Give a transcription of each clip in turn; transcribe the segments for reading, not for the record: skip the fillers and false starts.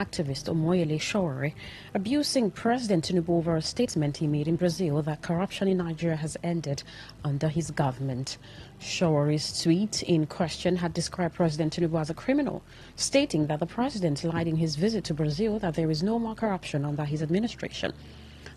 Activist Omoyele Sowore abusing President Tinubu over a statement he made in Brazil that corruption in Nigeria has ended under his government. Showore's tweet in question had described President Tinubu as a criminal, stating that the president lied in his visit to Brazil that there is no more corruption under his administration.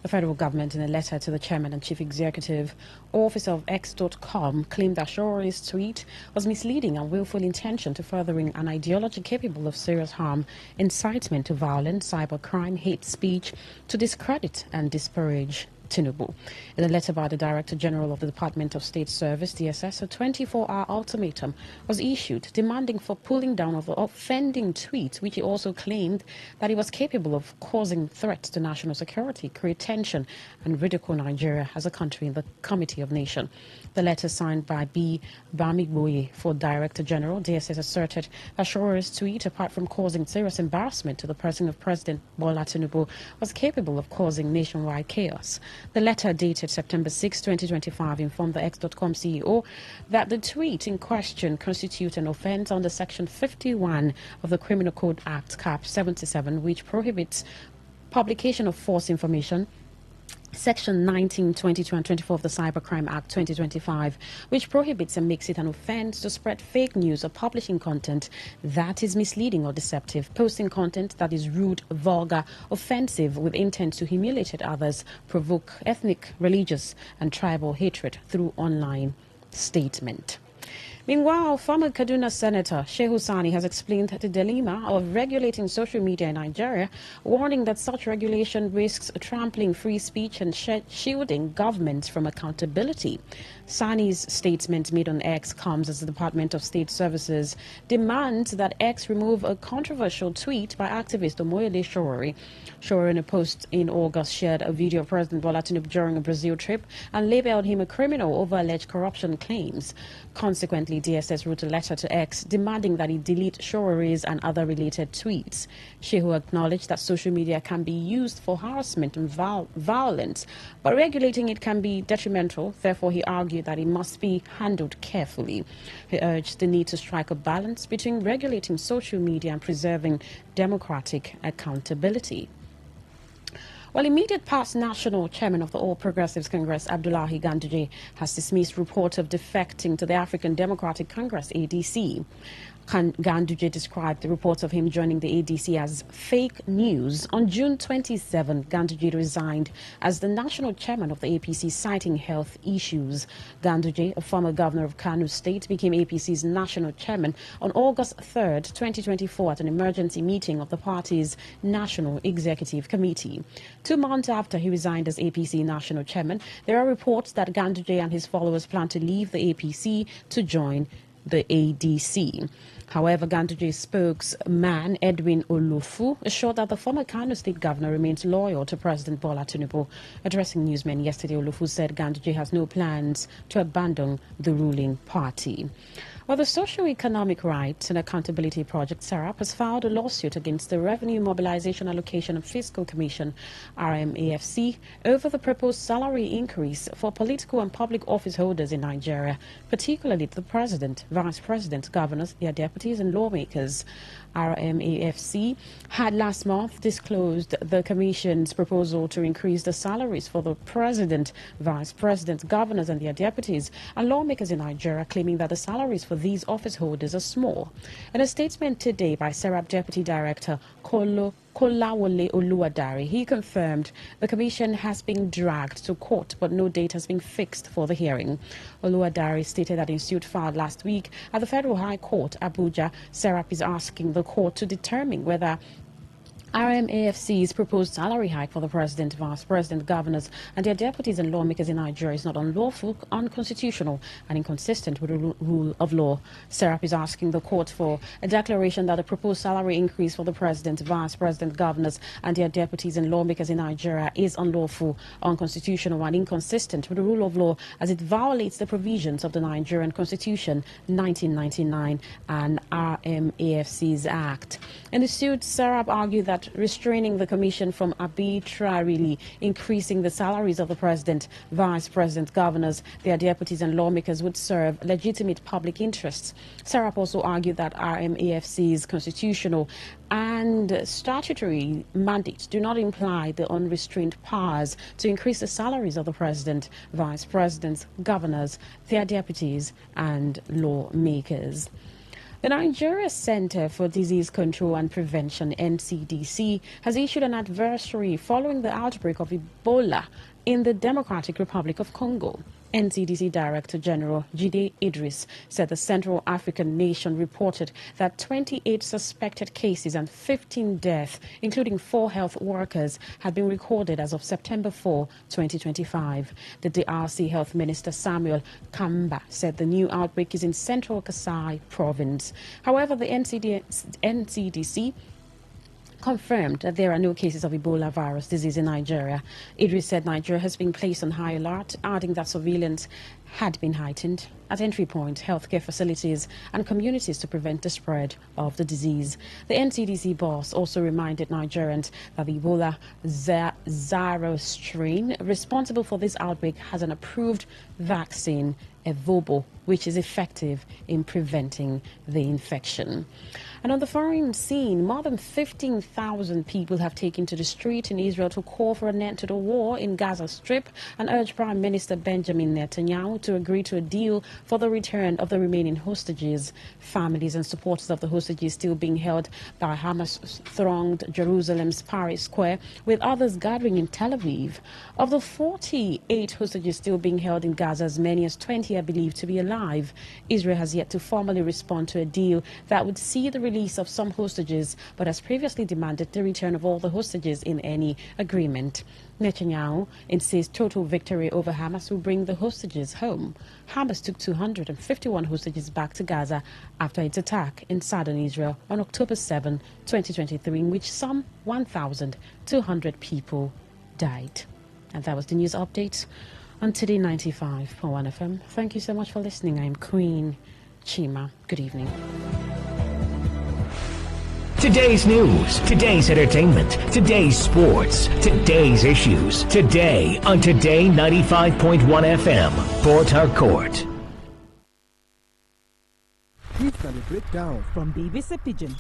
The federal government, in a letter to the chairman and chief executive officer of X.com, claimed that Showore's tweet was misleading and willful intention to furthering an ideology capable of serious harm, incitement to violence, cybercrime, hate speech, to discredit and disparage Tinubu. In a letter by the Director General of the Department of State Service, DSS, a 24-hour ultimatum was issued demanding for pulling down of the offending tweet, which he also claimed that he was capable of causing threats to national security, create tension, and ridicule Nigeria as a country in the Committee of Nations. The letter, signed by B. Bamigboye for Director General, DSS asserted that Showore's tweet, apart from causing serious embarrassment to the person of President Bola Tinubu, was capable of causing nationwide chaos. The letter, dated September 6, 2025, informed the X.com CEO that the tweet in question constitutes an offense under Section 51 of the Criminal Code Act, Cap 77, which prohibits publication of false information, Section 19, 22 and 24 of the Cybercrime Act 2025, which prohibits and makes it an offense to spread fake news or publishing content that is misleading or deceptive, posting content that is rude, vulgar, offensive with intent to humiliate others, provoke ethnic, religious and tribal hatred through online statement. Meanwhile, former Kaduna Senator Shehu Sani has explained the dilemma of regulating social media in Nigeria, warning that such regulation risks trampling free speech and shielding governments from accountability. Sani's statement made on X comes as the Department of State Services demands that X remove a controversial tweet by activist Omoyele Sowore. Sowore, in a post in August, shared a video of President Bola Tinubu during a Brazil trip and labeled him a criminal over alleged corruption claims. Consequently, DSS wrote a letter to X demanding that he delete Showore's and other related tweets. Shehu acknowledged that social media can be used for harassment and violence, but regulating it can be detrimental. Therefore, he argued that it must be handled carefully. He urged the need to strike a balance between regulating social media and preserving democratic accountability. Well, immediate past national chairman of the All Progressives Congress, Abdullahi Ganduje, has dismissed reports of defecting to the African Democratic Congress, ADC. Ganduje described the reports of him joining the ADC as fake news. On June 27, Ganduje resigned as the national chairman of the APC, citing health issues. Ganduje, a former governor of Kano State, became APC's national chairman on August 3, 2024, at an emergency meeting of the party's National Executive Committee. 2 months after he resigned as APC national chairman, there are reports that Ganduje and his followers plan to leave the APC to join the ADC. However, Ganduje's spokesman, Edwin Olufu, assured that the former Kano State governor remains loyal to President Bola Tinubu. Addressing newsmen yesterday, Olufu said Ganduje has no plans to abandon the ruling party. Well, the Socio-Economic Rights and Accountability Project, SERAP, has filed a lawsuit against the Revenue Mobilization Allocation and Fiscal Commission, RMAFC, over the proposed salary increase for political and public office holders in Nigeria, particularly the president, vice president, governors, their deputies and lawmakers. RMAFC had last month disclosed the Commission's proposal to increase the salaries for the president, vice president, governors and their deputies and lawmakers in Nigeria, claiming that the salaries for these office holders are small. In a statement today by SERAP Deputy Director Kolawole Oluwadari, he confirmed the Commission has been dragged to court, but no date has been fixed for the hearing. Oluwadari stated that in suit filed last week at the Federal High Court, Abuja, SERAP is asking the court to determine whether RMAFC's proposed salary hike for the president, vice president, governors and their deputies and lawmakers in Nigeria is not unlawful, unconstitutional and inconsistent with the rule of law. SERAP is asking the court for a declaration that the proposed salary increase for the president, vice president, governors and their deputies and lawmakers in Nigeria is unlawful, unconstitutional and inconsistent with the rule of law, as it violates the provisions of the Nigerian Constitution 1999 and RMAFC's Act. In the suit, SERAP argued that not restraining the commission from arbitrarily increasing the salaries of the president, vice president, governors, their deputies and lawmakers would serve legitimate public interests. Serap also argued that RMAFC's constitutional and statutory mandates do not imply the unrestrained powers to increase the salaries of the president, vice presidents, governors, their deputies and lawmakers. The Nigeria Center for Disease Control and Prevention, NCDC, has issued an advisory following the outbreak of Ebola in the Democratic Republic of Congo. NCDC Director General Jide Idris said the Central African nation reported that 28 suspected cases and 15 deaths, including 4 health workers, had been recorded as of September 4, 2025. The DRC Health Minister Samuel Kamba said the new outbreak is in Central Kasai Province. However, the NCDC confirmed that there are no cases of Ebola virus disease in Nigeria. Idris said Nigeria has been placed on high alert, adding that surveillance had been heightened at entry points, healthcare facilities and communities to prevent the spread of the disease. The NCDC boss also reminded Nigerians that the Ebola Zaro strain responsible for this outbreak has an approved vaccine, Evobo, which is effective in preventing the infection. And on the foreign scene, more than 15,000 people have taken to the street in Israel to call for an end to the war in Gaza Strip and urge Prime Minister Benjamin Netanyahu to agree to a deal for the return of the remaining hostages. Families and supporters of the hostages still being held by Hamas thronged Jerusalem's Paris Square, with others gathering in Tel Aviv. Of the 48 hostages still being held in Gaza, as many as 20 are believed to be alive. Israel has yet to formally respond to a deal that would see the release of some hostages, but has previously demanded the return of all the hostages in any agreement. Netanyahu insists total victory over Hamas will bring the hostages home. Hamas took 251 hostages back to Gaza after its attack in southern Israel on October 7, 2023, in which some 1,200 people died. And that was the news update on Today 95.1 FM. Thank you so much for listening. I'm Queen Chima. Good evening. Today's news, today's entertainment, today's sports, today's issues. Today on Today 95.1 FM, Port Harcourt. This is a breakdown from BBC Pidgin.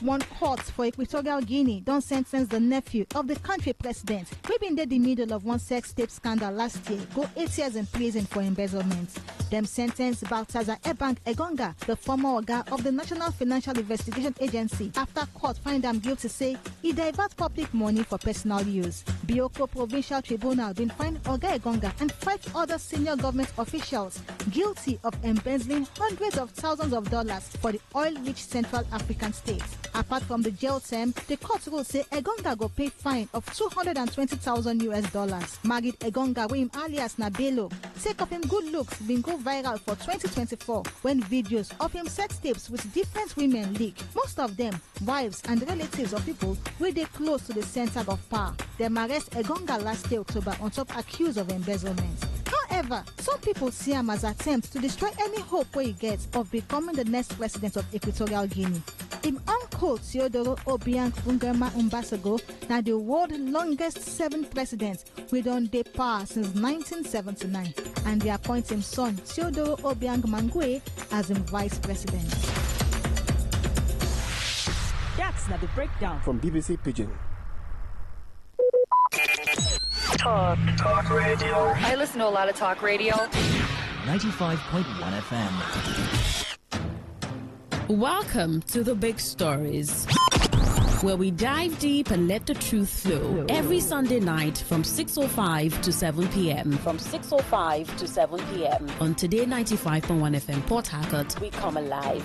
One court for Equatorial Guinea don't sentence the nephew of the country president, who been in the middle of one sex tape scandal last year, go 8 years in prison for embezzlement. Them sentenced Baltazar Ebang Egonga, the former Oga of the National Financial Investigation Agency, after court find them guilty, say he divert public money for personal use. Bioko Provincial Tribunal been find Oga Egonga and 5 other senior government officials guilty of embezzling hundreds of thousands of dollars for the oil-rich Central African states. Apart from the jail term, the court will say Egonga go pay fine of $220,000. Margaret Egonga, with him alias Nabelo, sake of him good looks, been go viral for 2024 when videos of him sex tapes with different women leak. Most of them wives and relatives of people where they close to the center of power. Them arrest Egonga last year October on top accused of embezzlement. However, some people see him as attempts to destroy any hope where he gets of becoming the next president of Equatorial Guinea. Him uncle Teodoro Obiang Nguema Mbasogo, now the world's longest 7 presidents with on the power since 1979, and they appoint him son Teodoro Obiang Mangue as him vice president. That's not the breakdown from BBC Pidgin. Talk radio. I listen to a lot of talk radio. 95.1 FM. Welcome to the big stories, where we dive deep and let the truth flow. Every Sunday night from 6:05 to 7 p.m. From 6:05 to 7 p.m. on Today 95.1 FM Port Harcourt, we come alive.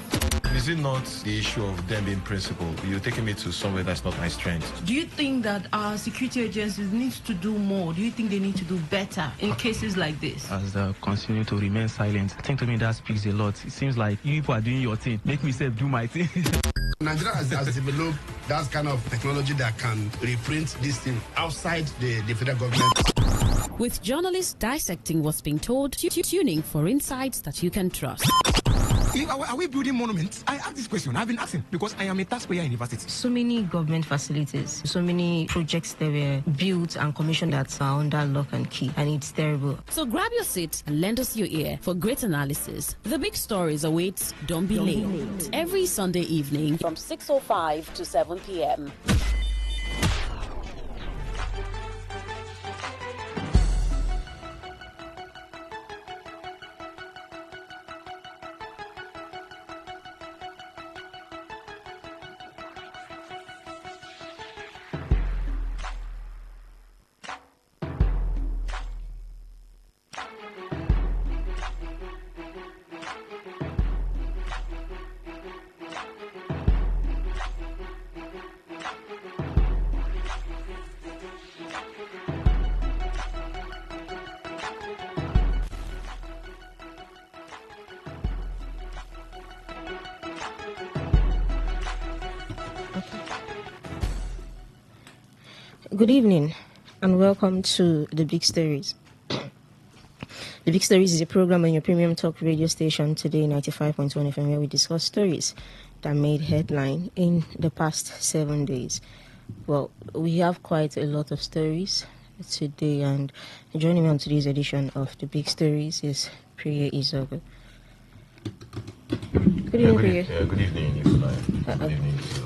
Is it not the issue of them being principled? You're taking me to somewhere that's not my strength. Do you think that our security agencies need to do more? Do you think they need to do better in cases like this? As they continue to remain silent, I think to me that speaks a lot. It seems like you people are doing your thing. Make me say do my thing. Nigeria has developed that kind of technology that can reprint this thing outside the federal government. With journalists dissecting what's being told, tuning for insights that you can trust. Are we building monuments? I ask this question. I've been asking because I am a taxpayer university. So many government facilities, so many projects that were built and commissioned that are under lock and key, and it's terrible. So grab your seat and lend us your ear for great analysis. The big stories await. Don't be late. Every Sunday evening from 6:05 to 7 p.m. Good evening and welcome to The Big Stories. The Big Stories is a program on your premium talk radio station, Today95.1 FM, where we discuss stories that made headline in the past 7 days. Well, we have quite a lot of stories today, and joining me on today's edition of The Big Stories is Priya Izogo. Good evening, Priya. Good evening, Ifuna. Good evening to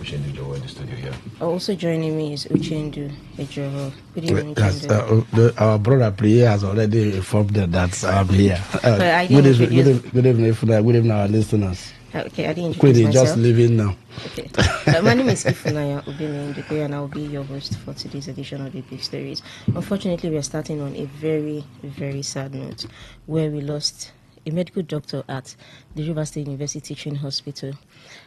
Uchendu Jowo in the studio here. Also joining me is Uchendu Jowo. Good evening, Uchendu. Our brother Priya has already informed them that I'm here. Good evening, Ifuna. Good evening, our listeners. Okay, I didn't introduce myself. Just leaving now. Okay. My name is Ifunaya Obinna, and I'll be your host for today's edition of The Big Stories. Unfortunately, we are starting on a very, very sad note, where we lost a medical doctor at the River State University Teaching Hospital.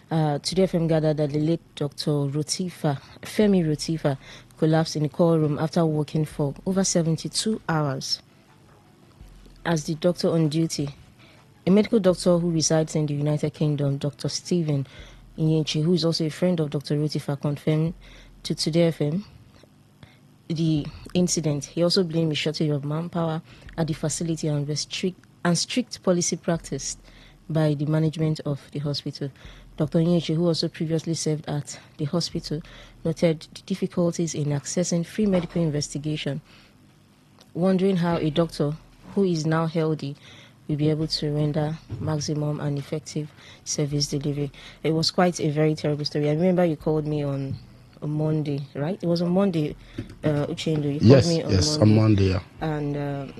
Today, FM gathered that the late Dr. Femi Rotifa, collapsed in the call room after working for over 72 hours as the doctor on duty. A medical doctor who resides in the United Kingdom, Dr. Stephen Inyechi, who is also a friend of Dr. Rotifa, confirmed to Today FM the incident. He also blamed a shortage of manpower at the facility and strict policy practiced by the management of the hospital. Dr. Inyechi, who also previously served at the hospital, noted the difficulties in accessing free medical investigation, wondering how a doctor who is now healthy will be able to render maximum and effective service delivery. It was quite a very terrible story. I remember you called me on Monday, right? It was on Monday, Uchendu. You called me on Monday. Yeah. And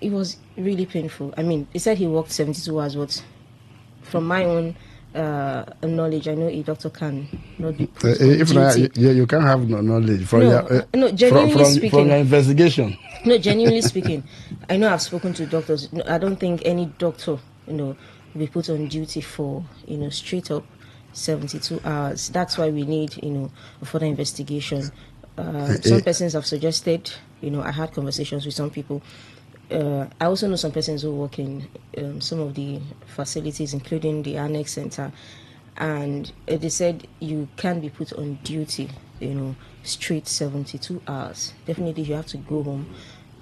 it was really painful. I mean, he said he worked 72 hours, but from my own knowledge, I know a doctor can not be put on duty. You can't have no knowledge from from your investigation. No, genuinely speaking, I know I've spoken to doctors. I don't think any doctor, will be put on duty for, straight up 72 hours. That's why we need, a further investigation. Some persons have suggested, I had conversations with some people. I also know some persons who work in some of the facilities, including the Annex Center, and they said you can't be put on duty, straight 72 hours. Definitely you have to go home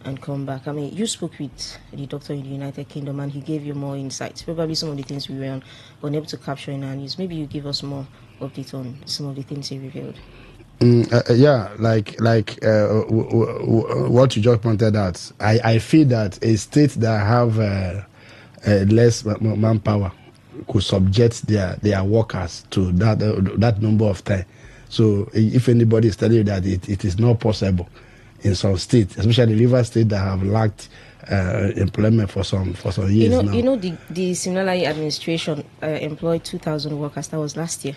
and come back. I mean, you spoke with the doctor in the United Kingdom and he gave you more insights. Probably some of the things we were unable to capture in our news. Maybe you give us more update on some of the things he revealed. What you just pointed out, I feel that a state that have less manpower could subject their workers to that number of time. So if anybody is telling you that it is not possible in some states, especially River State that have lacked employment for some years now. The Similarly administration employed 2,000 workers. That was last year.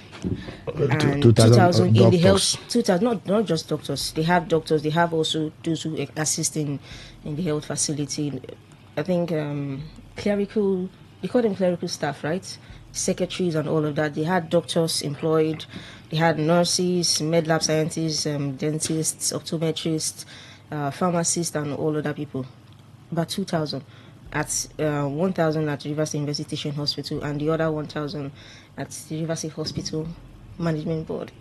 And 2,000 in the health. 2,000, not just doctors. They have doctors. They have also those who assist in the health facility. I think clerical. They call them clerical staff, right? Secretaries and all of that. They had doctors employed. They had nurses, med lab scientists, dentists, optometrists, pharmacists, and all other people. About 2,000 at 1,000 at River State University Teaching Hospital and the other 1,000 at the River State Hospital Management Board.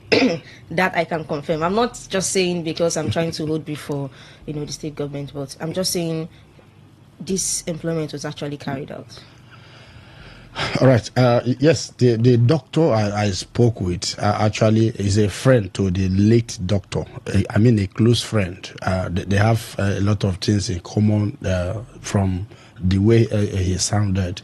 That I can confirm. I'm not just saying because I'm trying to hold before the state government, but I'm just saying this employment was actually carried out. All right. Yes, the doctor I spoke with actually is a friend to the late doctor. I mean, a close friend. They have a lot of things in common from the way he sounded.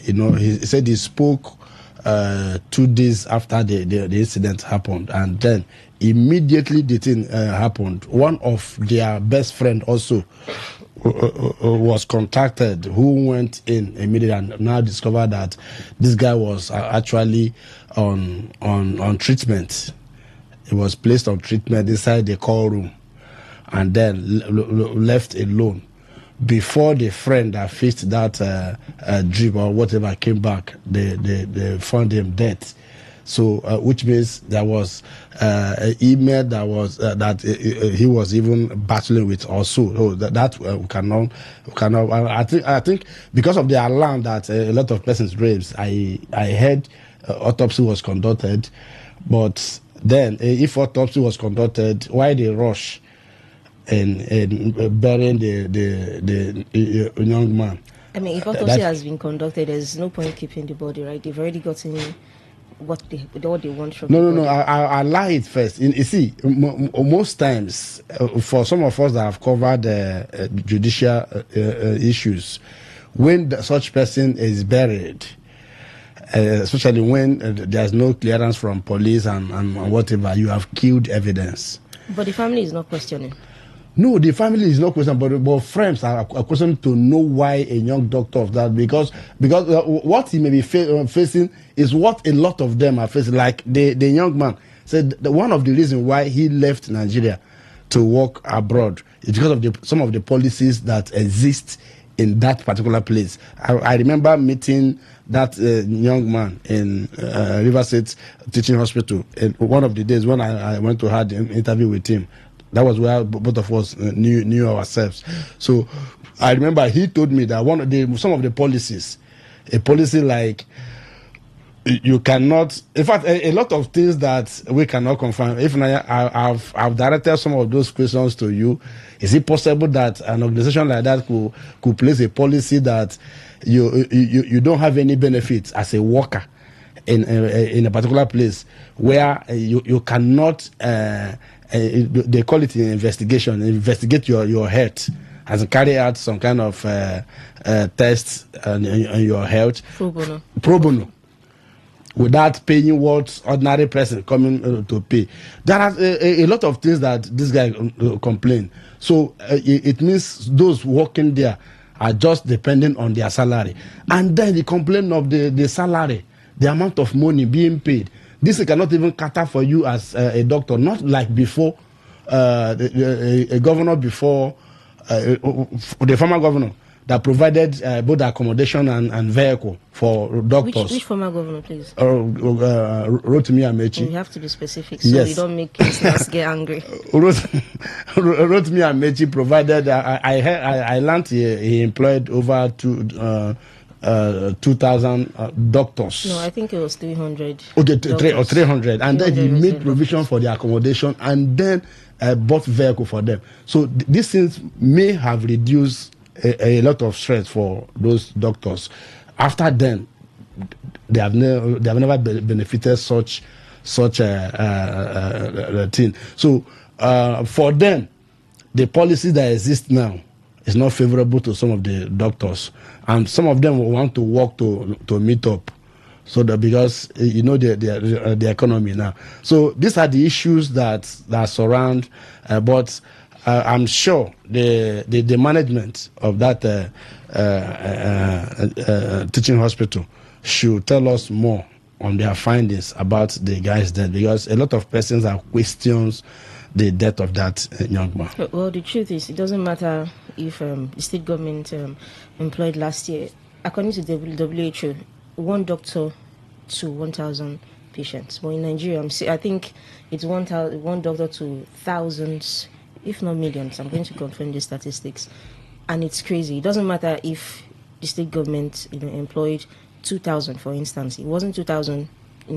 He said he spoke 2 days after the incident happened, and then immediately the thing happened. One of their best friend also was contacted, who went in immediately and now discovered that this guy was actually on treatment. He was placed on treatment inside the call room and then left alone. Before the friend that faced that drip or whatever came back, they found him dead. So, which means there was an email that was that he was even battling with also. So that we cannot. I think because of the alarm that a lot of persons raised, I heard autopsy was conducted, but then if autopsy was conducted, why the rush in burying the young man? I mean, if autopsy has been conducted, there's no point keeping the body, right? They've already gotten what they want from the body. No. I lie it first. You see, most times, for some of us that have covered judicial issues, when such person is buried, especially when there's no clearance from police and whatever, you have killed evidence. But the family is not questioning. No, the family is not questioning, but friends are questioning to know why a young doctor of that, because what he may be facing is what a lot of them are facing. Like the young man said, one of the reasons why he left Nigeria to work abroad is because of some of the policies that exist in that particular place. I remember meeting that young man in River State Teaching Hospital one of the days when I went to have an interview with him. That was where both of us knew ourselves. So I remember he told me that some of the policies, a policy like you cannot, in fact, a lot of things that we cannot confirm. If I've directed some of those questions to you, is it possible that an organization like that could place a policy that you don't have any benefits as a worker in a particular place where you cannot they call it an investigation, investigate your health, as carry out some kind of tests on your health pro bono without paying what ordinary person coming to pay. There are a lot of things that this guy complained. So it means those working there are just depending on their salary, and then the complaint of the salary, the amount of money being paid. This cannot even cater for you as a doctor, not like before, a governor before, the former governor that provided both accommodation and vehicle for doctors. Which former governor, please? Rotimi Amechi. You have to be specific so you don't make listeners get angry. Rotimi Amechi provided, I learned he employed over 2,000 doctors. No, I think it was 300. Okay, 300. And then he made provision for the accommodation and then bought vehicle for them. So these things may have reduced a lot of stress for those doctors. After then, they have never benefited such a thing. So for them, the policy that exists now is not favorable to some of the doctors, and some of them will want to work to meet up, so that because the economy now. So these are the issues that surround. But I'm sure the management of that teaching hospital should tell us more on their findings about the guy's death, because a lot of persons have questions the death of that young man. Well, the truth is, it doesn't matter if the state government employed last year. According to the WHO, 1 doctor to 1,000 patients. But in Nigeria, I think it's 1 doctor to thousands, if not millions. I'm going to confirm the statistics. And it's crazy. It doesn't matter if the state government employed 2,000, for instance. It wasn't 2,000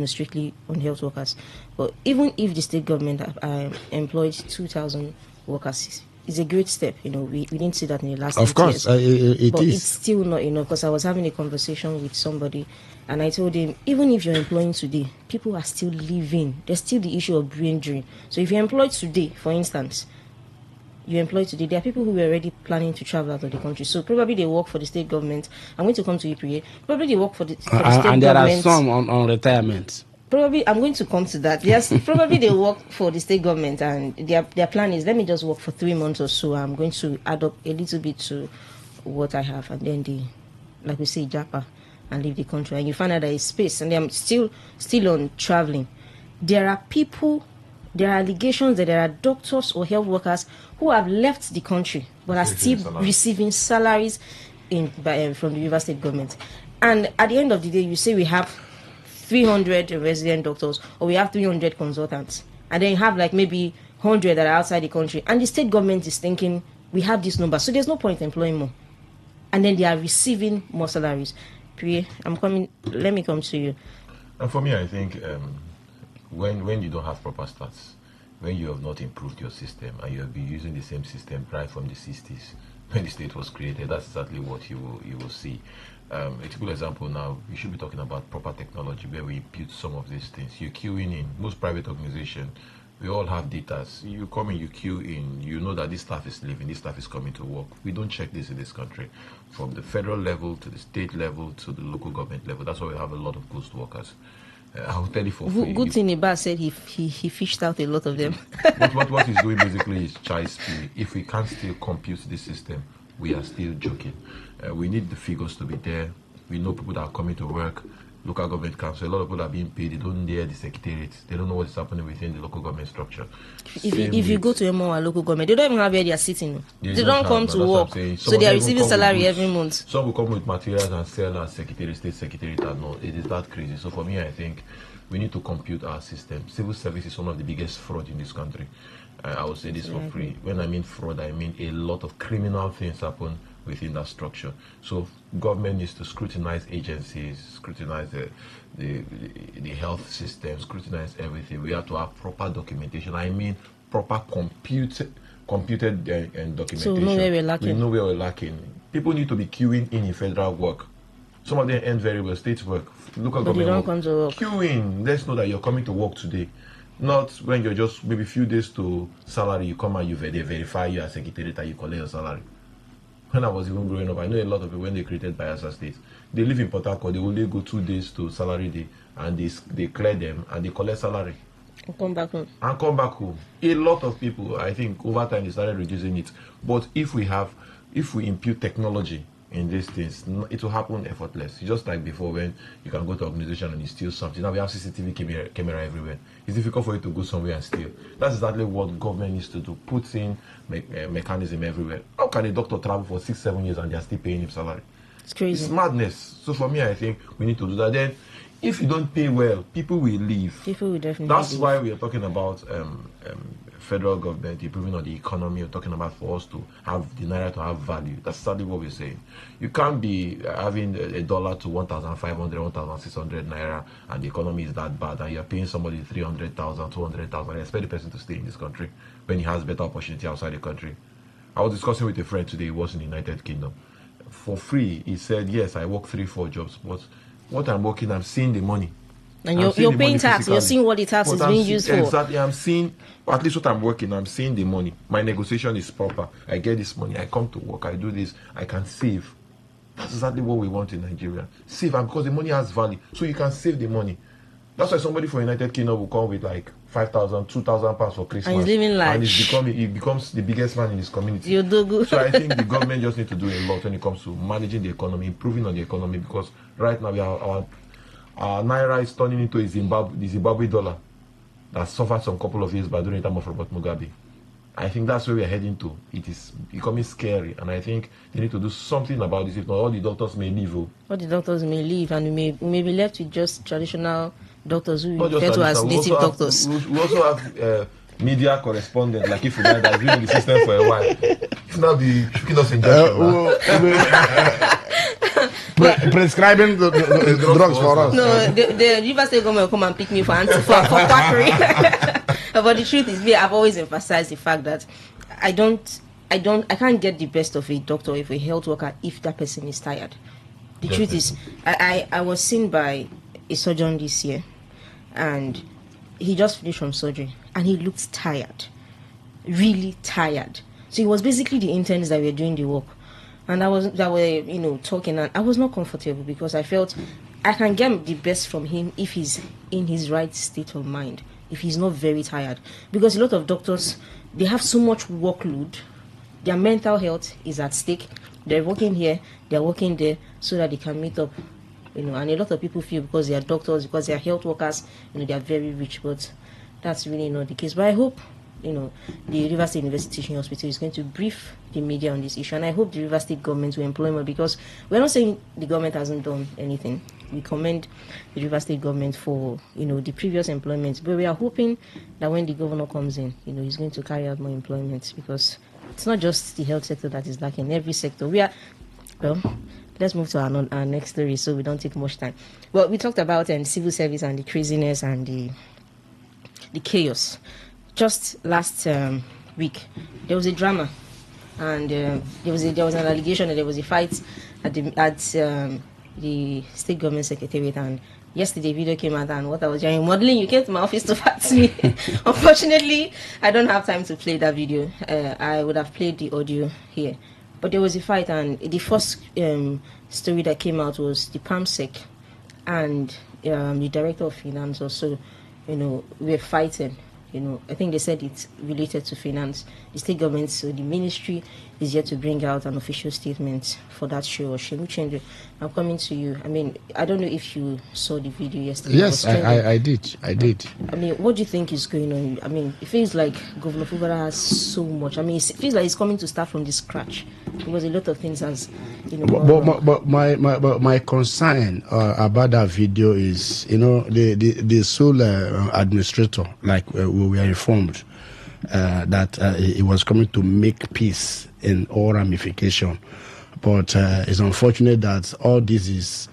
strictly on health workers. But even if the state government employed 2,000 workers, is a great step. We didn't see that in the last Of course, years. it but is. It's still not enough, because I was having a conversation with somebody, and I told him, even if you're employing today, people are still living. There's still the issue of brain drain. So if you're employed today, for instance, there are people who were already planning to travel out of the country. So probably they work for the state government. I'm going to come to you, Priye. Probably they work for the state government. And there are some on retirement. Probably, I'm going to come to that. Yes, probably they work for the state government, and their plan is, let me just work for 3 months or so. I'm going to add up a little bit to what I have, and then they, like we say, japa and leave the country. And you find out there is space, and they're still on traveling. There are allegations that there are doctors or health workers who have left the country but are still receiving salaries from the River State government. And at the end of the day, you say we have 300 resident doctors, or we have 300 consultants, and then you have like maybe 100 that are outside the country, and the state government is thinking we have this number, so there's no point employing more, and then they are receiving more salaries. Priye, let me come to you. And for me, I think when you don't have proper stats, when you have not improved your system, and you have been using the same system right from the 60s when the state was created, that's exactly what you will see. A typical example now, we should be talking about proper technology where we impute some of these things. You queuing in, most private organizations, we all have data. You come in, you queue in, you know that this staff is leaving, this staff is coming to work. We don't check this in this country. From the federal level to the state level to the local government level, that's why we have a lot of ghost workers. I'll tell you for free. Good thing Iba said he fished out a lot of them. What he's doing basically is child's play. If we can't still compute this system, we are still joking. We need the figures to be there. We know people that are coming to work. Local government council, a lot of people are being paid. They don't near the secretariat. They don't know what's happening within the local government structure. If you go to a more local government, they don't even have where they are sitting. They don't come to work. So they are receiving salary every month. Some will come with materials and sell as secretary, state secretariat. No, it is that crazy. So for me, I think we need to compute our system. Civil service is one of the biggest fraud in this country. I will say this for free. When I mean fraud, I mean a lot of criminal things happen within that structure. So government needs to scrutinize agencies, scrutinize the health system, scrutinize everything. We have to have proper documentation. I mean proper computed documentation. So we know where we're lacking. We know where we're lacking. People need to be queuing in federal work. Some of them end very well, state work, local but government don't work. come to work. Queuing, let's know that you're coming to work today. Not when you're just maybe a few days to salary, you come and they verify you as secretariat and you collect your salary. When I was even growing up, I know a lot of people, when they created Bayelsa State, they live in Port Harcourt, they only go 2 days to salary day, and they clear them and they collect salary. And come back home. A lot of people, I think, over time they started reducing it. But if we impute technology in these things, it will happen effortless. It's just like before, when you can go to an organization and you steal something. Now we have CCTV camera everywhere. It's difficult for you to go somewhere and steal. That's exactly what government needs to do. Put in mechanism everywhere. How can a doctor travel for 6-7 years and they're still paying him salary? It's crazy. It's madness. So for me, I think we need to do that. Then, if you don't pay well, people will leave. People will definitely That's leave. why we are talking about federal government improving on the economy. We're talking about for us to have the naira to have value. That's exactly what we're saying. You can't be having a dollar to 1,500, 1,600 naira, and the economy is that bad, and you're paying somebody 300,000, 200,000. I expect the person to stay in this country when he has better opportunity outside the country. I was discussing with a friend today. He was in the United Kingdom. For free, he said, yes, I work 3-4 jobs, but what I'm working, I'm seeing the money. And you're paying tax. You're seeing what the tax is being used for. Exactly. I'm seeing, at least what I'm working, I'm seeing the money. My negotiation is proper. I get this money. I come to work. I do this. I can save. That's exactly what we want in Nigeria. Save, and because the money has value. So you can save the money. That's why somebody from United Kingdom will come with like 5,000, 2,000 pounds for Christmas. And he's living large. And he becomes the biggest man in his community. You do good. So I think the government just need to do a lot when it comes to managing the economy, improving on the economy, because right now we are our naira is turning into the Zimbabwe dollar that suffered some couple of years by during the time of Robert Mugabe. I think that's where we are heading to. It is becoming scary, and I think they need to do something about this. If not, all the doctors may leave. All the doctors may leave, and we may be left with just traditional doctors who refer to as native doctors. We also have media correspondents, like if you guys have been in the system for a while. If not, be shooting us injection. Prescribing the drugs for us. No, the River State government will come and pick me for quackery. But the truth is, I've always emphasized the fact that I don't I can't get the best of a doctor, if a health worker, if that person is tired. The truth is, I was seen by a surgeon this year, and he just finished from surgery, and he looked tired, really tired. So it was basically the interns that were doing the work, and that were talking, and I was not comfortable because I felt I can get the best from him if he's in his right state of mind, if he's not very tired, because a lot of doctors, they have so much workload, their mental health is at stake. They're working here, they're working there, so that they can meet up, and a lot of people feel because they are doctors, because they are health workers, they are very rich, but that's really not the case. But I hope, the River State University Teaching Hospital is going to brief the media on this issue, and I hope the River State government will employ more, because we're not saying the government hasn't done anything. We commend the River State government for, the previous employment, but we are hoping that when the governor comes in, he's going to carry out more employment, because it's not just the health sector that is lacking. Every sector. Let's move to our next story so we don't take much time. Well, we talked about civil service and the craziness and the chaos. Just last week, there was a drama, and there was an allegation that there was a fight at the state government secretariat, and yesterday video came out, and what I was doing modeling, you came to my office to fight me. Unfortunately, I don't have time to play that video. I would have played the audio here. But there was a fight, and the first story that came out was the PAMSEC and the director of finance also, were fighting. I think they said it's related to finance. The state government, so the ministry is yet to bring out an official statement for that show. Shemuchende, I'm coming to you. I mean, I don't know if you saw the video yesterday. Yes, I did. I mean, what do you think is going on? I mean, it feels like Governor Fubara has so much. I mean, it feels like it's coming to start from the scratch, because a lot of things has, But my concern about that video is, the sole administrator, like we were informed that he was coming to make peace in all ramification. But it's unfortunate that all this is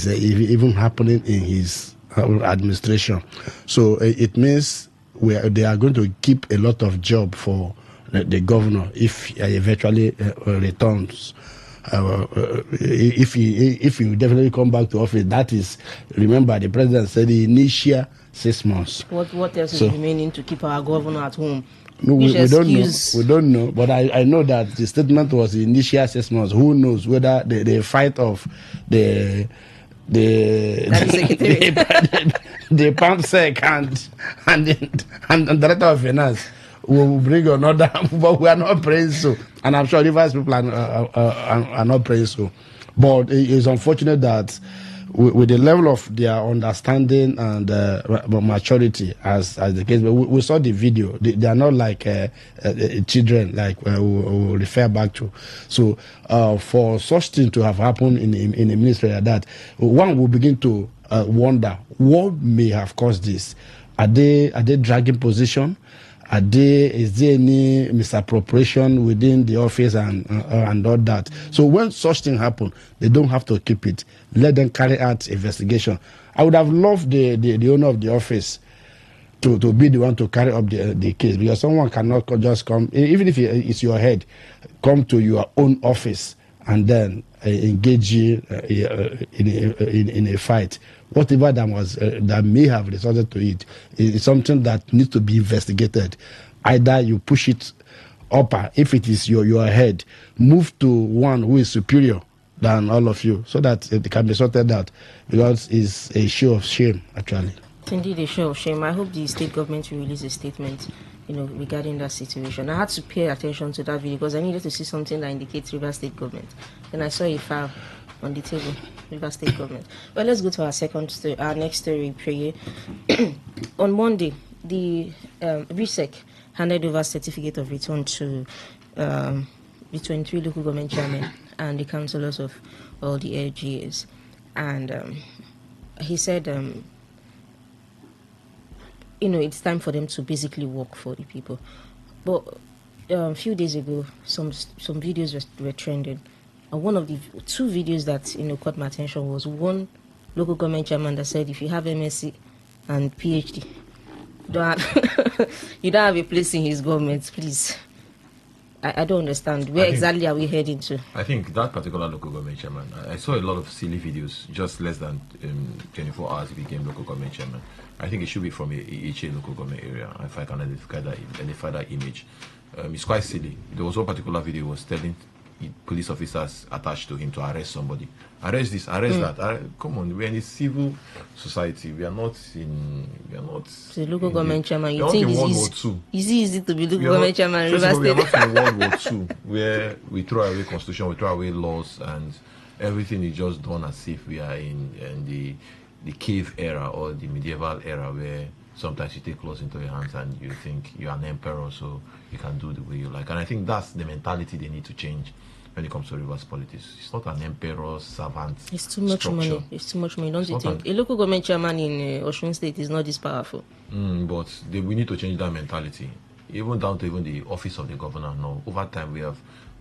even happening in his administration. So it means they are going to keep a lot of job for the governor if he eventually returns. If he definitely come back to office, that is, remember the president said the initial 6 months. What else is remaining to keep our governor at home? No, we don't know. We don't know. But I know that the statement was the initial 6 months. Who knows whether the fight of the PAMSEC and the director of finance will bring another, but we are not praying so. And I'm sure Rivers people are not praying so. But it is unfortunate that with the level of their understanding and maturity, as the case, we saw the video. They are not like children, like we refer back to. So for such thing to have happened in a ministry like that, one will begin to wonder what may have caused this. Are they dragging position? Is there any misappropriation within the office and all that? So when such thing happen, they don't have to keep it. Let them carry out investigation. I would have loved the owner of the office to be the one to carry up the case, because someone cannot just come, even if it's your head, come to your own office and then engage you in a fight. Whatever that may have resulted to it is something that needs to be investigated. Either you push it upper, if it is your head, move to one who is superior than all of you, so that it can be sorted out, because it's a show of shame, actually. It's indeed a show of shame. I hope the state government will release a statement, regarding that situation. I had to pay attention to that video because I needed to see something that indicates River State government. Then I saw a file on the table, River State government. Well, let's go to our next story, Prayer. On Monday, the RISEC handed over certificate of return to the 23 local government chairmen and the councillors of all the LGAs. And he said, it's time for them to basically work for the people. But a few days ago, some videos were trending. And one of the two videos that caught my attention was one local government chairman that said, if you have MSc and PhD, you don't have a place in his government, please. I don't understand. Where exactly are we heading to? I think that particular local government chairman, I saw a lot of silly videos just less than 24 hours he became local government chairman. I think it should be from a local government area, if I can identify that image. It's quite silly. There was one particular video was telling police officers attached to him to arrest somebody. Arrest this, arrest that. Come on, we're in a civil society. We are not in. The local government chairman. You think it's easy to be local government chairman? We are not in World War II, where we throw away constitution, we throw away laws, and everything is just done as if we are in the cave era or the medieval era, where sometimes you take laws into your hands and you think you're an emperor, so you can do the way you like. And I think that's the mentality they need to change when it comes to Rivers politics. It's not an emperor servant. It's too much structure. money. It's too much money. Don't you think? A local government chairman in Osun State is not this powerful. But we need to change that mentality, even down to even the office of the governor. No, over time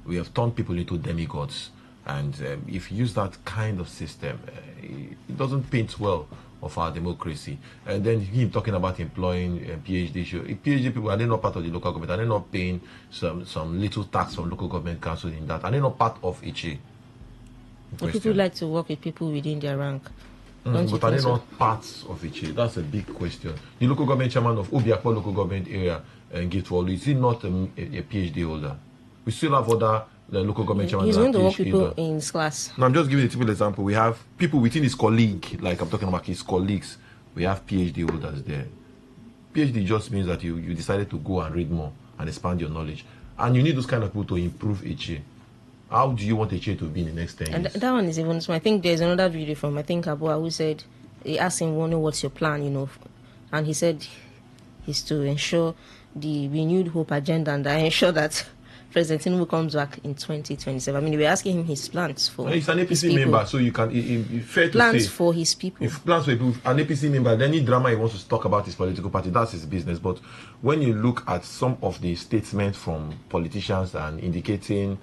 we have turned people into demigods, and if you use that kind of system, it doesn't paint well of our democracy. And then him talking about employing PhD. PhD people, are they not part of the local government? Are they not paying some little tax from local government council in that? Are they not part of Iche? People like to work with people within their rank. But are they not parts of Iche? That's a big question. The local government chairman of Obiakpo local government area and Gitwolu, is he not a PhD holder? We still have other local government chairman. He's going to work people in his class. No, I'm just giving a typical example. We have people within his colleague, like I'm talking about his colleagues. We have PhD holders there. PhD just means that you decided to go and read more and expand your knowledge. And you need those kind of people to improve Iche. How do you want Iche to be in the next 10 years? And that one is even small. I think there's another video from, I think, Abua, who said, he asked him, what's your plan, and he said he's to ensure the renewed hope agenda and ensure that President Tinubu comes back in 2027. I mean, we're asking him his plans for he's an APC member, so you can fair to plans say, for his people. If plans for people, an APC member, any drama he wants to talk about his political party, that's his business. But when you look at some of the statements from politicians and indicating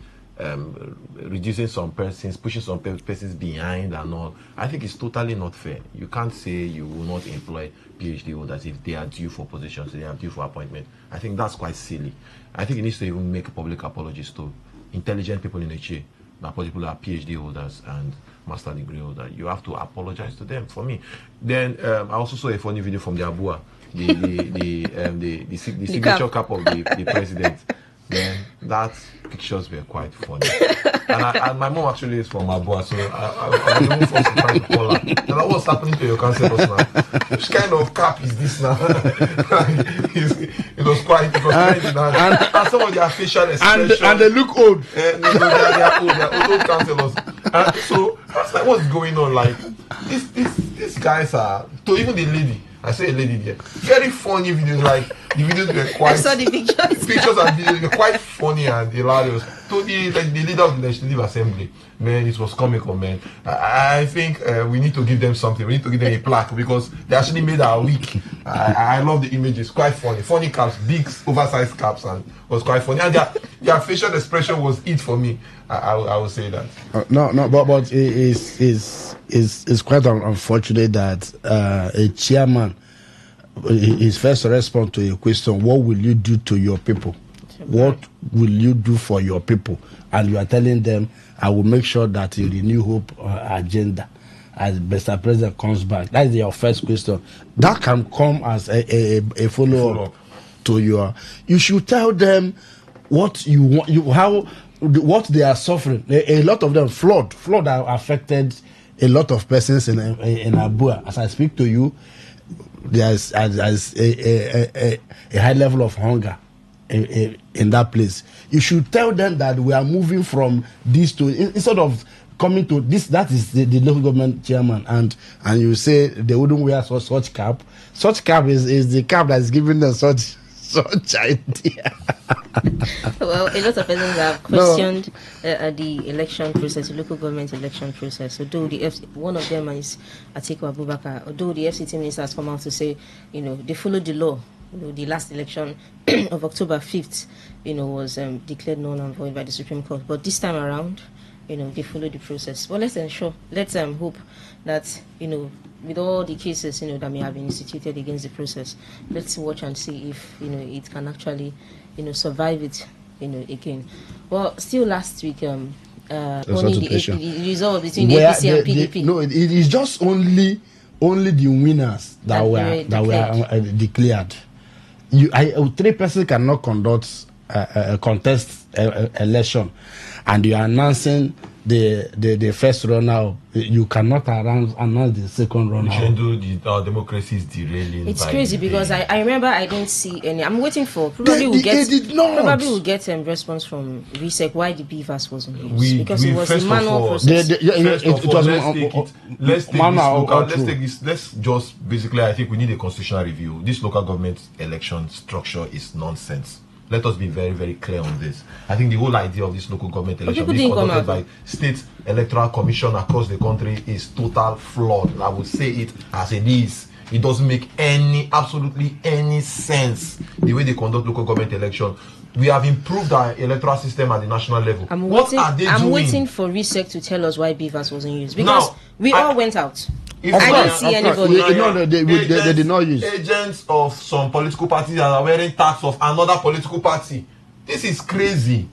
reducing some persons, pushing some persons behind and all, I think it's totally not fair. You can't say you will not employ PhD holders if they are due for positions, they are due for appointment. I think that's quite silly. I think it needs to even make public apologies to intelligent people in Iche, that particular PhD holders and master degree holders. You have to apologize to them. For me, then I also saw a funny video from the Abua, the signature cap of the president. Then that pictures were quite funny. And my mom actually is from Abua, so I'm the one first to try to call her. And what's happening to your councillors now? Which kind of cap is this now? It was very and some of their facial expressions. And they look old. They are old councillors. And so I was like, what's going on? Like, these guys are, to even the lady, I say a lady there, very funny videos. Like, the videos were quite, I saw the pictures and videos were quite funny and hilarious. To the leader of the Legislative Assembly, man, it was comical, man. I think we need to give them something. We need to give them a plaque because they actually made our week. I love the images, quite funny caps, big oversized caps, and it was quite funny. And their facial expression was it for me. I would say that. But it's quite unfortunate that a chairman, his first response to your question, what will you do to your people? What will you do for your people? And you are telling them, I will make sure that you renew hope agenda as Mr. President comes back. That's your first question. That can come as a follow-up to your. You should tell them what you want, what they are suffering. A lot of them, flood have affected a lot of persons in Abua. As I speak to you, there's a high level of hunger in that place. You should tell them that we are moving from this to, instead of coming to this, that is the local government chairman, and you say they wouldn't wear such cap. Such cap is the cap that is giving them such idea. Well, a lot of persons have questioned the election process, the local government election process. Although one of them is Atiku Abubakar, although the FCT minister has come out to say, they followed the law. The last election of October 5th, was declared null and void by the Supreme Court. But this time around, they follow the process. Well, let's hope that, with all the cases, that may have been instituted against the process, let's watch and see if, it can actually, survive it again. Well, still last week, only the result between APC and PDP. No, it is just only the winners that were declared. Three persons cannot contest election, and you are announcing the first runner. You cannot announce the second runner. Our democracy is derailing. It's crazy because I remember I didn't see any. I'm waiting for probably we'll get response from RISEC why the BVAS wasn't used because it was a manual process. Let's just basically. I think we need a constitutional review. This local government election structure is nonsense. Let us be very, very clear on this. I think the whole idea of this local government election being conducted by state electoral commission across the country is total flawed. I would say it as it is. It doesn't make absolutely any sense the way they conduct local government election. We have improved our electoral system at the national level. I'm waiting for RISEC to tell us why BVAS wasn't used because we all went out. I didn't see anybody. They did not use agents of some political parties that are wearing tags of another political party. This is crazy.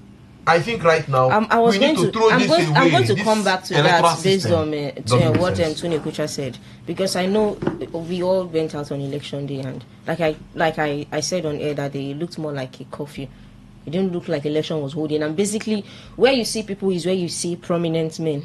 I think right now I'm going to come back to that based on what Tony Kucha said because I know we all went out on election day and like I said on air that day, it looked more like a curfew. It didn't look like election was holding, and basically where you see people is where you see prominent men.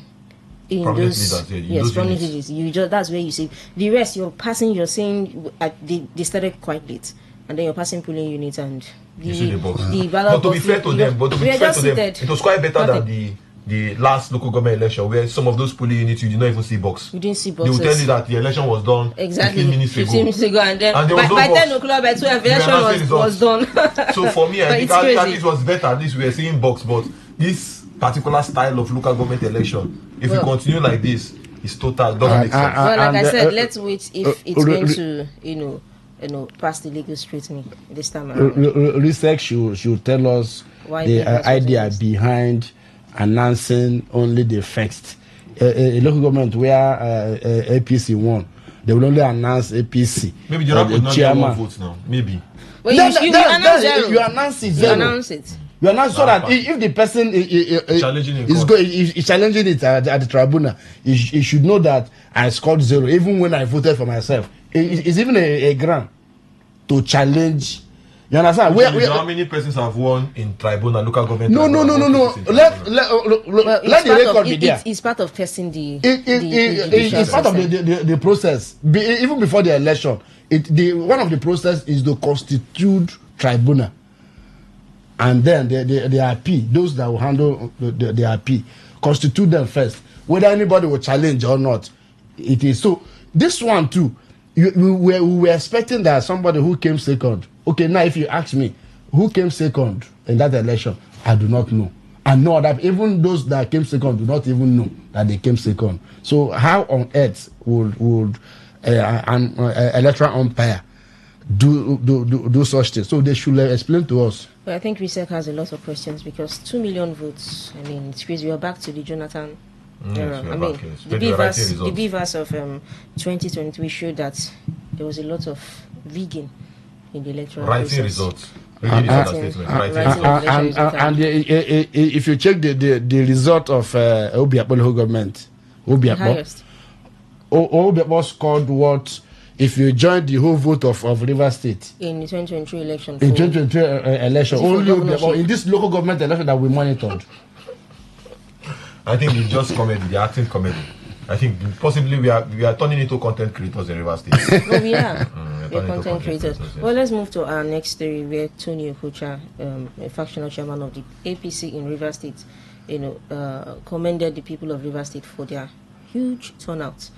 Prominent leaders. That's where you see the rest. You're passing. You're saying they started quite late, and then you're passing polling units and the ballot. But to be fair to them, it was quite better than the last local government election where some of those polling units you did not even see box. You didn't see boxes. They will tell you that the election was done 15 minutes ago, and then by 10 o'clock, by 12, the election was done. So for me, I think at least was better. At least we were seeing box, but this particular style of local government election, if we continue like this, it's total. Doesn't make sense. Well, like I said, let's wait if it's going to pass the legal scrutiny this time around. RISEC should tell us why the idea behind announcing only the first. A local government where APC won, they will only announce APC. Maybe the chairman votes now. Maybe. Well, you announce it. You announce it. You announce so that if the person is challenging it at the tribunal, he should know that I scored 0, even when I voted for myself. It's even a grant to challenge. You understand? How many persons have won in tribunal, local government? No. Let the record be there. It's part of testing the. It's part of the process. Even before the election, one of the process is to constitute tribunal. And then the appeal, those that will handle the appeal, constitute them first. Whether anybody will challenge or not, it is. So this one too, we were expecting that somebody who came second. Okay, now if you ask me, who came second in that election, I do not know. I know that even those that came second do not even know that they came second. So how on earth would an electoral umpire do such things? So they should explain to us. Well, I think RISEC has a lot of questions because 2 million votes. I mean, it's crazy. We are back to the Jonathan era. The BVAS of 2023 showed that there was a lot of rigging in the electoral process. Results. And if you check the result of Obiakpo local government, Obiakpo scored what? If you join the whole vote of Rivers State in the 2023 election, only in this local government election that we monitored. I think it's just comedy, the acting comedy. I think possibly we are turning into content creators in Rivers State. No, we are. We are content creators. Yes. Well, let's move to our next story where Tony Okucha, a factional chairman of the APC in Rivers State, commended the people of Rivers State for their huge turnout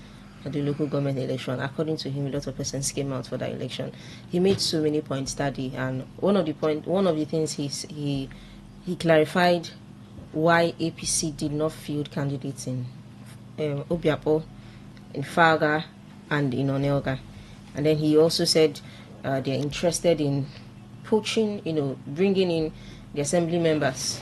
at the local government election. According to him, a lot of persons came out for that election. He made so many points that day, and one of the things he clarified why APC did not field candidates in Obiakpo, in Faga, and in Onelga. And then he also said they're interested in poaching, bringing in the assembly members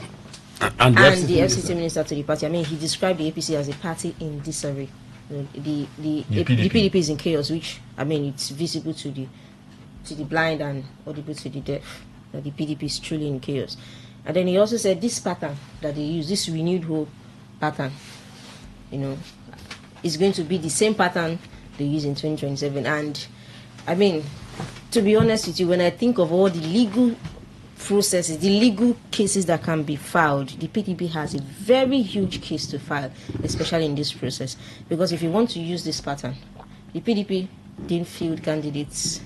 and the FCT minister to the party. I mean, he described the APC as a party in disarray. The PDP is in chaos, which, I mean, it's visible to the blind and audible to the deaf. The PDP is truly in chaos. And then he also said this pattern that they use, this renewed hope pattern, is going to be the same pattern they use in 2027. And I mean, to be honest with you, when I think of all the legal processes, the legal cases that can be filed, the PDP has a very huge case to file, especially in this process. Because if you want to use this pattern, the PDP didn't field candidates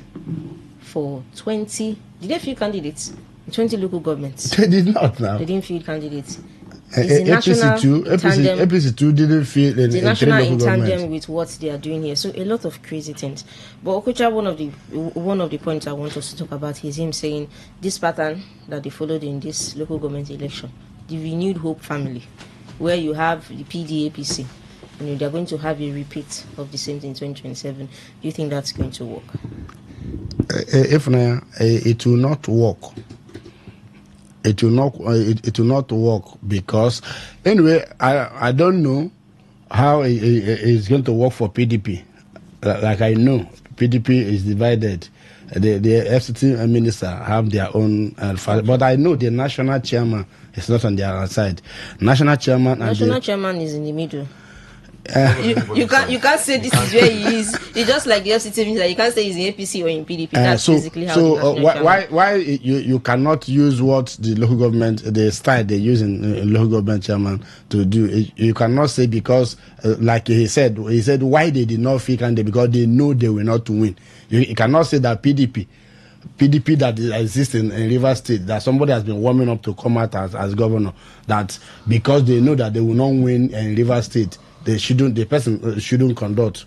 for 20. Did they field candidates in 20 local governments? They did not now. They didn't field candidates. APC 2 didn't feel in national in tandem government. with what they are doing here. So a lot of crazy things. But Okocha, one of the points I want us to talk about is him saying this pattern that they followed in this local government election, the renewed hope family, where you have the APC, they're going to have a repeat of the same thing in 2027. Do you think that's going to work? If it will not work. It will not work because anyway, I don't know how it's going to work for PDP. Like I know PDP is divided. The FCT minister have their own, but I know the national chairman is not on their side. National chairman is in the middle. You can't say this is where he is. It's just like the FCT minister. You can't say he's in APC or in PDP. That's basically how. So why you cannot use what the local government, the style they use in local government chairman to do? You cannot say because like he said why they did not feel candidate because they know they will not win. You cannot say that PDP that exists in Rivers State, that somebody has been warming up to come out as governor, that because they know that they will not win in Rivers State, the person shouldn't contest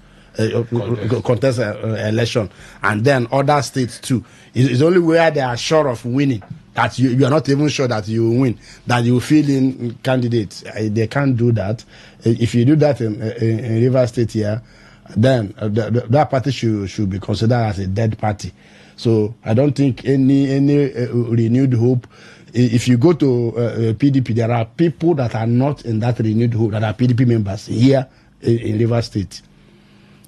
election, and then other states too. It's only where they are sure of winning that you are not even sure that you will win, that you will fill in candidates. They can't do that. If you do that in Rivers State here, then that party should be considered as a dead party. So I don't think any renewed hope. If you go to PDP, there are people that are not in that renewed hope that are PDP members here in Rivers State.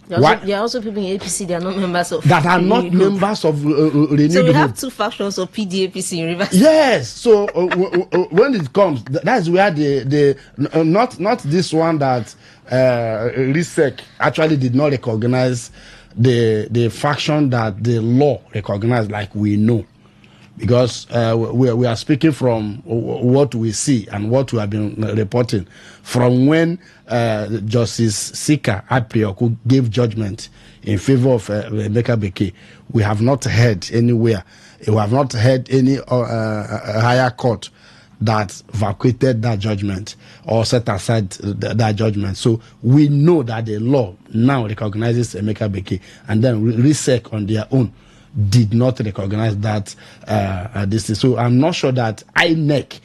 There are also people in APC. They are not members of that are not members of renewed hope. So we have two factions of PDAPC in Rivers State. Yes. So when it comes, that's where the not this one that RISEC actually did not recognize the faction that the law recognized, like we know. Because we are speaking from what we see and what we have been reporting from when Justice Sika Aprioku gave judgment in favor of Emeka Beke. We have not heard anywhere. We have not heard any higher court that vacated that judgment or set aside that judgment. So we know that the law now recognizes Emeka Beke, and then RISEC on their own did not recognize that this is. So I'm not sure that INEC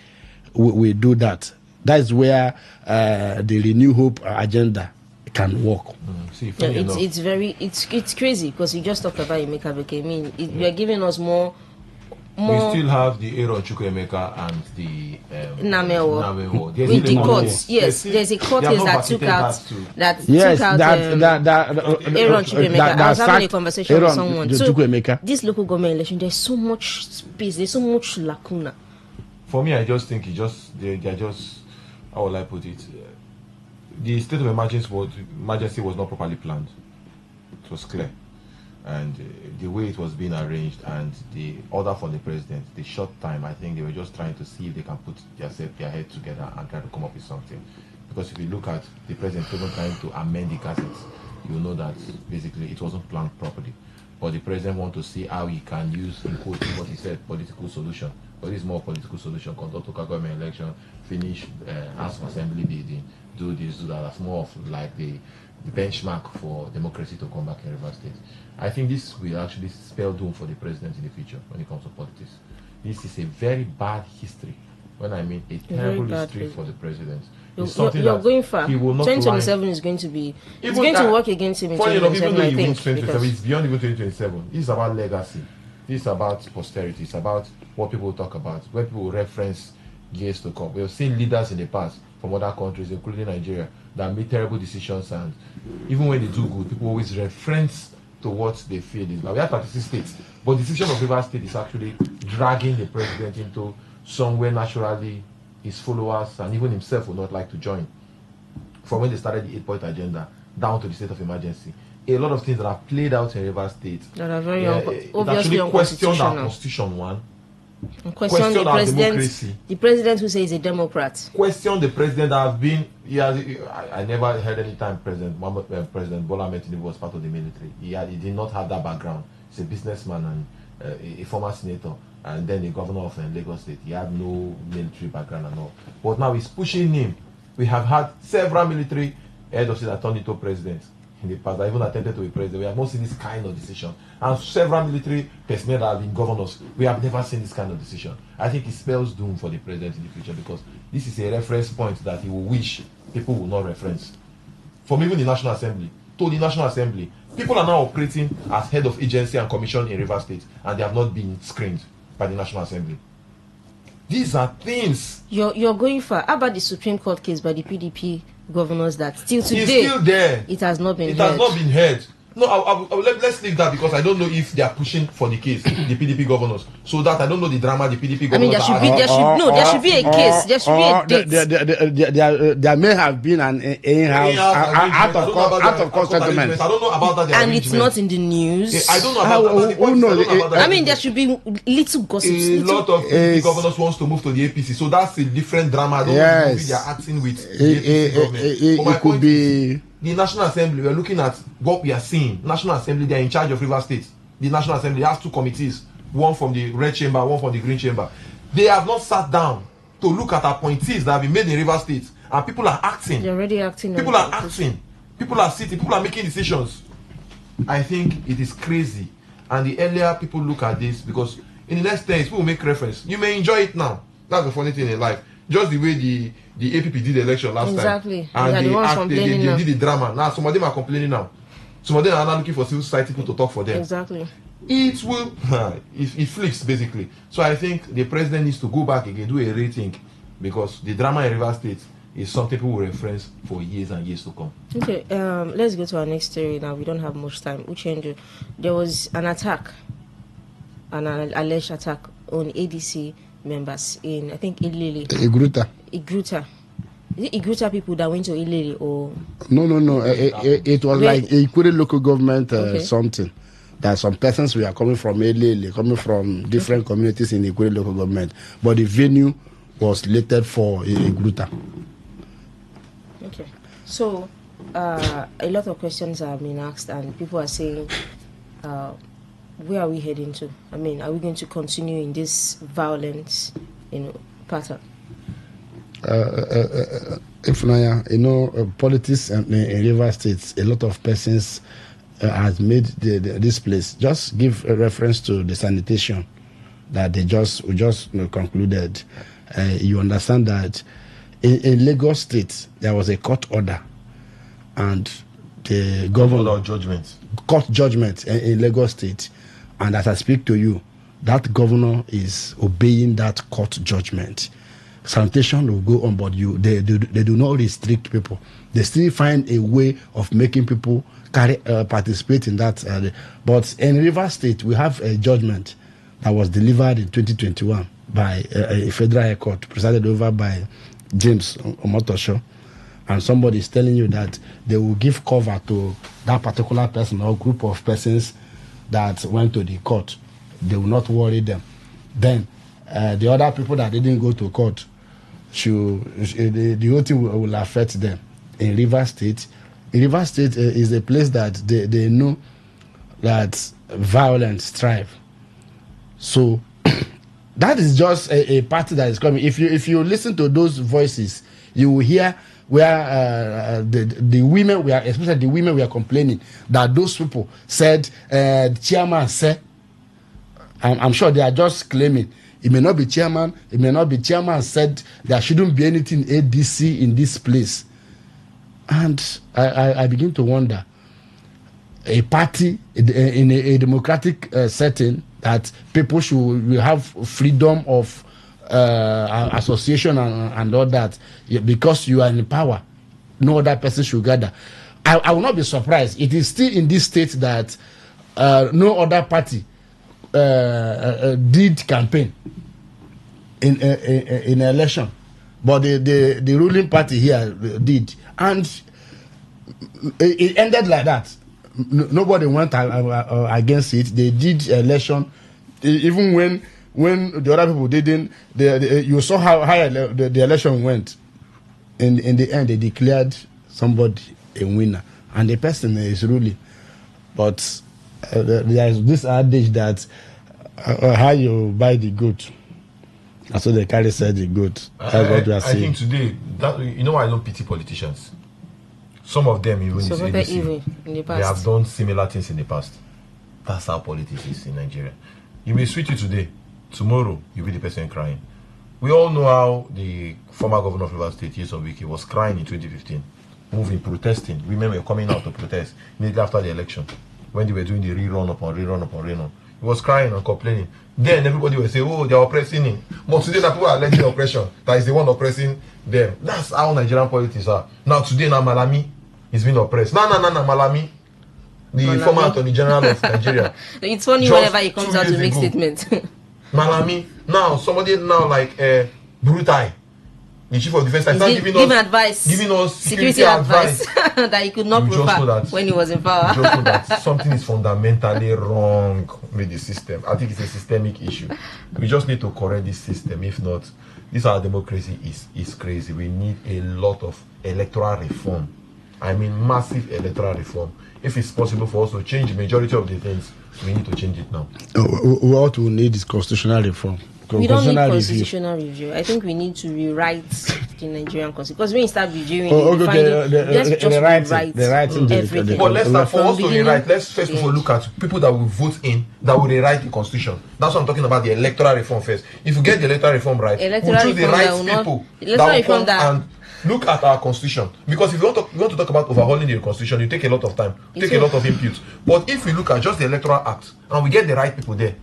will do that. That is where the Renew Hope agenda can work. It's crazy because you just talked about Emeka Beke. I mean, you are giving us more. We still have the Aaron Chukwuemeka and the Namewo. With the courts, yes, there's a court case that took out Aaron Chukwuemeka. I was having a conversation with someone. So this local government election, there's so much space, there's so much lacuna. For me, I just think they're just how will I put it? The state of emergency was not properly planned. It was clear. And the way it was being arranged and the order from the president, the short time, I think they were just trying to see if they can put their head together and try to come up with something. Because if you look at the president even trying to amend the gazettes, you'll know that basically it wasn't planned properly. But the president wants to see how he can use, in quotes, what he said, political solution. But this is more political solution, conduct local government election, finish House of Assembly building, do this, do that. That's more of like the benchmark for democracy to come back in Rivers State. I think this will actually spell doom for the president in the future when it comes to politics. This is a very bad history. When I mean a terrible history for the president. You're going far. 2027 is going to be. It's going to work against him in 2027. I think. It's beyond even 2027. This is about legacy. This is about posterity. It's about what people talk about. Where people reference years to come. We have seen leaders in the past from other countries, including Nigeria, that made terrible decisions, and even when they do good, people always reference to what they feel is. Like we have 36 states, but the decision of Rivers State is actually dragging the president into somewhere naturally his followers and even himself would not like to join. From when they started the 8-point agenda down to the state of emergency, a lot of things that have played out in Rivers State that are very it obviously actually questioned our constitution. One, question the our president, democracy. The president who says he's a Democrat. Question the president that have been. I never heard any time President Bola Ahmed Tinubu was part of the military. He did not have that background. He's a businessman and a former senator, and then the governor of Lagos State. He had no military background and all. But now he's pushing him. We have had several military head of state that turned into president in the past. I even attempted to be president. We have not seen this kind of decision. And several military personnel that have been governors, we have never seen this kind of decision. I think it spells doom for the president in the future, because this is a reference point that he will wish people will not reference. From even the National Assembly to the National Assembly, people are now operating as head of agency and commission in Rivers State, and they have not been screened by the National Assembly. These are things. You're going far. How about the Supreme Court case by the PDP governors that still today it's still there. It has not been heard. Has not been heard. No, let's leave that, because I don't know if they are pushing for the case, the PDP governors. So that I don't know the drama the PDP governors. I mean, there should be a case. There should be a date. There may have been an in-house out of court settlement. I don't know about that. And it's not in the news. I don't know about that. I mean, there should be little gossip. A lot of PDP governors wants to move to the APC, so that's a different drama. I don't know if they are acting with the APC government. It could be. The National Assembly, we are looking at what we are seeing. National Assembly, they are in charge of Rivers State. The National Assembly has two committees, one from the red chamber, one from the green chamber. They have not sat down to look at appointees that have been made in Rivers State, and people are acting. They're already acting. People are acting. People are sitting. People are making decisions. I think it is crazy. And the earlier people look at this, because in the next 10 years, people will make reference. You may enjoy it now. That's the funny thing in life. Just the way the APP did the election last time. And they did the drama. Now some of them are complaining now. Some of them are now looking for civil society people to talk for them. Exactly. It will it flips basically. So I think the president needs to go back again, do a rethink, because the drama in Rivers State is something people will reference for years and years to come. Okay, let's go to our next story now. We don't have much time. Uchendu, there was an attack, an alleged attack on ADC members in, I think, Ilili. Igruta. Is it Igruta people that went to Ilili or? No. It was like Ikwere local government something. That some persons were coming from Ilili, coming from different communities in Ikwere local government, but the venue was slated for Igruta. Okay, so a lot of questions are being asked, and people are saying, where are we heading to? I mean, are we going to continue in this violence, pattern? Politics in Rivers State, a lot of persons has made this place. Just give a reference to the sanitation that they just concluded. You understand that in Lagos State there was a court order, and the governor court judgment in Lagos State. And as I speak to you, that governor is obeying that court judgment. Sanitation will go on, but they do not restrict people. They still find a way of making people participate in that. But in Rivers State, we have a judgment that was delivered in 2021 by a federal high court presided over by James Omotosho. And somebody is telling you that they will give cover to that particular person or group of persons that went to the court. They will not worry them. Then the other people that didn't go to court, the whole thing will affect them. In Rivers State is a place that they know that violence thrive. So that is just a party that is coming. If you listen to those voices, you will hear where the women were, especially the women were complaining that those people said, the chairman said, I'm sure they are just claiming, it may not be chairman, said there shouldn't be anything ADC in this place. And I begin to wonder, a party in a democratic setting, that people should have freedom of association and all that, because you are in power, no other person should gather. I will not be surprised. It is still in this state that no other party did campaign. in election, but the ruling party here did, and it ended like that. Nobody went against it. They did election, even when the other people didn't. You saw how the election went. In the end, they declared somebody a winner, and the person is ruling. But there is this adage that how you buy the goat, and so they carry sell the goat. That's what we are saying. I think today, why I don't pity politicians. Some of them, even they have done similar things in the past. That's how politics is in Nigeria. You may sweet you today, tomorrow you'll be the person crying. We all know how the former governor of Rivers State, Yeson Wike, was crying in 2015, moving, protesting. Women were coming out to protest immediately after the election, when they were doing the rerun upon rerun. He was crying and complaining. Then everybody will say, oh, they are oppressing him. But today, now people are alleging oppression. That is the one oppressing them. That's how Nigerian politics are. Now, today, now Malami is being oppressed. No, Malami, the former Attorney General of Nigeria. It's funny whenever he comes out to make statements. Malami, now, somebody now like Brutai, the chief of defense, giving us security advice that he could not provide when he was in power. You just know that something is fundamentally wrong with the system. I think it's a systemic issue. We just need to correct this system. If not, this our democracy is crazy. We need a lot of electoral reform. I mean, massive electoral reform. If it's possible for us to change the majority of the things, we need to change it now. What we need is constitutional reform. We don't need constitutional review. I think we need to rewrite the Nigerian constitution. Because when you start reviewing the writing everything. But let's for us to rewrite, let's first of all look at people that will vote in, that will rewrite the constitution. That's what I'm talking about, the electoral reform first. If you get the electoral reform right, we'll choose the right people that will come and look at our constitution. Because if you want to talk about overhauling the constitution, you take a lot of time, take a lot of input. But if we look at just the electoral act and we get the right people there,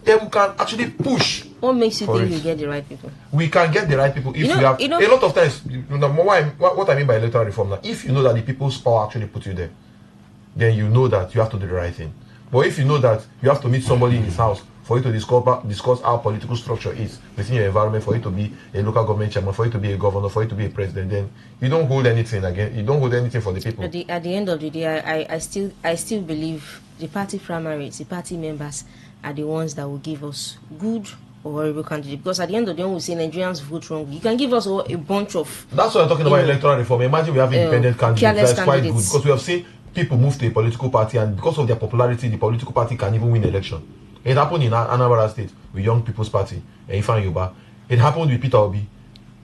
then we can actually push. What makes you think you get the right people? We can get the right people if we have a lot of times. What I mean by electoral reform now, if you know that the people's power actually put you there, then you know that you have to do the right thing. But if you know that you have to meet somebody in his house for you to discuss how political structure is within your environment, for you to be a local government chairman, for you to be a governor, for you to be a president, then you don't hold anything again. You don't hold anything for the people. At the end of the day, I still believe the party primaries, the party members are the ones that will give us good or horrible candidate. Because at the end of the day, when we say Nigerians vote wrong, you can give us a bunch of. That's why I'm talking about electoral reform. Imagine we have independent candidates. That's quite good, because we have seen people move to a political party, and because of their popularity, the political party can even win election. It happened in Anambra State with Young People's Party and Ifeanyi Uba. It happened with Peter Obi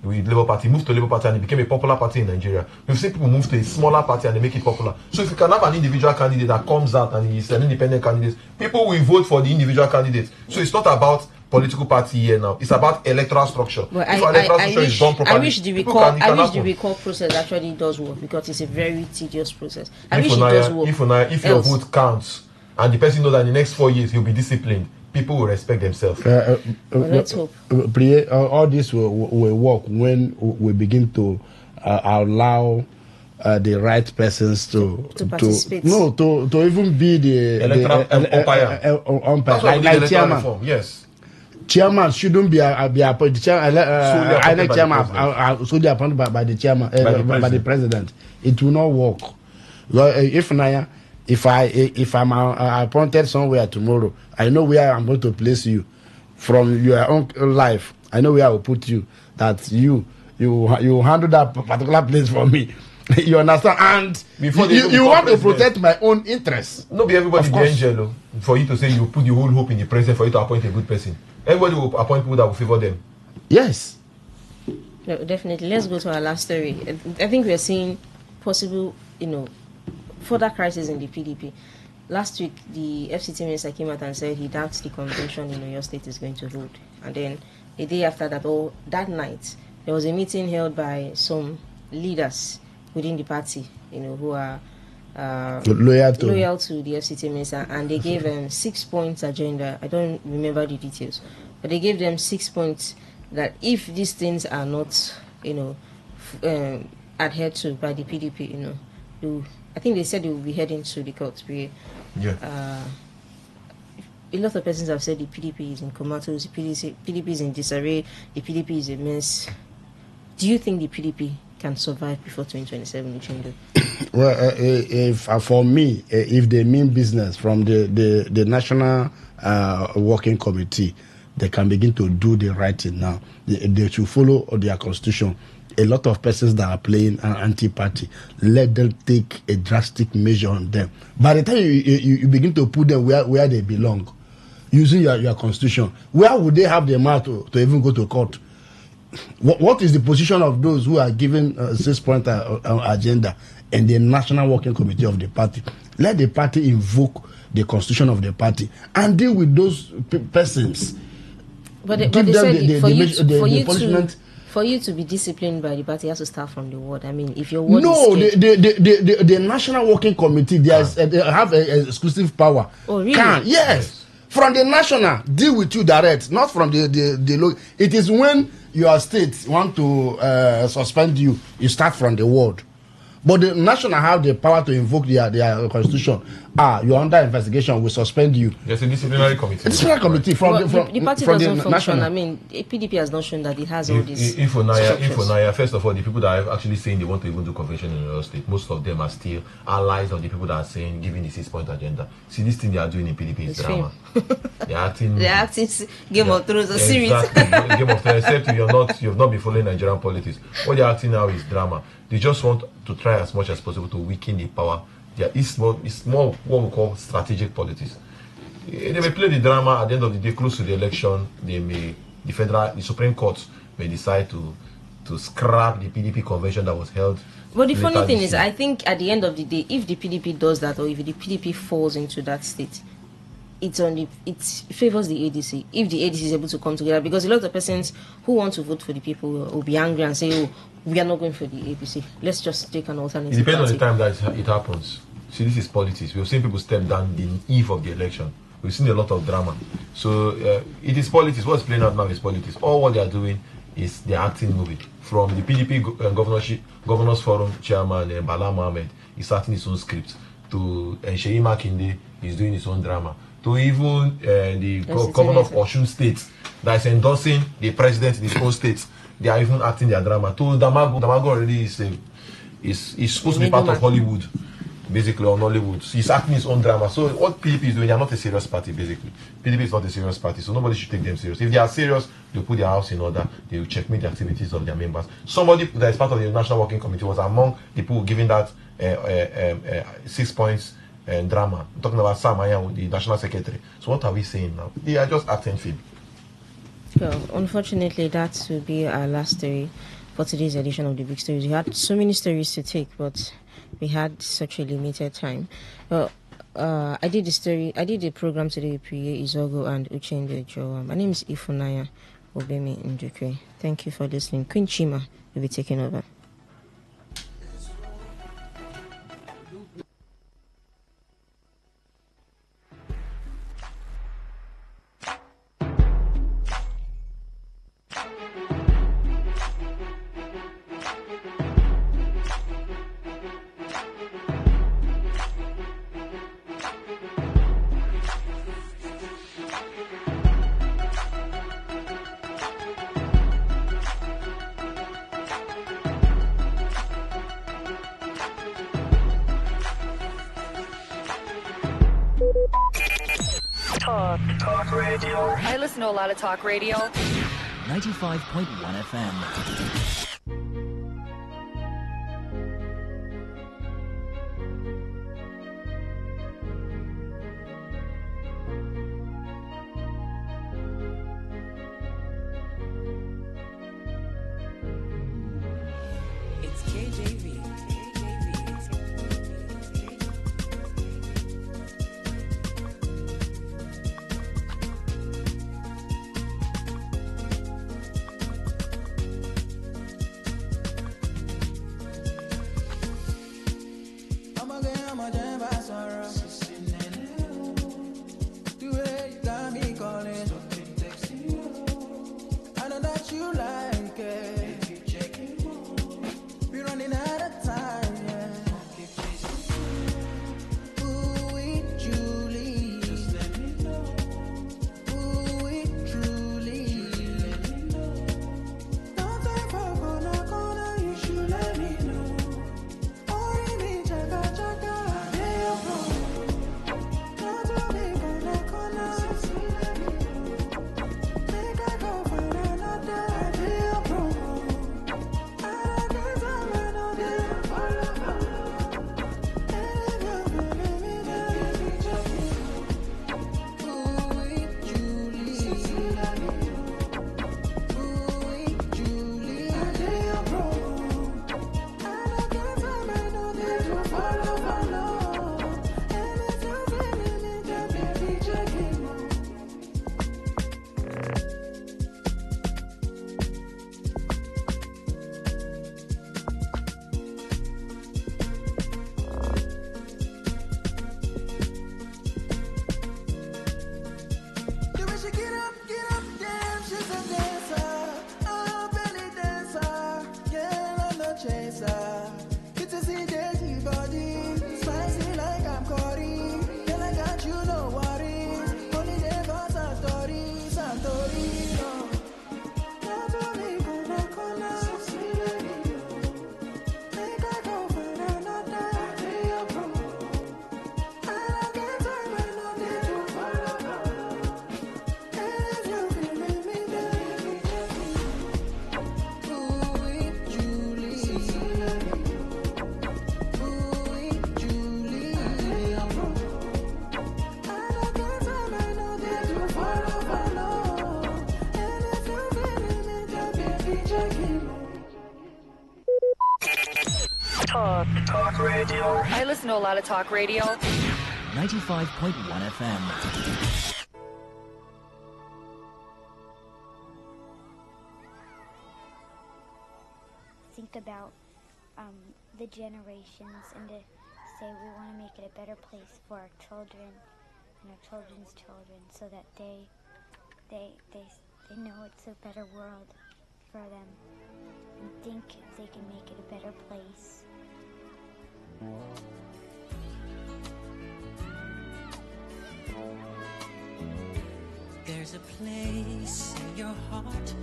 with Labour Party. Moved to Labour Party and it became a popular party in Nigeria. We've seen people move to a smaller party and they make it popular. So if you can have an individual candidate that comes out and he's an independent candidate, people will vote for the individual candidate. So it's not about political party here now. It's about electoral structure. Well, I wish the recall process actually does work, because it's a very tedious process. I wish it does work. If your vote counts and the person knows that in the next 4 years he'll be disciplined, people will respect themselves. Let's hope. All this will work when we begin to allow the right persons to participate. To even be the electoral umpire. Like chairman. Reform. Yes. Chairman shouldn't be appointed. Chairman solely appointed by the chairman, by the president. It will not work. If I'm appointed somewhere tomorrow, I know where I'm going to place you from your own life. I know where I will put you. That you handle that particular place for me. You understand? And you want to protect my own interests. Not be everybody be angel for you to say you put the whole hope in the president for you to appoint a good person. Everybody will appoint people that will favor them. Yes. No, definitely. Let's go to our last story. I think we are seeing possible, further crisis in the PDP. Last week, the FCT minister came out and said he doubts the convention in Oyo State is going to hold. And then a day after that, or that night, there was a meeting held by some leaders within the party, who are loyal to the FCT minister, and they gave them 6 points agenda. I don't remember the details, but they gave them 6 points that if these things are not, adhered to by the PDP, I think they said they will be heading to the court. Yeah. a lot of persons have said the PDP is in comatose, the PDP is in disarray, the PDP is a mess. Do you think the PDP can survive before 2027 Uchendu? Well, if for me, if they mean business from the National Working Committee, they can begin to do the right thing now. They should follow their constitution. A lot of persons that are playing an anti-party, let them take a drastic measure on them. By the time you begin to put them where they belong, using your constitution, where would they have the mouth to even go to court? What is the position of those who are given a 6-point agenda in the National Working Committee of the party? Let the party invoke the constitution of the party and deal with those persons. But they said for you to be disciplined by the party, you have to start from the ward. I mean, if your ward is the National Working Committee, they have an exclusive power. Oh, really? Yes. From the national, deal with you direct, not from the local. It is when your state want to suspend you, you start from the ward. But the national have the power to invoke their constitution. You're under investigation, we suspend you. There's a disciplinary committee. Disciplinary committee from the party from doesn't the function. national. I mean, PDP has not shown that it has all these. Infonaya, first of all, the people that are actually saying they want to even do convention in Oyo State, most of them are still allies of the people that are saying giving the 6-point agenda. See, this thing they are doing in PDP is drama. They're acting Game of Thrones or series. Exactly, Game of Thrones. Except you've not been following Nigerian politics. What they're acting now is drama. They just want to try as much as possible to weaken the power. It's more what we call strategic politics. They may play the drama. At the end of the day, close to the election, the Supreme Court may decide to scrap the PDP convention that was held. But the funny thing is, I think at the end of the day, if the PDP does that, or if the PDP falls into that state, it favors the ADC. If the ADC is able to come together, because a lot of persons who want to vote for the people will be angry and say, "Oh, we are not going for the APC. Let's just take an alternative." It depends on the time that it happens. See, this is politics. We've seen people step down the eve of the election. We've seen a lot of drama. So it is politics. What's playing out now is politics. All what they are doing is they're acting movie. From the PDP Governors Forum chairman Bala Mohammed is acting his own script, to Sheyi Makinde is doing his own drama, to even the governor of Osun State that is endorsing the president in his own state. They are even acting their drama. To Damago already is supposed to be part of Hollywood, basically, or Nollywood. So he's acting his own drama. So what PDP is doing, they are not a serious party, basically. PDP is not a serious party, so nobody should take them serious. If they are serious, they'll put their house in order. They will checkmate the activities of their members. Somebody that is part of the National Working Committee was among the people giving that 6 points drama. I'm talking about Sam Aya, the National Secretary. So what are we saying now? They are just acting film. Well, unfortunately, that will be our last story for today's edition of the Big Stories. We had so many stories to take, but we had such a limited time. Well, I did the program today with Priye Izogo and Uchendu Joa. My name is Ifunaya Obemi Ndukwe. Thank you for listening. Queen Chima will be taking over. Talk radio. I listen to a lot of talk radio. 95.1 FM. Talk radio. I listen to a lot of talk radio. 95.1 FM. Think about the generations and to say we want to make it a better place for our children and our children's children, so that they know it's a better world for them and think they can make it a better place. There's a place in your heart,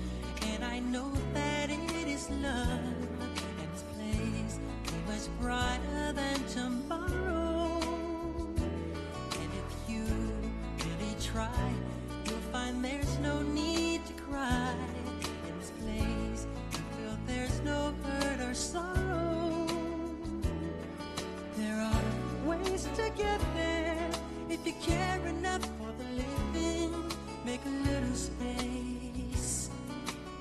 and I know that it is love. And this place is much brighter than tomorrow. And if you really try, you'll find there's no need to cry. In this place, you feel there's no hurt or sorrow. There are ways to get there if you care enough for the living. Make a little space,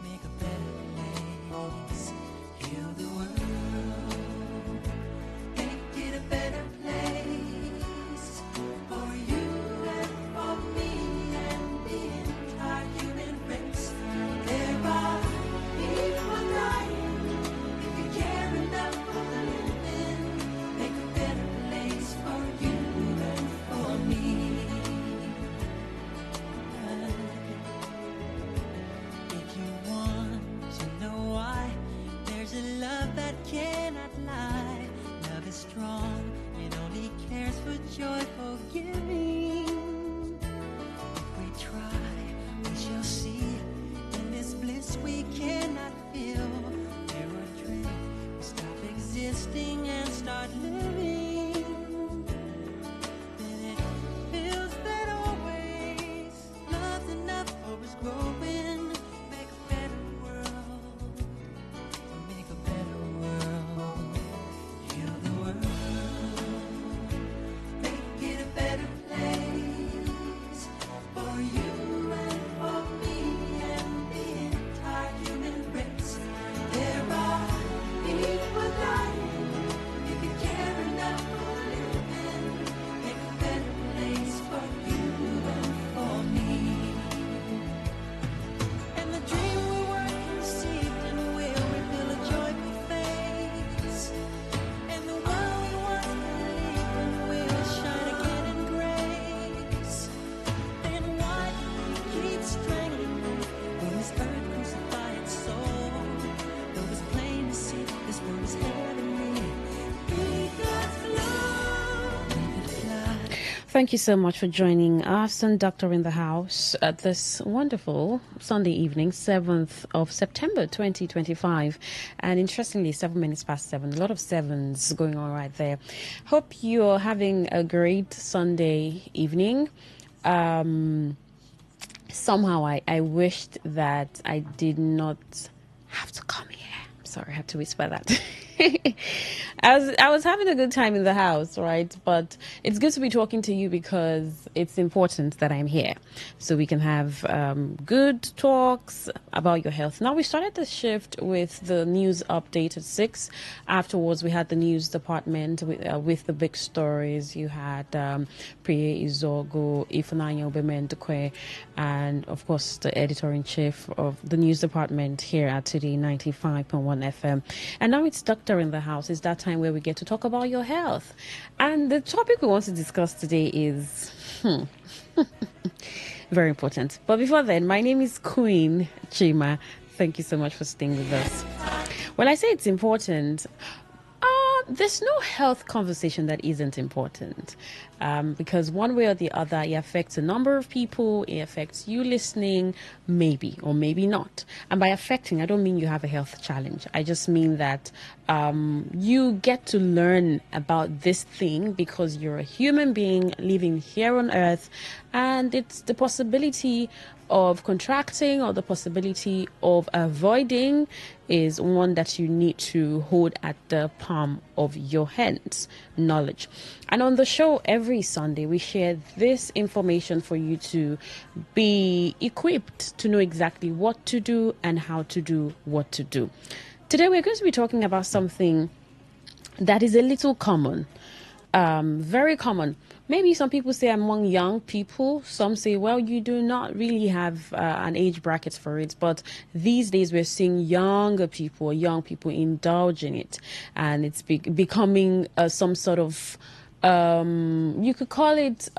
make a better place, heal the world, make it a better place for you and for me and the entire human race. There are people dying. If you care enough for the living, make a better place for you and for me. Love that cannot lie. Love is strong, it only cares for joyful giving. If we try, we shall see. In this bliss we cannot feel. There are dreams, we stop existing and start living. Then it feels that always love's enough, always growing. Make a better world. Make a better world, heal the world, make it a better place for you and for me and the entire human race. There are people dying. If you care enough for living, make a better place for you and for me. And the dream we were conceived and will reveal a joyful face. And the world we once believed in will shine again in grace. Then why keep strangling me when this earth crucify its soul? Though it's plain to see this world is heavenly. Be God's love, make it fly. Thank you so much for joining us and Doctor in the House at this wonderful Sunday evening, 7th of September 2025. And interestingly, 7 minutes past 7. A lot of sevens going on right there. Hope you're having a great Sunday evening. Somehow I wished that I did not have to come here. I'm sorry, I had to whisper that. I was having a good time in the house, right? But it's good to be talking to you because it's important that I'm here so we can have good talks about your health. Now, we started the shift with the news update at 6. Afterwards, we had the news department with the big stories. You had Priye Izogo, Ifunanya Obemendekwe, and of course the editor-in-chief of the news department here at Today95.1 FM. And now it's Doctor in the House. It's that time where we get to talk about your health. And the topic we want to discuss today is very important. But before then, my name is Queen Chima. Thank you so much for staying with us. When I say it's important, there's no health conversation that isn't important, because one way or the other, it affects a number of people. It affects you listening, maybe or maybe not. And by affecting, I don't mean you have a health challenge. I just mean that you get to learn about this thing because you're a human being living here on earth, and it's the possibility of contracting or the possibility of avoiding is one that you need to hold at the palm of your hands. Knowledge. And on the show every Sunday, we share this information for you to be equipped to know exactly what to do and how to do what to do. Today, we're going to be talking about something that is a little common, very common. Maybe some people say among young people, some say, well, you do not really have an age bracket for it. But these days we're seeing young people indulge in it. And it's becoming some sort of, you could call it,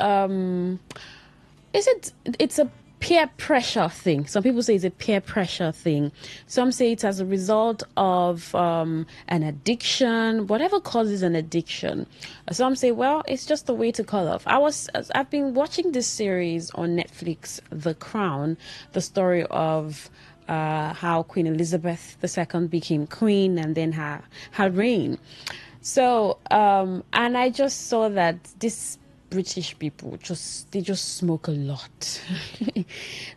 it's a peer pressure thing. Some people say it's a peer pressure thing. Some say it's as a result of an addiction, whatever causes an addiction. Some say, well, it's just a way to call off. I've been watching this series on Netflix, The Crown, the story of how Queen Elizabeth II became queen and then her reign. So, and I just saw that this British people they just smoke a lot.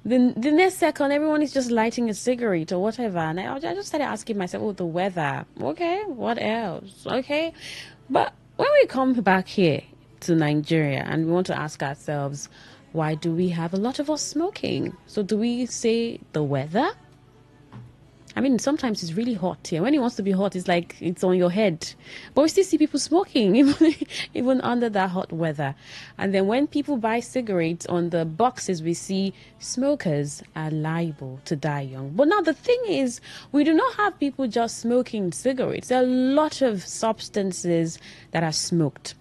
the next second, everyone is just lighting a cigarette or whatever, and I just started asking myself, oh, the weather, okay, what else, okay. But when we come back here to Nigeria and we want to ask ourselves, why do we have a lot of us smoking? So do we say the weather? I mean, sometimes it's really hot here. When it wants to be hot, it's like it's on your head. But we still see people smoking, even under that hot weather. And then when people buy cigarettes, on the boxes, we see smokers are liable to die young. But now the thing is, we do not have people just smoking cigarettes. There are a lot of substances that are smoked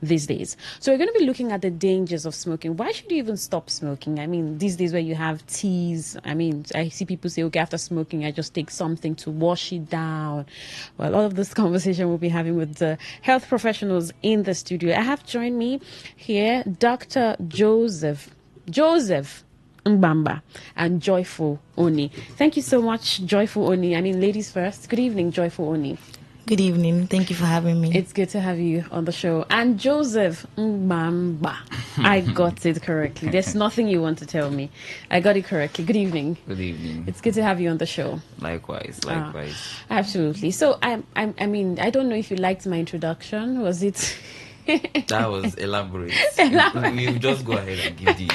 these days. So we're going to be looking at the dangers of smoking. Why should you even stop smoking? I mean, these days where you have teas, I mean, I see people say, okay, after smoking, I just take something to wash it down. Well, all of this conversation we'll be having with the health professionals in the studio. I have joined me here, Dr. Joseph Mbamba and Joyful Oni. Thank you so much, Joyful Oni. I mean, ladies first. Good evening, Joyful Oni. Good evening. Thank you for having me. It's good to have you on the show. And Joseph Mbamba. I got it correctly. There's nothing you want to tell me. I got it correctly. Good evening. Good evening. It's good to have you on the show. Likewise. Absolutely. So I mean, I don't know if you liked my introduction. Was it? That was elaborate. You just go ahead and give the.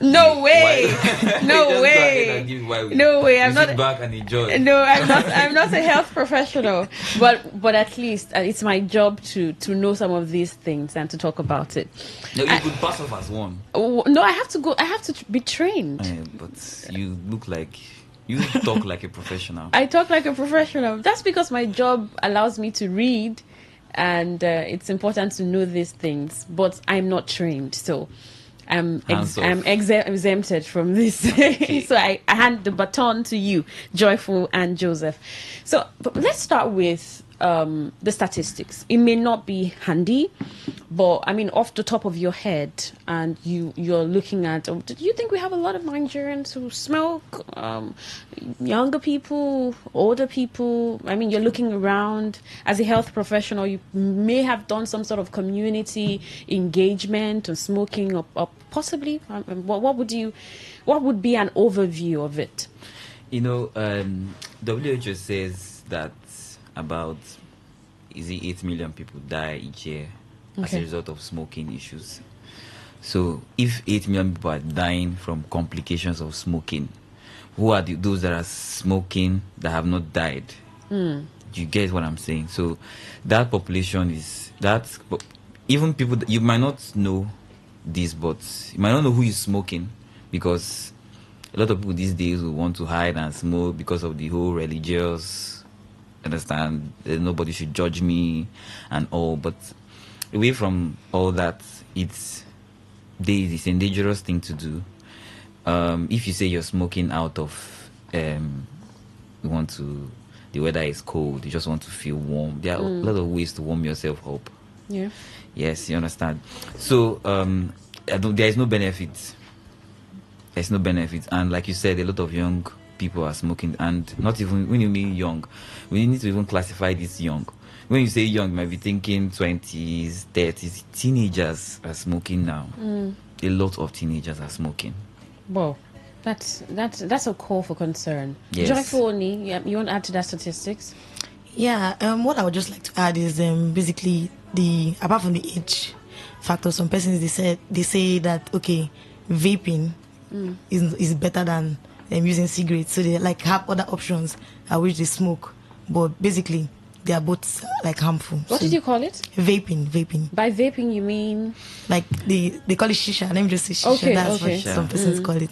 No way. No way. No way. I'm not back and enjoy. No, I'm not a health professional, but at least it's my job to know some of these things and to talk about it. No, you could pass off as one. No, I have to go. I have to be trained. But you talk like a professional. I talk like a professional. That's because my job allows me to read. And it's important to know these things, but I'm not trained, so I'm exempted from this. Okay. So I hand the baton to you, Joyful and Joseph. So but let's start with the statistics. It may not be handy, but I mean, off the top of your head, and you're looking at, do you think we have a lot of Nigerians who smoke? Younger people, older people? I mean, you're looking around as a health professional. You may have done some sort of community engagement on smoking, or possibly. What would be an overview of it? You know, WHO says that about 8 million people die each year as a result of smoking issues. So if 8 million people are dying from complications of smoking, who are those that are smoking that have not died? Do you get what I'm saying? So that population even people that you might not know this, but you might not know who is smoking, because a lot of people these days will want to hide and smoke because of the whole religious understand, nobody should judge me and all. But away from all that, it's a dangerous thing to do. If you say you're smoking out of the weather is cold, you just want to feel warm, there are a lot of ways to warm yourself up. Yes, you understand. So there is no benefit. There's no benefit. And like you said, a lot of young people are smoking, and not even when you mean young, we need to even classify this young. When you say young, you might be thinking 20s, 30s. Teenagers are smoking now. a lot of teenagers are smoking. Well, that's a call for concern. Yes. Joyful Oni, you want to add to that statistics? Yeah, what I would just like to add is basically apart from the age factor, some persons they say that okay, vaping is better than using cigarettes, so they like have other options at which they smoke, but basically they are both like harmful. What did you call it? Vaping. By vaping you mean like they call it shisha. Let me just say shisha. Okay, That's okay. what some persons call it.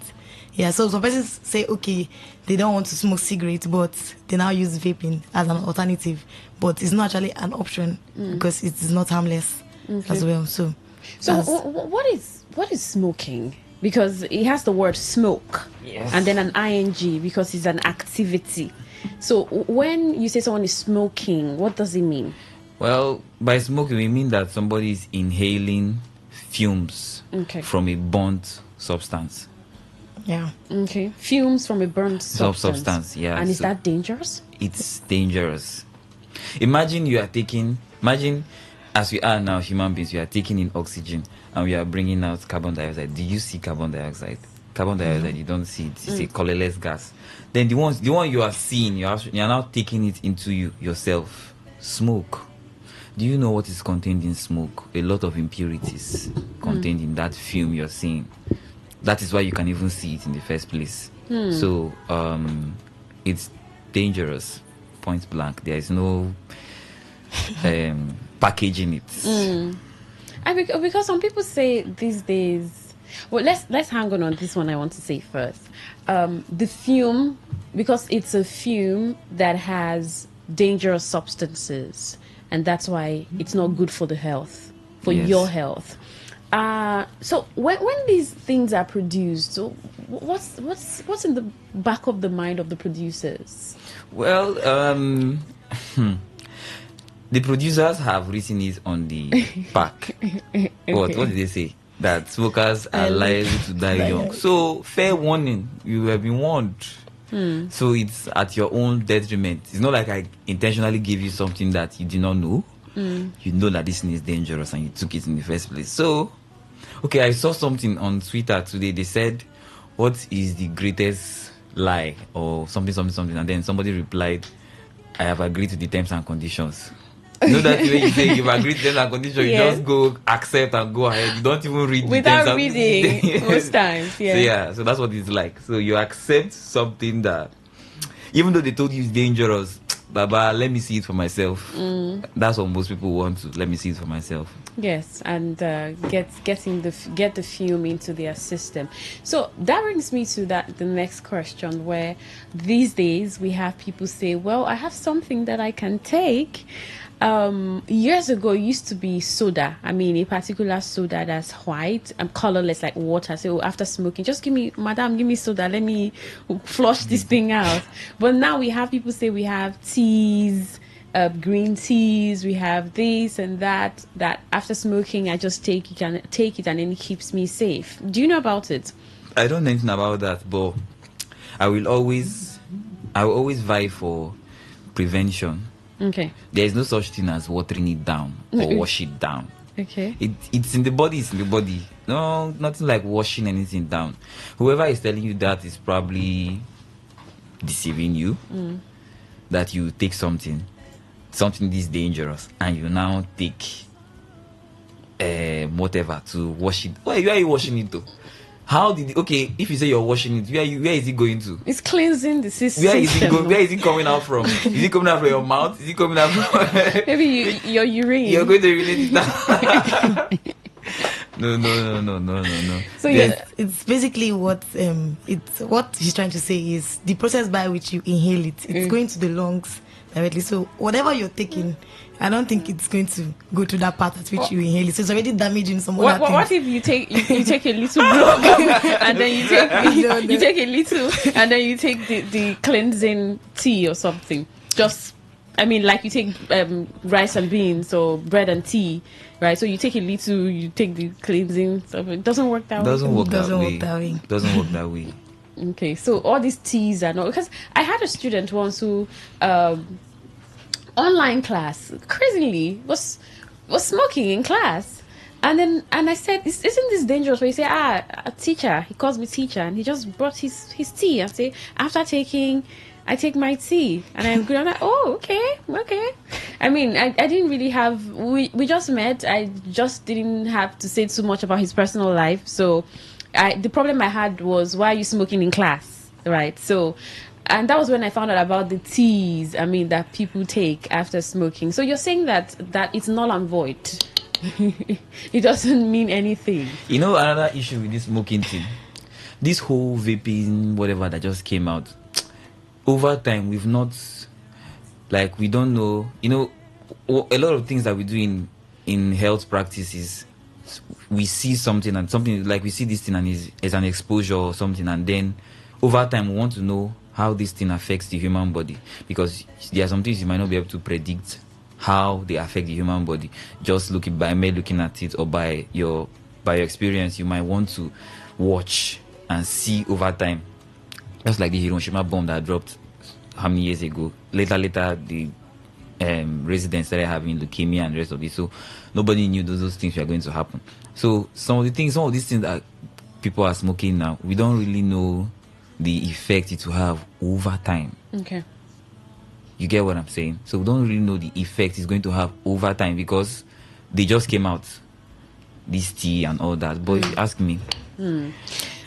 Yeah, so some persons say okay, they don't want to smoke cigarettes, but they now use vaping as an alternative, but it's not actually an option because it is not harmless as well. So what is smoking? Because it has the word smoke, yes, and then an ing because it's an activity. So when you say someone is smoking, what does it mean? Well, by smoking we mean that somebody is inhaling fumes from a burnt substance. Yeah. Okay. Fumes from a burnt substance. Yeah. And is that dangerous? It's dangerous. Imagine as we are now human beings, we are taking in oxygen and we are bringing out carbon dioxide. Do you see carbon dioxide? Carbon dioxide, you don't see it. It's a colorless gas. Then the one you are seeing, you are now taking it into yourself. Smoke. Do you know what is contained in smoke? A lot of impurities contained in that fume you're seeing. That is why you can even see it in the first place. So it's dangerous, point blank. There is no packaging it. Because some people say these days. Well, let's hang on this one. I want to say first, the fume, because it's a fume that has dangerous substances, and that's why it's not good for the health, for your health. So when these things are produced, so what's in the back of the mind of the producers? Well, the producers have written it on the pack. What did they say? That smokers are liable to die young. So fair warning, you have been warned. So it's at your own detriment. It's not like I intentionally gave you something that you did not know. You know that this thing is dangerous and you took it in the first place. So, okay, I saw something on Twitter today. They said, what is the greatest lie or something, and then somebody replied, I have agreed to the terms and conditions. You know that when you say you've agreed to terms and conditions, you just go accept and go ahead. You don't even read without the terms reading most times. So that's what it's like. So you accept something that, even though they told you it's dangerous, Baba, let me see it for myself. That's what most people want to. Let me see it for myself. Yes, and get the fume into their system. So that brings me to the next question, where these days we have people say, well, I have something that I can take. Years ago it used to be soda. I mean, a particular soda that's white and colorless like water. So after smoking, just give me soda, let me flush this thing out. But now we have people say we have teas, green teas, we have this and that after smoking I just take it and then it keeps me safe. Do you know about it? I don't know anything about that, but I will always vie for prevention. Okay. There is no such thing as watering it down or wash it down. Okay. It's in the body. It's in the body. No, nothing like washing anything down. Whoever is telling you that is probably deceiving you. That you take something this dangerous, and you now take whatever to wash it. Where are you washing it to? How did if you say you're washing it, where is it going to? It's cleansing the system. Where is it coming out from? Is it coming out from your mouth? Is it coming out from maybe your urine? You're going to urinate it now. No. So it's basically what he's trying to say is the process by which you inhale it. It's going to the lungs directly. So whatever you're taking, I don't think it's going to go to that part at which you inhale it. So it's already damaging some other things. What if you take a little block and then you take a little and then you take the cleansing tea or something? Just, I mean, like you take rice and beans or bread and tea, right? So you take a little, you take the cleansing stuff. It doesn't work that way. Doesn't work that way. Okay, so all these teas are not, because I had a student once who online class crazily was smoking in class, And I said, isn't this dangerous? Where you say, a teacher, he calls me teacher, and he just brought his tea. I say, after I take my tea, and I'm good. I'm like, oh, okay. I mean, I didn't really have, we just met. I just didn't have to say too much about his personal life. So the problem I had was, why are you smoking in class, right? So, and that was when I found out about the teas, that people take after smoking. So you're saying that it's null and void. It doesn't mean anything. You know, another issue with this smoking thing, this whole vaping, whatever that just came out, over time, we don't know, a lot of things that we do in health practices, we see something like we see this thing and is an exposure or something, and then over time we want to know how this thing affects the human body, because there are some things you might not be able to predict how they affect the human body just looking at it, or by your experience. You might want to watch and see over time, just like the Hiroshima bomb that dropped how many years ago. Later the residents started having leukemia and the rest of it, so nobody knew those things were going to happen. So some of these things that people are smoking now, we don't really know the effect it will have over time. Okay. You get what I'm saying? So we don't really know the effect it's going to have over time, because they just came out, this tea and all that. But if you ask me,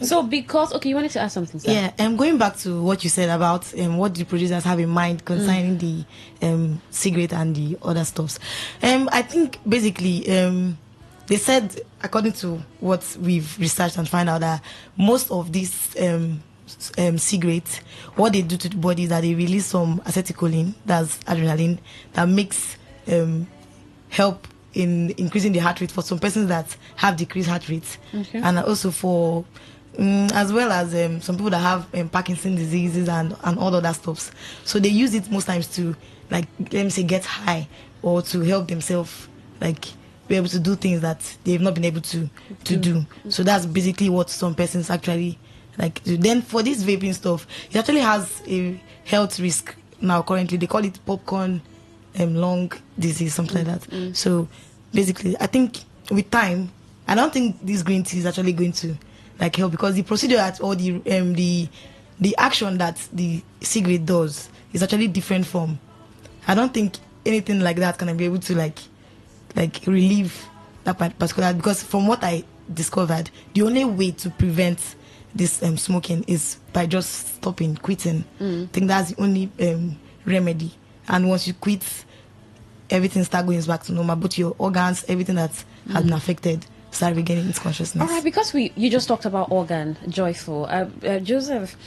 so because you wanted to ask something, sir? Yeah, going back to what you said about what the producers have in mind concerning the cigarette and the other stuffs. I think basically they said, according to what we've researched and find out, that most of these cigarettes, what they do to the body is that they release some acetylcholine, that's adrenaline, that makes help in increasing the heart rate for some persons that have decreased heart rates. Okay. And also for as well as some people that have Parkinson's diseases and all other stuffs. So they use it most times to, like, let me say, get high, or to help themselves, like, be able to do things that they've not been able to do. So that's basically what some persons actually like do. Then for this vaping stuff, it actually has a health risk now currently. They call it popcorn lung disease, something like that. So basically, I think with time, I don't think this green tea is actually going to like help, because the procedure or the action that the cigarette does is actually different from. I don't think anything like that can be able to like relieve that particular, because from what I discovered, the only way to prevent this smoking is by just stopping, quitting. I think that's the only remedy. And once you quit, everything starts going back to normal. But your organs, everything that has been affected, start regaining its consciousness. All right, because you just talked about organ, Joyful. Joseph,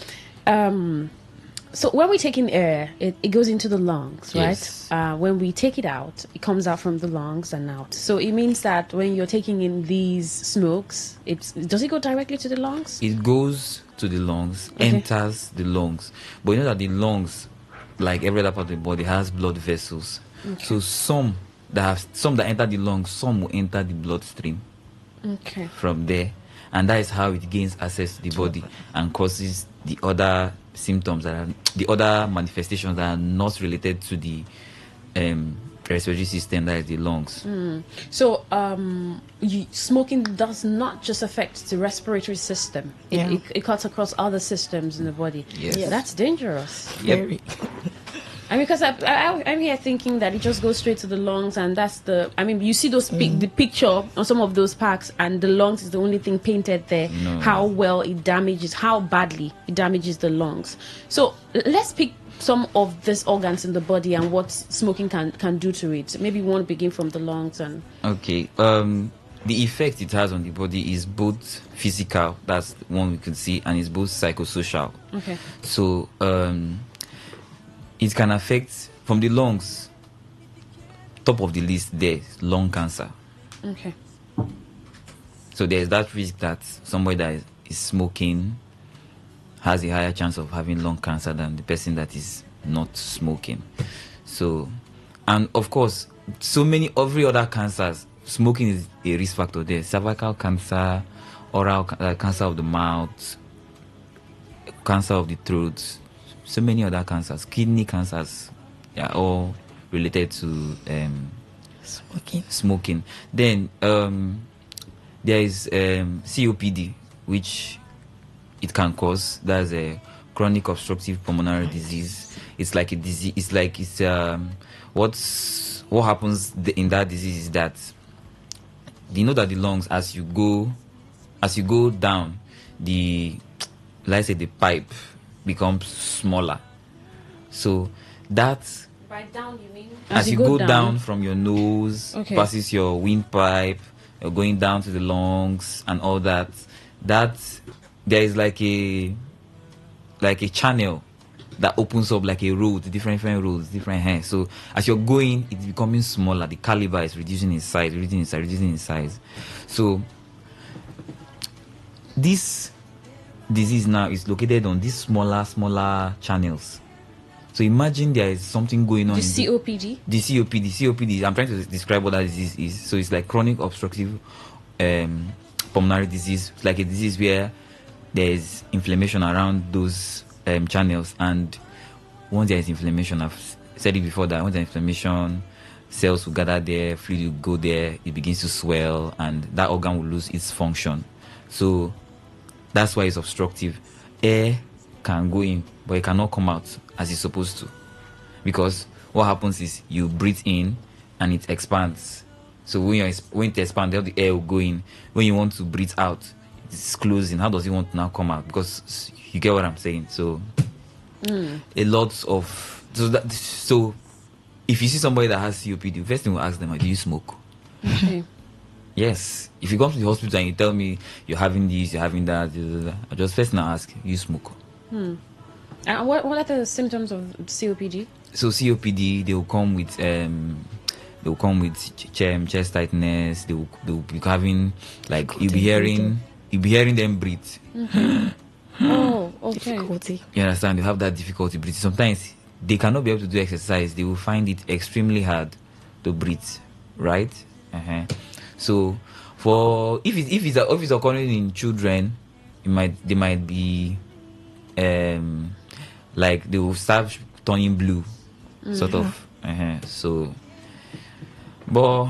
so when we take in air, it goes into the lungs, right? Yes. When we take it out, it comes out from the lungs and out. So it means that when you're taking in these smokes, does it go directly to the lungs? It goes to the lungs, enters the lungs. But you know that the lungs, like every other part of the body, has blood vessels. Okay. So some that enter the lungs, some will enter the bloodstream. Okay. From there, and that is how it gains access to the body and causes the other symptoms the other manifestations that are not related to the respiratory system, that is the lungs. So smoking does not just affect the respiratory system. It cuts across other systems in the body. Yes. Yeah, that's dangerous. Yep. Because I'm here thinking that it just goes straight to the lungs, and that's you see the picture on some of those packs, and the lungs is the only thing painted there. No. How badly it damages the lungs. So let's pick some of these organs in the body and what smoking can do to it. Maybe we want to begin from the lungs. Okay. The effect it has on the body is both physical, that's one we can see, and it's both psychosocial. Okay. So it can affect, from the lungs, top of the list there is lung cancer. Okay. So there's that risk that somebody that is smoking has a higher chance of having lung cancer than the person that is not smoking. So, and of course, every other cancers, smoking is a risk factor there. Cervical cancer, oral cancer of the mouth, cancer of the throat, so many other cancers, kidney cancers, they are all related to smoking. Then there is COPD, which it can cause. That's a chronic obstructive pulmonary disease. It's like a disease. It's like what happens in that disease is that you know that the lungs, as you go down, let's say the pipe becomes smaller. So that's by down you mean as you go down from your nose, passes your windpipe, you're going down to the lungs and all that. That there is like a channel that opens up like a road, different roads, different hands. So as you're going, it's becoming smaller. The caliber is reducing in size. So this disease now is located on these smaller channels. So imagine there is something going on. The COPD? The COPD. I'm trying to describe what that disease is. So it's like chronic obstructive pulmonary disease. It's like a disease where there is inflammation around those channels, and once there is inflammation, I've said it before that once there is inflammation, cells will gather there, fluid will go there, it begins to swell, and that organ will lose its function. So that's why it's obstructive. Air can go in, but it cannot come out as it's supposed to, because what happens is you breathe in and it expands. So when it expands, the air will go in. When you want to breathe out, it's closing. How does it want to now come out? Because you get what I'm saying. So a lot of so if you see somebody that has COPD, the first thing we'll ask them, do you smoke? Okay. Yes. If you come to the hospital and you tell me you're having this, you're having that, I just first now ask, you smoke? What are the symptoms of COPD? So COPD, they will come with chest tightness. They will be having like you'll be hearing them breathe. Oh, okay. Difficulty. You understand? They have that difficulty breathing. Sometimes they cannot be able to do exercise. They will find it extremely hard to breathe. Right? So for if it's occurring in children, they might be like they will start turning blue, sort of. So, but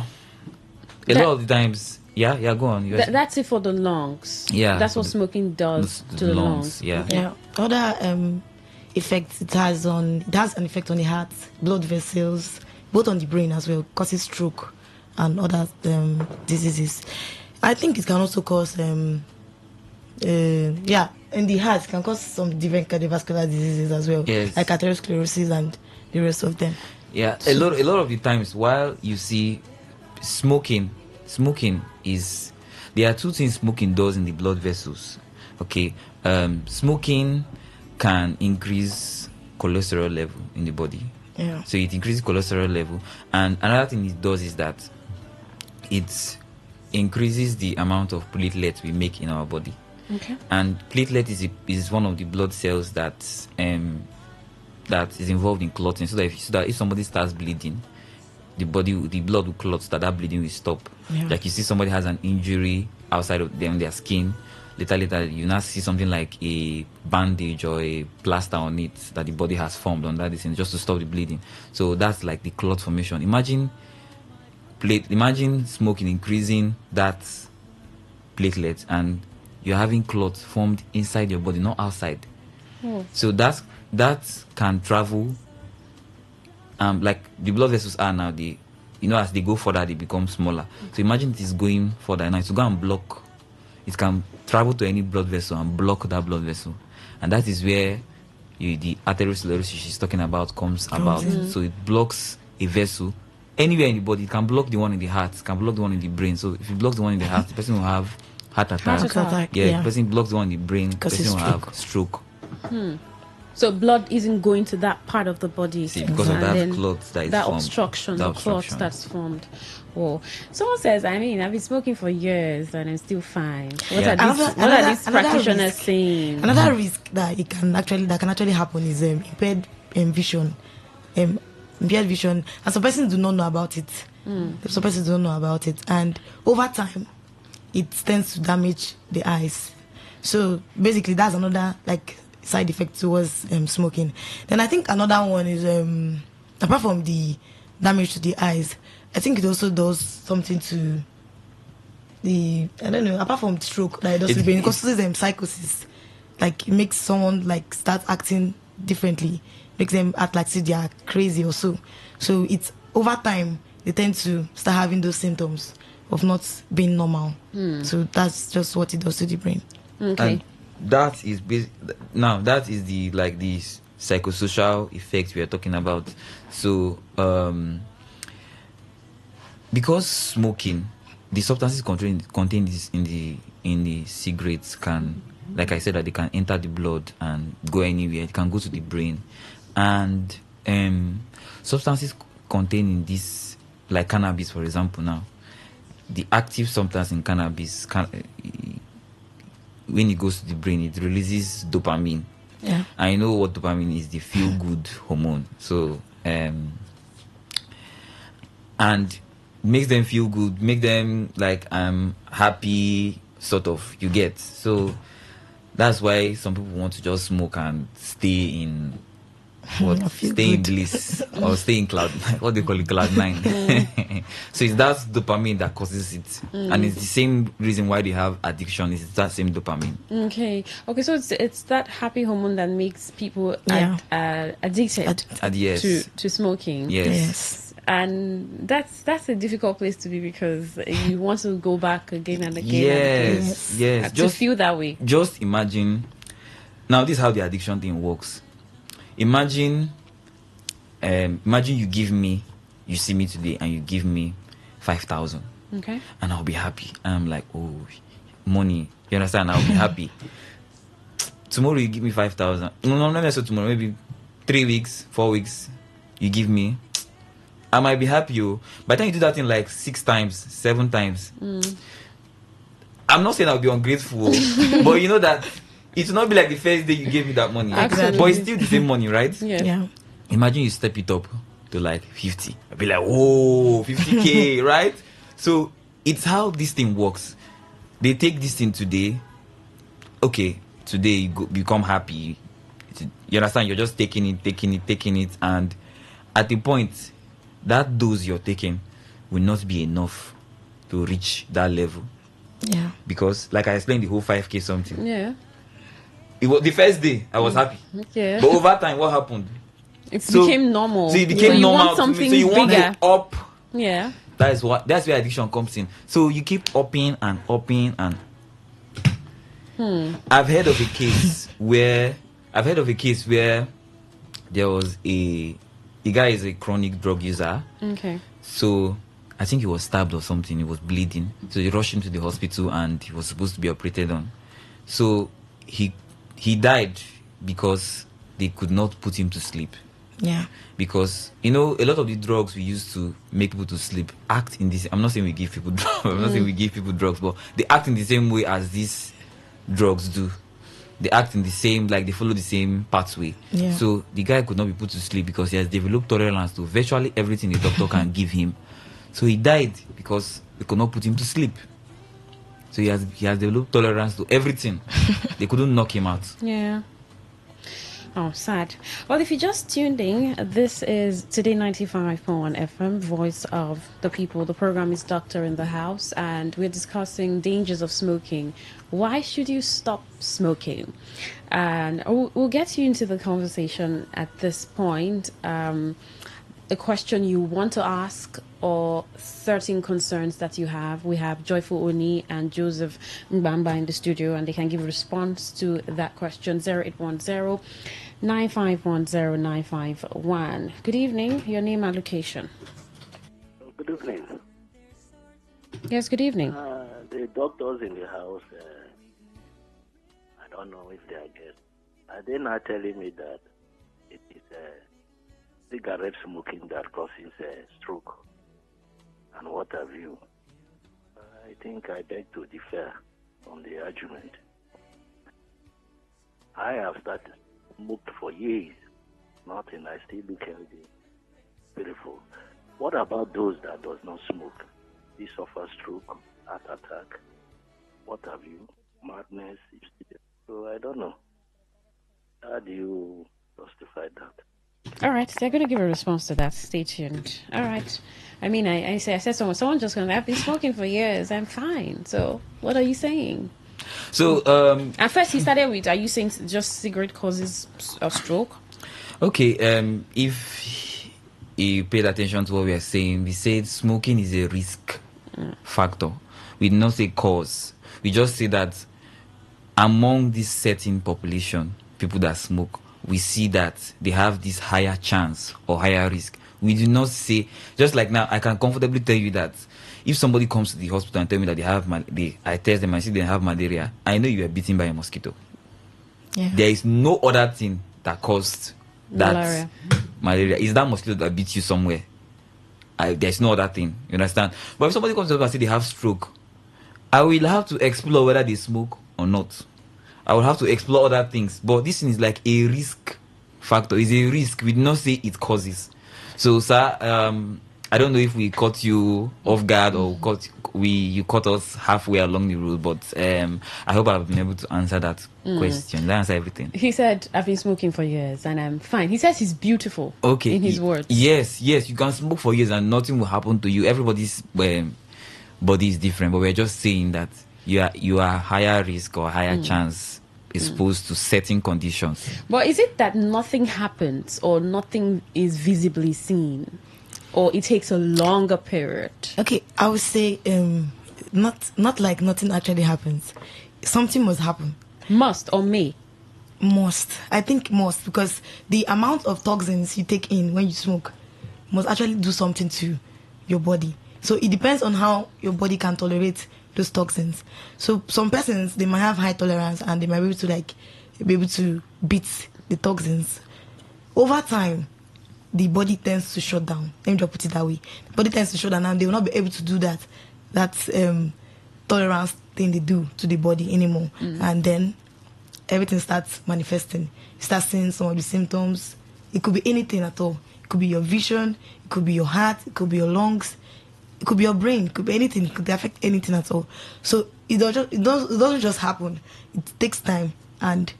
a lot of the times, go on. That's it for the lungs. Yeah, that's what smoking does to the lungs. Yeah. Other effects it has an effect on the heart, blood vessels, both on the brain as well, causes stroke and other diseases. I think it can also cause in the heart, it can cause some different cardiovascular diseases as well, like atherosclerosis and the rest of them. Yeah, a lot of the times while you see smoking is, there are two things smoking does in the blood vessels. Okay, smoking can increase cholesterol level in the body. Yeah. So it increases cholesterol level, and another thing it does is that it increases the amount of platelets we make in our body. Okay. And platelet is one of the blood cells that is involved in clotting. So that if somebody starts bleeding, the blood will clot, that bleeding will stop. Yeah. Like you see somebody has an injury outside of their skin, later you now see something like a bandage or a plaster on it that the body has formed on that thing just to stop the bleeding. So that's like the clot formation. Imagine smoking increasing that platelet, and you're having clots formed inside your body, not outside. So that can travel. Like the blood vessels are now, as they go further, they become smaller. So imagine it is going further now. To go and block, it can travel to any blood vessel and block that blood vessel, and that is where the atherosclerosis she's talking about comes about. So it blocks a vessel anywhere in the body. It can block the one in the heart, it can block the one in the brain. So if it blocks the one in the heart, the person will have heart attack. The person blocks the one in the brain, the person will have stroke. So blood isn't going to that part of the body. See, because of that clot that is that formed. obstruction, the clot that's formed. Oh, someone says, I've been smoking for years and I'm still fine. What are these practitioners saying? Another risk that can actually happen is impaired vision. Impaired vision, and some persons do not know about it. Some persons don't know about it, and over time, it tends to damage the eyes. So basically, that's another side effect towards smoking. Then I think another one is apart from the damage to the eyes, I think it also does something to I don't know, apart from stroke that it does to the brain, it causes them psychosis. Like it makes someone like start acting differently, makes them act like they are crazy or so. So it's over time they tend to start having those symptoms of not being normal. So that's just what it does to the brain. Okay. And that is now that is the psychosocial effects we are talking about. So because smoking, the substances contained in the cigarettes can, like I said, that they can enter the blood and go anywhere. It can go to the brain, and substances contained in this, like cannabis, for example. Now, the active substance in cannabis when it goes to the brain, it releases dopamine. Yeah. I know what dopamine is, the feel-good hormone. So, and makes them feel good, make them like happy, sort of. You get. So that's why some people want to just smoke and stay in stay in bliss or stay in cloud. What do they call it? Cloud 9. So it's that dopamine that causes it, and it's the same reason why they have addiction. It's that same dopamine. Okay. So it's that happy hormone that makes people addicted Yes. to smoking. Yes. And that's a difficult place to be because you want to go back again and again. Yes. Just feel that way. Just imagine. Now, this is how the addiction thing works. Imagine you see me today and you give me 5,000. Okay. And I'll be happy. And I'm like, oh, money. You understand? I'll be happy. Tomorrow you give me 5,000. No, not necessarily tomorrow. Maybe 3 weeks, 4 weeks. You give me. I might be happy. By the time you do that in like 6 times, 7 times, I'm not saying I'll be ungrateful, but you know that it will not be like the first day you gave me that money. Absolutely. But it's still the same money, right? Yes. Yeah. Imagine you step it up to like 50. I'll be like, whoa, 50K, right? So it's how this thing works. They take this thing today. Okay, today you become happy. You understand? You're just taking it, and at the point, that dose you're taking will not be enough to reach that level. Yeah. Because, like I explained, the whole 5K something. Yeah. It was the first day I was happy. Yeah. But over time, what happened? It became normal. So it became you normal. Want something so you bigger. want to up. Yeah. That's where addiction comes in. So you keep upping and upping and. I've heard of a case where there was a guy is a chronic drug user. Okay. So I think he was stabbed or something. He was bleeding. So they rushed him to the hospital and he was supposed to be operated on. So he died because they could not put him to sleep. Yeah. Because, a lot of the drugs we use to make people to sleep act in this. I'm not saying we give people drugs. I'm not saying we give people drugs, but they act in the same way as these drugs do. They act in the same, like they follow the same pathway. Yeah. So the guy could not be put to sleep because he has developed tolerance to virtually everything the doctor can give him. So he died because they could not put him to sleep. So he has developed tolerance to everything. They couldn't knock him out. Yeah. Oh, sad. Well, if you just tuned in, this is Today 95.1 FM, Voice of the People. The program is Doctor in the House, and we're discussing dangers of smoking. Why should you stop smoking? And we'll get you into the conversation at this point. A question you want to ask or certain concerns that you have. We have Joyful Oni and Joseph Mbamba in the studio, and they can give a response to that question. 0810 9510 951. Good evening. Your name and location. Good evening. Yes, good evening. The doctors in the house, I don't know if they are good. Are they not telling me that it is cigarette smoking that causes stroke? And what have you? I think I beg to differ on the argument. I have started smoked for years. Nothing, I still look healthy, beautiful. What about those that does not smoke? They suffer stroke, heart attack, what have you, madness. So I don't know. How do you justify that? All right, they're going to give a response to that. Stay tuned. All right. I mean, I said someone just going to, I've been smoking for years. I'm fine. So what are you saying? So at first he started with, are you saying just cigarette causes a stroke? Okay, if you paid attention to what we are saying, we said smoking is a risk factor. We did not say cause. We just say that among this certain population, people that smoke, we see that they have this higher chance or higher risk. We do not say, just like now, I can comfortably tell you that if somebody comes to the hospital and tell me that they have, I test them and see they have malaria, I know you are bitten by a mosquito. Yeah. There is no other thing that caused that malaria. Is that mosquito that beats you somewhere? There's no other thing. You understand? But if somebody comes to us and say they have stroke, I will have to explore whether they smoke or not. I will have to explore other things. But this thing is like a risk factor. It's a risk. We do not say it causes. So, sir, I don't know if we caught you off guard or you caught us halfway along the road, but I hope I've been able to answer that question. Did I answer everything? He said, I've been smoking for years and I'm fine. He says he's beautiful. Okay. In his words. Yes, you can smoke for years and nothing will happen to you. Everybody's body is different, but we're just saying that you are higher risk or higher chance exposed to certain conditions. But is it that nothing happens or nothing is visibly seen? Or it takes a longer period? Okay, I would say not like nothing actually happens. Something must happen. Must or may? Must. I think must, because the amount of toxins you take in when you smoke must actually do something to your body. So it depends on how your body can tolerate those toxins. So some persons, they might have high tolerance and they might be able to beat the toxins. Over time, the body tends to shut down. Let me just put it that way. The body tends to shut down and they will not be able to do that tolerance thing they do to the body anymore. And then everything starts manifesting. You start seeing some of the symptoms. It could be anything at all. It could be your vision, it could be your heart, it could be your lungs, it could be your brain, it could be anything, it could affect anything at all. So it doesn't just happen. It takes time, and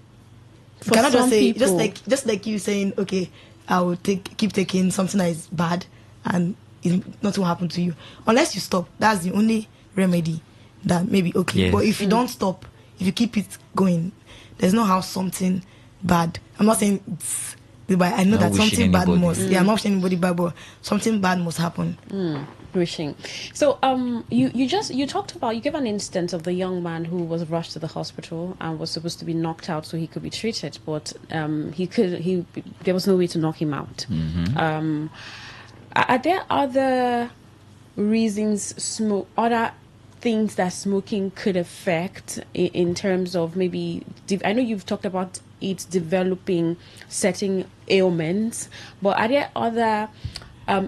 you cannot just say people, just like you saying, okay, I will keep taking something that is bad and nothing will happen to you. Unless you stop. That's the only remedy that may be okay. Yes. But if you don't stop, if you keep it going, there's no how something bad. I'm not saying it's but I know that something bad must. Yeah, I'm not wishing anybody bad, but something bad must happen. Wishing. So you talked about, you gave an instance of the young man who was rushed to the hospital and was supposed to be knocked out so he could be treated, but there was no way to knock him out. Are there other reasons, other things that smoking could affect in terms of maybe, I know you've talked about it developing certain ailments, but are there other maybe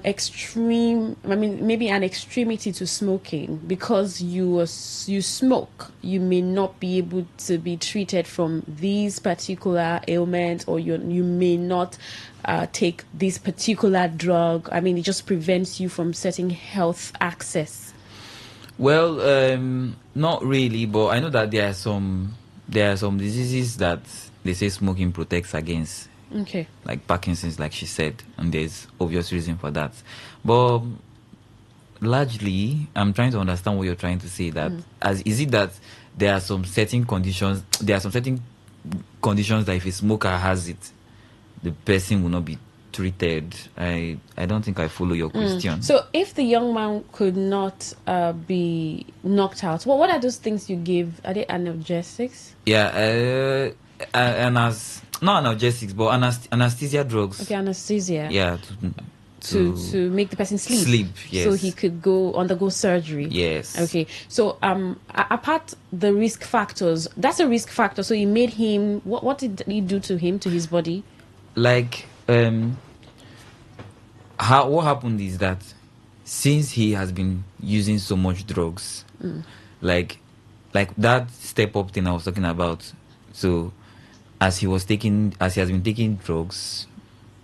an extremity to smoking? Because you smoke, you may not be able to be treated from these particular ailments, or you may not take this particular drug. I mean, it just prevents you from certain health access. Well, not really, but I know that there are some diseases that they say smoking protects against. Okay. Like Parkinson's, like she said, and there's obvious reason for that. But largely, I'm trying to understand what you're trying to say. That is it that there are some certain conditions? There are some certain conditions that if a smoker has it, the person will not be treated. I don't think I follow your question. So if the young man could not be knocked out, what are those things you give? Are they analgesics? Yeah, not analgesics, but anesthesia drugs. Okay, anesthesia. Yeah, to make the person sleep. Sleep, yes. So he could undergo surgery. Yes. Okay. So apart the risk factors, that's a risk factor. So he made him. What did he do to him, to his body? Like what happened is that since he has been using so much drugs, like that step up thing I was talking about. So as he has been taking drugs,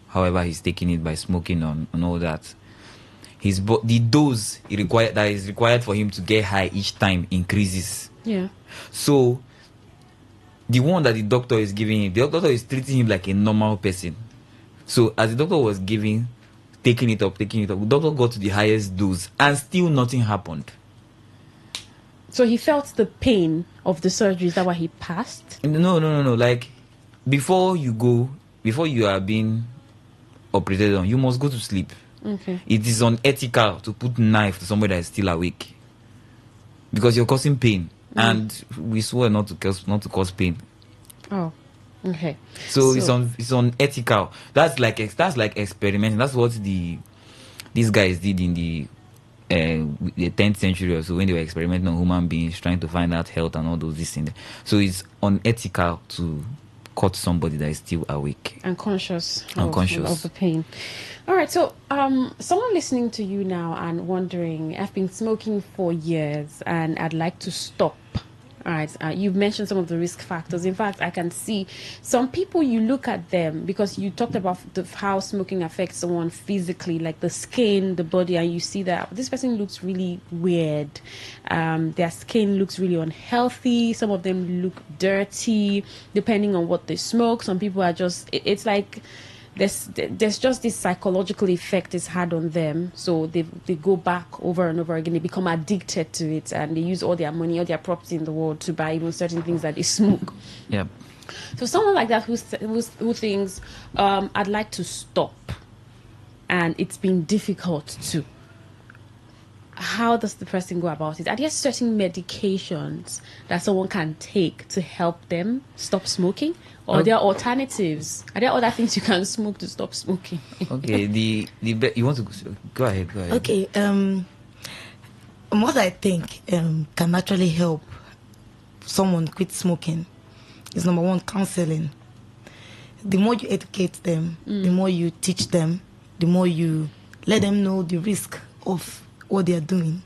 however he's taking it by smoking and all that, the dose that is required for him to get high each time increases. Yeah. So the one that the doctor is giving him, the doctor is treating him like a normal person. So as the doctor was taking it up, the doctor got to the highest dose and still nothing happened. So he felt the pain of the surgery. Is that why he passed? No. Like, before you are being operated on, you must go to sleep. Okay. It is unethical to put knife to somebody that is still awake, because you're causing pain, and we swear not to cause pain. Oh, okay. So it's unethical. That's like experimenting. That's what these guys did in the 10th century or so, when they were experimenting on human beings, trying to find out health and all those things. So it's unethical to cut somebody that is still awake and conscious of the pain. All right, so someone listening to you now and wondering, I've been smoking for years and I'd like to stop. All right, you've mentioned some of the risk factors. In fact, I can see some people, you look at them, because you talked about how smoking affects someone physically, like the skin, the body, and you see that this person looks really weird. Their skin looks really unhealthy. Some of them look dirty, depending on what they smoke. Some people are just, it's like there's just this psychological effect it's had on them, so they go back over and over again. They become addicted to it, and they use all their money, all their property in the world to buy even certain things that they smoke. Yep. So someone like that who thinks, I'd like to stop, and it's been difficult to, how does the person go about it? Are there certain medications that someone can take to help them stop smoking? Or are there alternatives? Are there other things you can smoke to stop smoking? Okay, you want to go ahead. Okay, what I think can actually help someone quit smoking is, number one, counseling. The more you educate them, the more you teach them, the more you let them know the risk of what they are doing.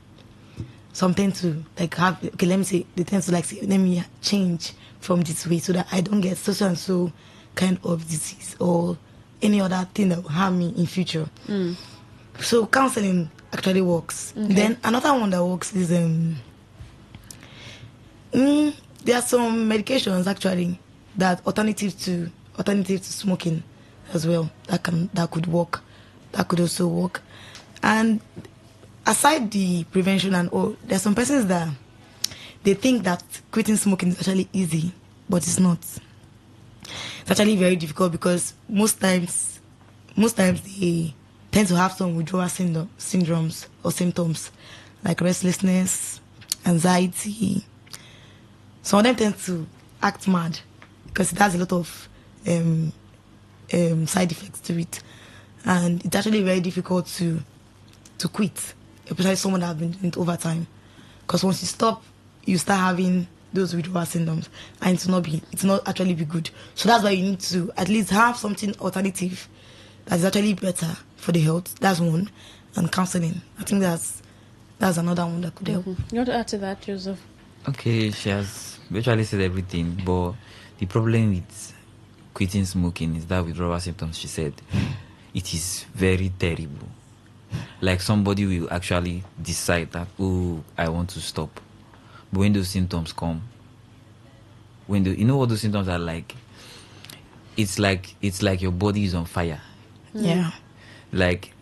Some tend to let me let me change from this way so that I don't get so and so kind of disease or any other thing that will harm me in future. So counseling actually works. Okay. Then another one that works is there are some medications actually that alternative to smoking as well that could work. That could also work. And aside the prevention and all, there are some persons that they think that quitting smoking is actually easy, but it's not. It's actually very difficult, because most times they tend to have some withdrawal syndromes or symptoms like restlessness, anxiety. Some of them tend to act mad because it has a lot of side effects to it, and it's actually very difficult to quit, especially someone that has been doing it over time. Because once you stop, you start having those withdrawal symptoms, and it's not actually be good. So that's why you need to at least have something alternative that's actually better for the health. That's one. And counseling, I think that's another one that could help. You want to add to that, Joseph? Okay, she has virtually said everything, but the problem with quitting smoking is that withdrawal symptoms, she said, it is very terrible. Like, somebody will actually decide that, oh, I want to stop. But when those symptoms come, you know what those symptoms are like? It's like your body is on fire. Yeah. Like,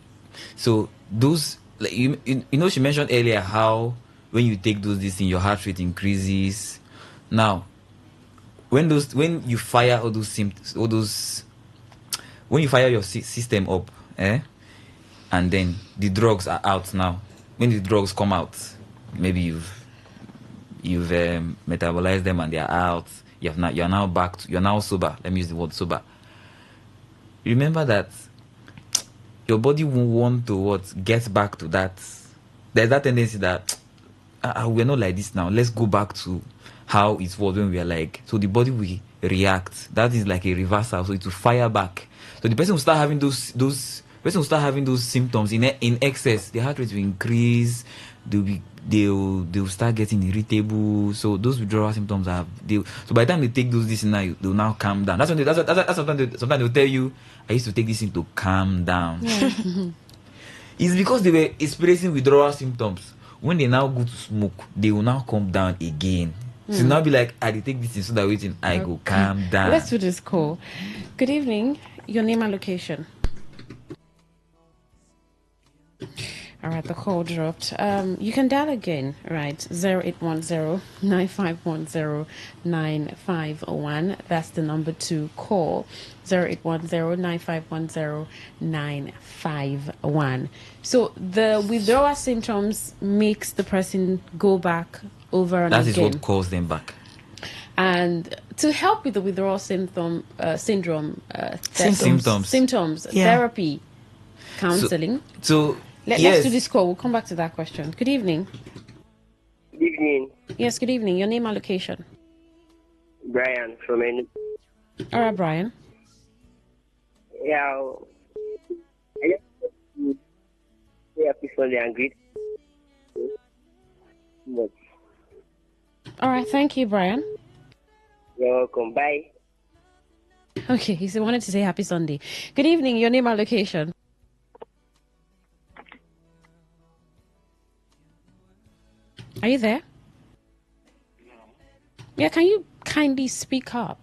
so those, like, you know, she mentioned earlier how when you take those things, your heart rate increases. Now, when you fire all those symptoms, when you fire your system up, and then the drugs are out now. When the drugs come out, maybe you've metabolized them and they are out. You're now sober. Let me use the word sober. Remember that your body won't want to get back to that. There's that tendency that we're not like this now. Let's go back to how it was when we are like. So the body will react. That is like a reversal. So it will fire back. So the person will start having those symptoms in excess. The heart rate will increase. They'll start getting irritable. So those withdrawal symptoms so by the time they take this now, they'll now calm down. That's sometimes they'll tell you, I used to take this thing to calm down. Yeah. It's because they were experiencing withdrawal symptoms. When they now go to smoke, they will now calm down again. So now be like, I take this thing so that I go calm down. Let's do this call. Good evening. Your name and location. All right, the call dropped. You can dial again, right? 0810-9510-951. That's the number to call. 0810-9510-951. So the withdrawal symptoms makes the person go back over and That again. is what calls them back. And to help with the withdrawal syndrome, Symptoms. yeah. Therapy, counseling. So Let's yes. do this call. We'll come back to that question. Good evening. Good evening. Yes, good evening. Your name and location. Brian from N. All right, Brian. Yeah. I just want to say happy Sunday and greet. All right, thank you, Brian. You're welcome. Bye. Okay, he said wanted to say happy Sunday. Good evening. Your name and location. Are you there? No. Yeah, can you kindly speak up?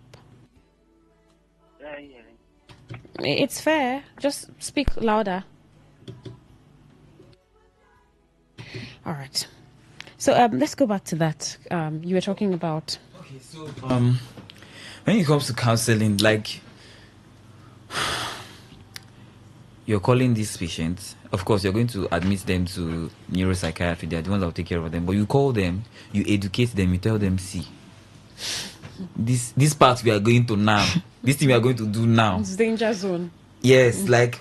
Yeah. It's fair. Just speak louder. All right. So let's go back to that. You were talking about. Okay, so when it comes to counseling, like you're calling these patients, of course you're going to admit them to neuropsychiatry. They're the ones that will take care of them. But you call them, you educate them, you tell them, see, this part we are going to now, this thing we are going to do now. It's danger zone. Yes, like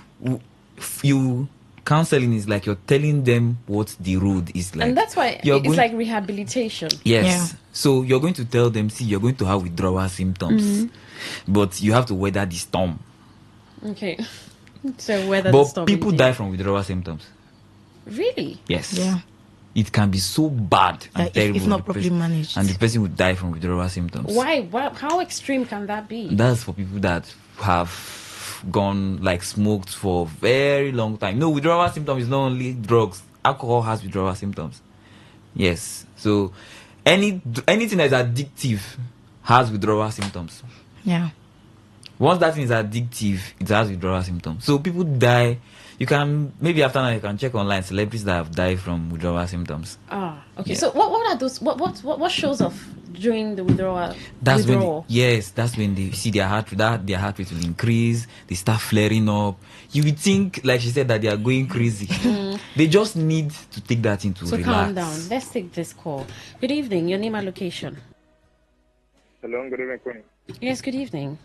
you counseling is like you're telling them what the road is like. And that's why it's like rehabilitation. Yes. Yeah. So you're going to tell them, see, you're going to have withdrawal symptoms, but you have to weather the storm. Okay. So weather the storm. But people die from withdrawal symptoms. Really? Yes. Yeah. It can be so bad and terrible. If not properly managed. And the person would die from withdrawal symptoms. Why? How extreme can that be? That's for people that have gone like smoked for a very long time. No, withdrawal symptoms is not only drugs. Alcohol has withdrawal symptoms. Yes. So anything that is addictive has withdrawal symptoms. Yeah. Once that thing is addictive, it has withdrawal symptoms. So people die. You can maybe after now you can check online celebrities that have died from withdrawal symptoms. Ah, okay. Yeah. So what are those? What shows off during the withdrawal? That's when they see their heart rate will increase. They start flaring up. You would think, like she said, that they are going crazy. They just need to take that into relax. Calm down. Let's take this call. Good evening. Your name and location. Hello. Good evening, Queen. Yes. Good evening.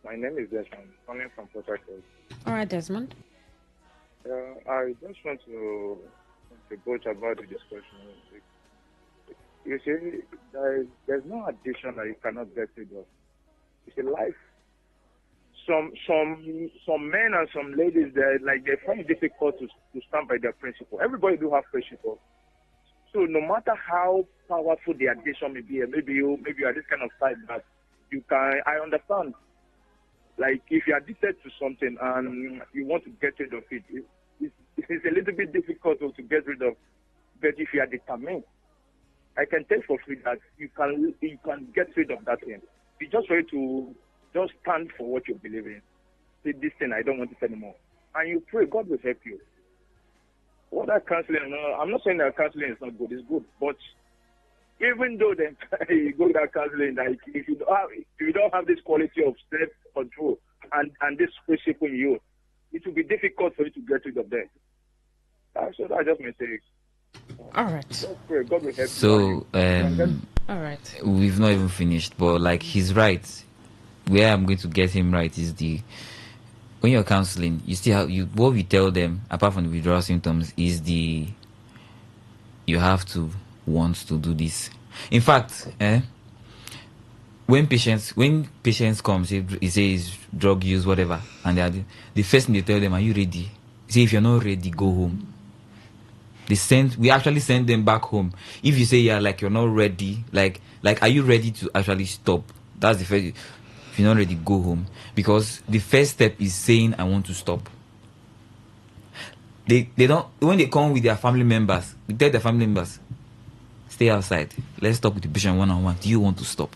My name is Desmond. Calling from Port Harcourt. All right, Desmond. I just want to contribute about the discussion. You see, there's no addiction that you cannot get rid of. It's a life. Some men and some ladies, they find it difficult to stand by their principle. Everybody do have principle. So no matter how powerful the addiction may be, maybe you are this kind of type that you can. I understand. Like if you're addicted to something and you want to get rid of it, it's a little bit difficult to get rid of. But if you are determined, I can tell for free that you can get rid of that thing. It's just for you to just stand for what you believe in. Say this thing, I don't want it anymore. And you pray, God will help you. What that counseling, I'm not saying that counseling is not good, it's good. But even though then you go to that counseling, like if you don't have this quality of self-control and this principle in you, it will be difficult for you to get rid of them. So that's just my take. All right. God will help so, all right. We've not even finished, but like he's right. Where I'm going to get him right is when you're counseling, you still have what we tell them apart from the withdrawal symptoms is you have to want to do this. In fact, when patients come, say it's drug use, whatever, and the first thing they tell them, are you ready? Say if you're not ready, go home. We actually send them back home. If you say you're not ready, like are you ready to actually stop? That's the first. If you're not ready, go home. Because the first step is saying I want to stop. They don't, when they come with their family members, we tell their family members, stay outside. Let's talk with the patient one-on-one. Do you want to stop?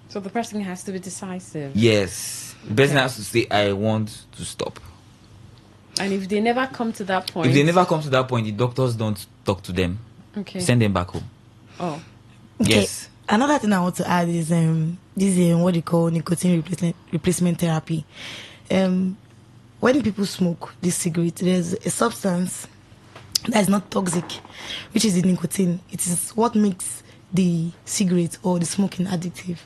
So the person has to be decisive. Yes. The person has to say, I want to stop. And if they never come to that point, the doctors don't talk to them. Okay. Send them back home. Oh. Okay. Yes. Another thing I want to add is this is what you call nicotine replacement therapy. When people smoke this cigarette, there's a substance that is not toxic, which is the nicotine. It is what makes the cigarette or the smoking addictive.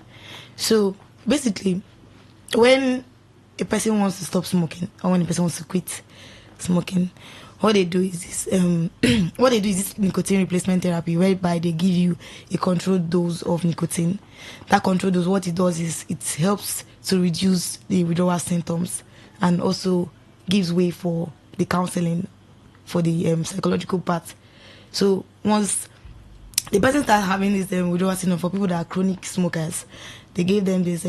So basically, when a person wants to stop smoking or when a person wants to quit smoking, what they do is this nicotine replacement therapy, whereby they give you a controlled dose of nicotine. That controlled dose, what it does is it helps to reduce the withdrawal symptoms and also gives way for the counseling for the psychological part. So once the person starts having this withdrawal symptom, for people that are chronic smokers, they gave them this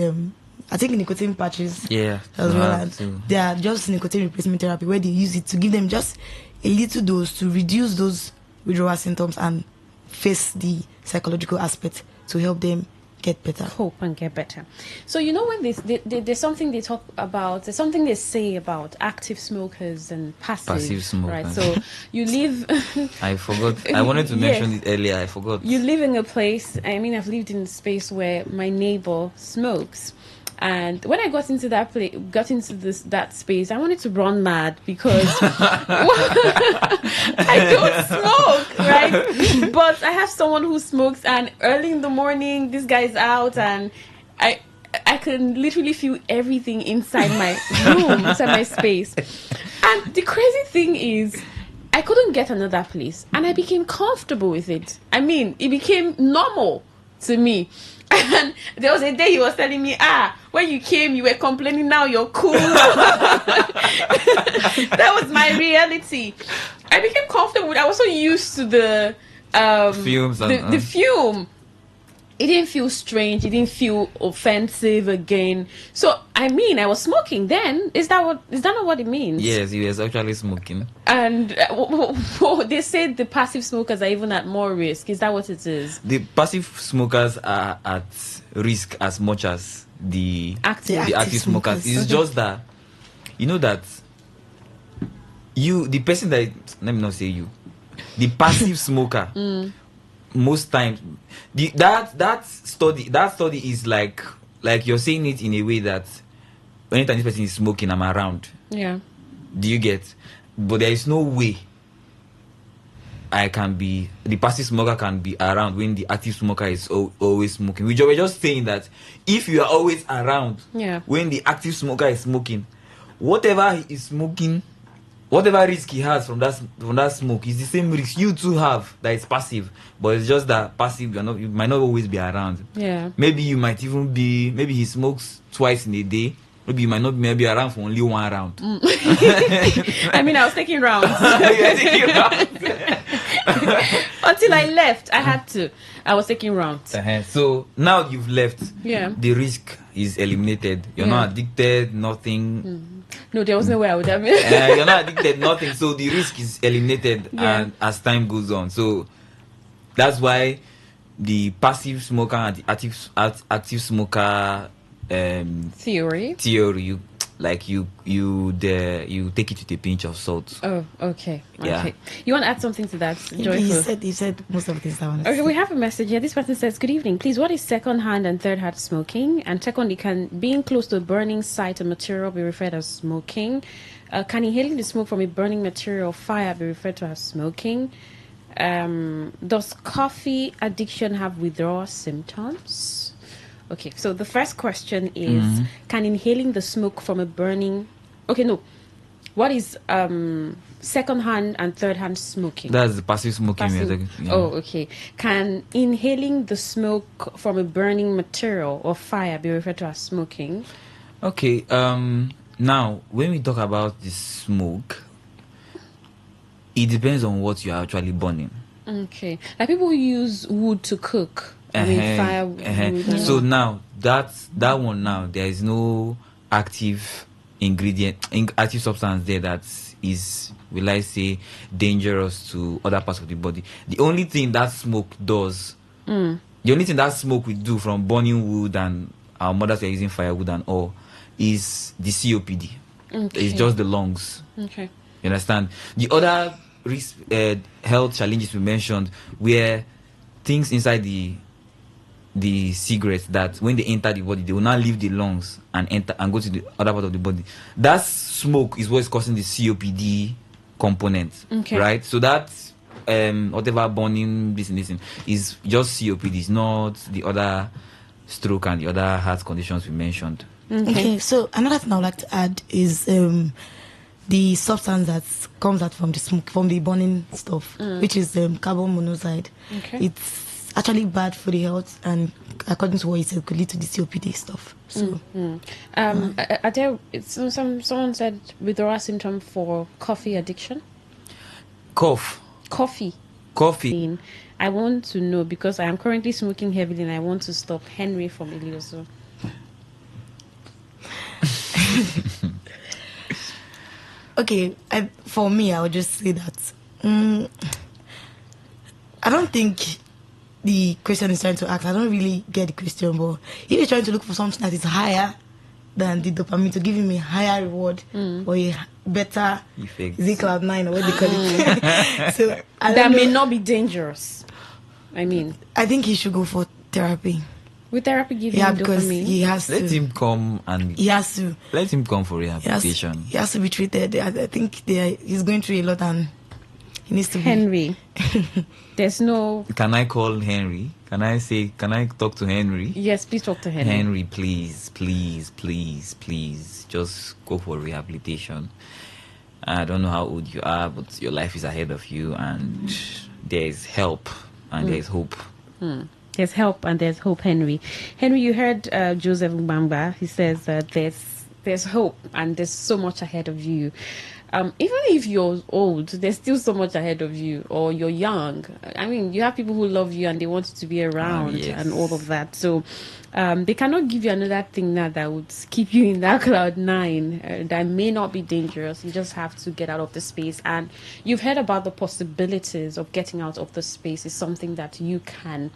I think nicotine patches as well, and they are just nicotine replacement therapy, where they use it to give them just a little dose to reduce those withdrawal symptoms and face the psychological aspect to help them get better. Cope and get better. So when there's something they talk about, there's something they say about active smokers and passive smokers, right? So you live. I forgot. I wanted to mention it earlier. I forgot. You live in a place. I mean, I've lived in a space where my neighbor smokes. And when I got into that that space, I wanted to run mad because I don't smoke, right? But I have someone who smokes, and early in the morning, this guy's out, and I can literally feel everything inside my room, inside my space. And the crazy thing is, I couldn't get another place, and I became comfortable with it. I mean, it became normal to me. And there was a day he was telling me, when you came, you were complaining, now you're cool. That was my reality. I became comfortable with it. I was so used to the fumes. The fume. It didn't feel strange. It didn't feel offensive again. So, I mean, I was smoking then. Is that not what it means? Yes, he was actually smoking. And they said the passive smokers are even at more risk. Is that what it is? The passive smokers are at risk as much as the active smokers. It's just that, that the person that, let me not say you, the passive smoker, most times, that study is like you're saying it in a way that anytime this person is smoking, I'm around. Yeah. Do you get? But there is no way the passive smoker can be around when the active smoker is always smoking. We're just saying that if you are always around when the active smoker is smoking, whatever he is smoking, whatever risk he has from that smoke is the same risk you too have that is passive. But it's just that passive, you might not always be around. Yeah. Maybe you might even be, maybe he smokes twice in a day. Maybe you might not be around for only one round. I mean, I was taking rounds. Until I left, I was taking rounds. So now you've left. Yeah. The risk is eliminated. You're not addicted, nothing. No, there was no way I would have been. You're not addicted, nothing. So the risk is eliminated and as time goes on. So that's why the passive smoker and the active smoker theory, you take it with a pinch of salt. Oh, okay. Yeah. Okay. You want to add something to that, Joyful? You said most of this. Okay, we have a message here. This person says, "Good evening. Please, what is second-hand and third-hand smoking? And secondly, can being close to a burning site or material be referred as smoking? Can inhaling the smoke from a burning material or fire be referred to as smoking? Does coffee addiction have withdrawal symptoms?" Okay, so the first question is, can inhaling the smoke from a burning... Okay, no. What is second-hand and third-hand smoking? That's the passive smoking. Oh, okay. Can inhaling the smoke from a burning material or fire be referred to as smoking? Okay, now, when we talk about the smoke, it depends on what you're actually burning. Okay. Like people use wood to cook. Firewood. So now that one now there is no active active substance there that is, will I say, dangerous to other parts of the body. The only thing that smoke does, the only thing that smoke will do from burning wood, and our mothers are using firewood and all, is the COPD. Okay. It's just the lungs. Okay. You understand? The other risk, health challenges we mentioned were things inside the cigarettes that when they enter the body, they will now leave the lungs and enter and go to the other part of the body. That smoke is what is causing the COPD component, right? So that whatever burning this is just COPD. It's not the other stroke and the other heart conditions we mentioned. Okay, so another thing I would like to add is the substance that comes out from the smoke, from the burning stuff, which is carbon monoxide. It's actually bad for the health, and according to what he said, could lead to the COPD stuff. So, are there someone said withdrawal symptom for coffee addiction? Coffee. I want to know, because I am currently smoking heavily and I want to stop. Henry from Ilioso. Okay, for me, I would just say that I don't think the question is trying to ask. I don't really get the question, but if you're trying to look for something that is higher than the dopamine to give him a higher reward or a better cloud 9 or what they call it. So that may not be dangerous. I mean, I think he should go for therapy. Will therapy give him because dopamine? He has Let to. him come and He has to. Let him come for rehabilitation. He has to be treated. I think he's going through a lot and he needs to Henry. There's no. Can I call Henry? Can I talk to Henry? Yes, please talk to Henry. Henry, please, just go for rehabilitation. I don't know how old you are, but your life is ahead of you, and there is help and there is hope. There's help and there's hope, Henry. Henry, you heard Joseph Mbamba. He says there's hope and there's so much ahead of you. Even if you're old, there's still so much ahead of you, or you're young. I mean, you have people who love you and they want you to be around and all of that. So they cannot give you another thing now that would keep you in that cloud 9 that may not be dangerous. You just have to get out of the space. And you've heard about the possibilities of getting out of the space. Is something that you can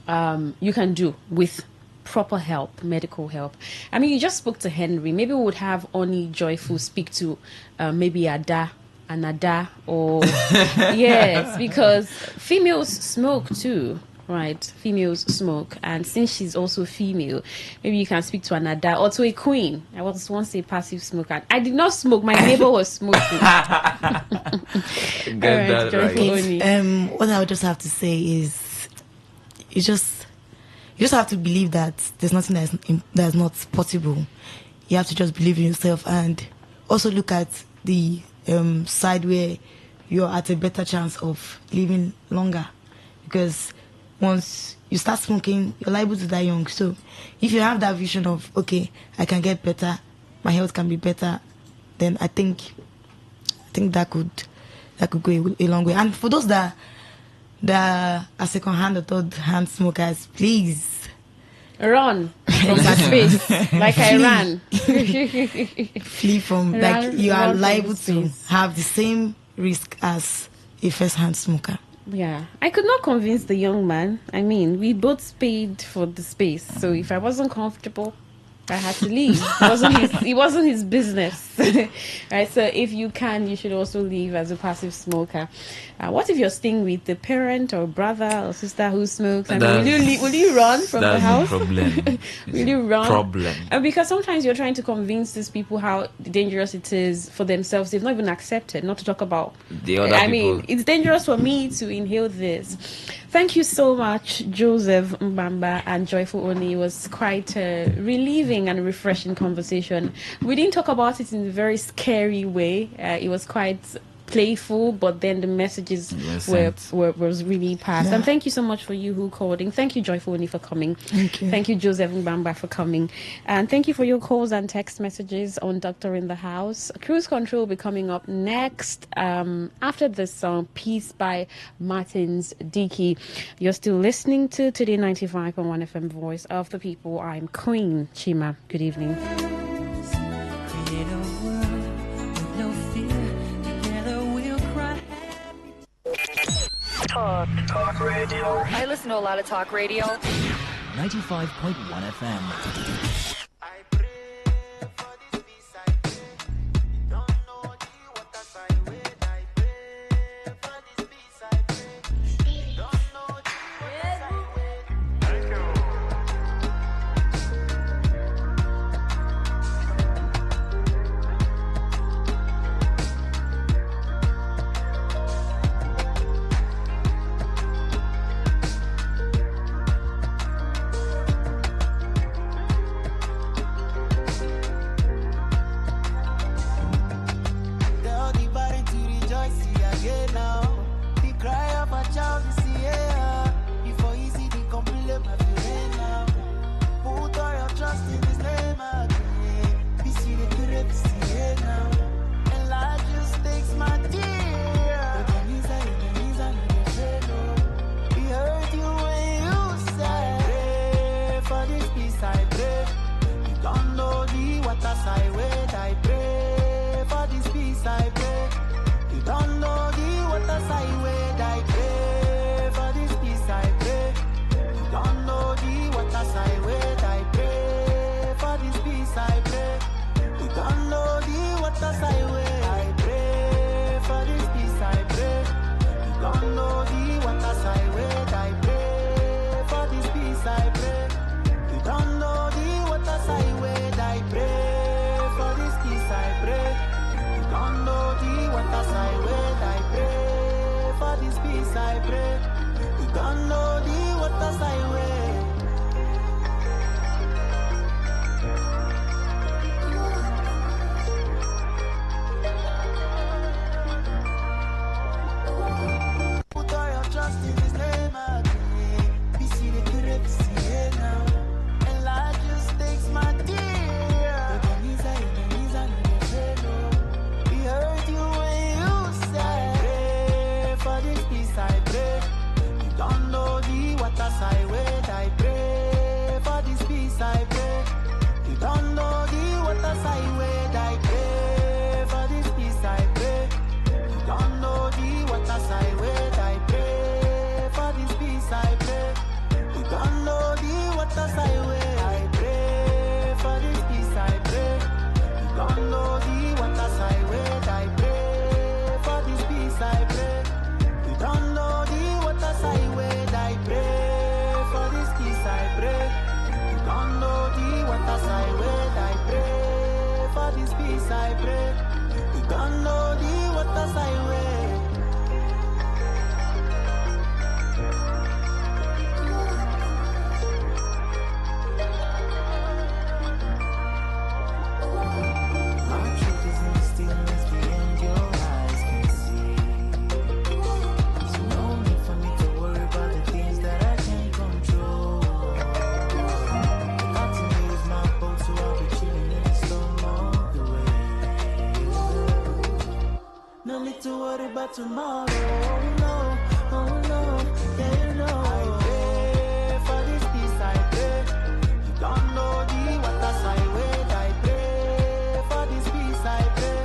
do with proper help, medical help. I mean, you just spoke to Henry. Maybe we would have Oni Joyful speak to maybe Anada, or yes, because females smoke too, right? Females smoke, and since she's also female, maybe you can speak to Anada or to a queen. I was once a passive smoker. I did not smoke. My neighbor was smoking. What I would just have to say is, you just have to believe that there's nothing that's not possible. You have to just believe in yourself, and also look at the side where you're at a better chance of living longer. Because once you start smoking, you're liable to die young. So if you have that vision of, okay, I can get better, my health can be better, then I think that could go a long way. And for those that are second-hand or third-hand smokers, please run from that space, like I ran. Flee from, like, you are liable to have the same risk as a first-hand smoker. Yeah, I could not convince the young man. I mean, we both paid for the space, so if I wasn't comfortable, I had to leave. It wasn't his business. Right, so if you can, you should also leave as a passive smoker. What if you're staying with the parent or brother or sister who smokes? I mean, will you run from the house? That's the problem. Will you run? Problem. Because sometimes you're trying to convince these people how dangerous it is for themselves. They've not even accepted, not to talk about the other people. I mean, it's dangerous for me to inhale this. Thank you so much, Joseph Mbamba and Joyful Oni. It was quite a relieving and refreshing conversation. We didn't talk about it in a very scary way. It was quite playful, but then the messages was really passed. Yeah. And thank you so much for you who called in. Thank you, Joyful Oni, for coming. Thank you. Thank you, Joseph Mbamba, for coming. And thank you for your calls and text messages on Doctor in the House. Cruise Control will be coming up next after this song, Peace by Martins Dickey. You're still listening to Today 95.1 FM, Voice of the People. I'm Queen Chima. Good evening. Talk radio. I listen to a lot of talk radio. 95.1 FM. again now. The cry of a child is here. Before you see the complete of your now. Put all your trust in His name again. We see the good to see it now. And life just takes my tear. But the knees are not afraid, no. He heard you when you said, pray for this peace, I pray. You don't know the waters I wait, I pray for this peace, I pray. You don't know the waters I wait, I pray for this peace, I pray. You don't know the waters I wait, I pray for this peace, I pray. You don't know the waters I wait, I pray for this peace, I pray. You don't know the waters I wait, I pray for this peace, I pray. You don't know the waters I wait, I pray for this peace, I pray. You don't know the waters I wait, I pray for this peace, I pray. You don't know the waters I wait. Put all your trust in His name again. We see the good to see it now. And life just takes my tear. But the knees are not afraid, no. He heard you when you said, pray for this peace, I pray. You don't know the waters I wait, I pray for this peace, I pray. You don't know the waters I wait, I pray for this peace, I pray. You don't know the waters I wait, I pray for this peace, I pray. You don't know the waters I wait, I pray for this peace, I pray. You don't know the waters I wait, I pray for this peace, I pray. You don't know the waters I wait, I pray for this peace, I pray. You don't know the waters I wait, I pray for this peace, I pray. You don't know the waters I wait. My truth is in the stillness beyond your eyes can see. So no need for me to worry about the things that I can't control. Got to use my boat, so I'll be chilling in the storm all the way. No need to worry about tomorrow. Oh no, yeah, you know. I pray for this peace, I pray. You don't know the waters I wait, I pray for this peace, I pray.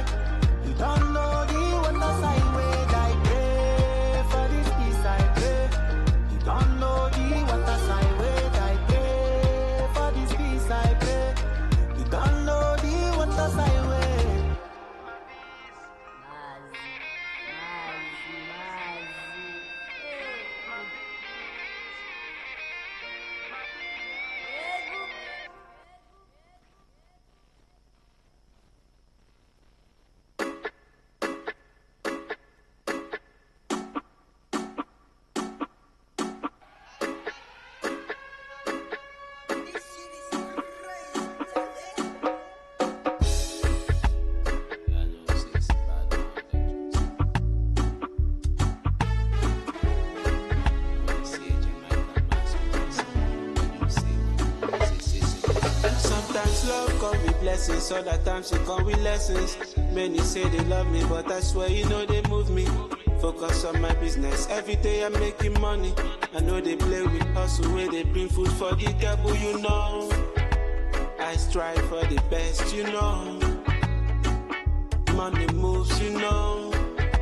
You don't know the waters I wait, I pray for this peace, I pray. You don't know the waters I wait, I pray for this peace, I pray. You don't know the waters I wait. Sometimes love come with blessings, other times it come with lessons. Many say they love me, but I swear you know they move me. Focus on my business, every day I'm making money. I know they play with hustle, where they bring food for the table, you know. I strive for the best, you know. Money moves, you know.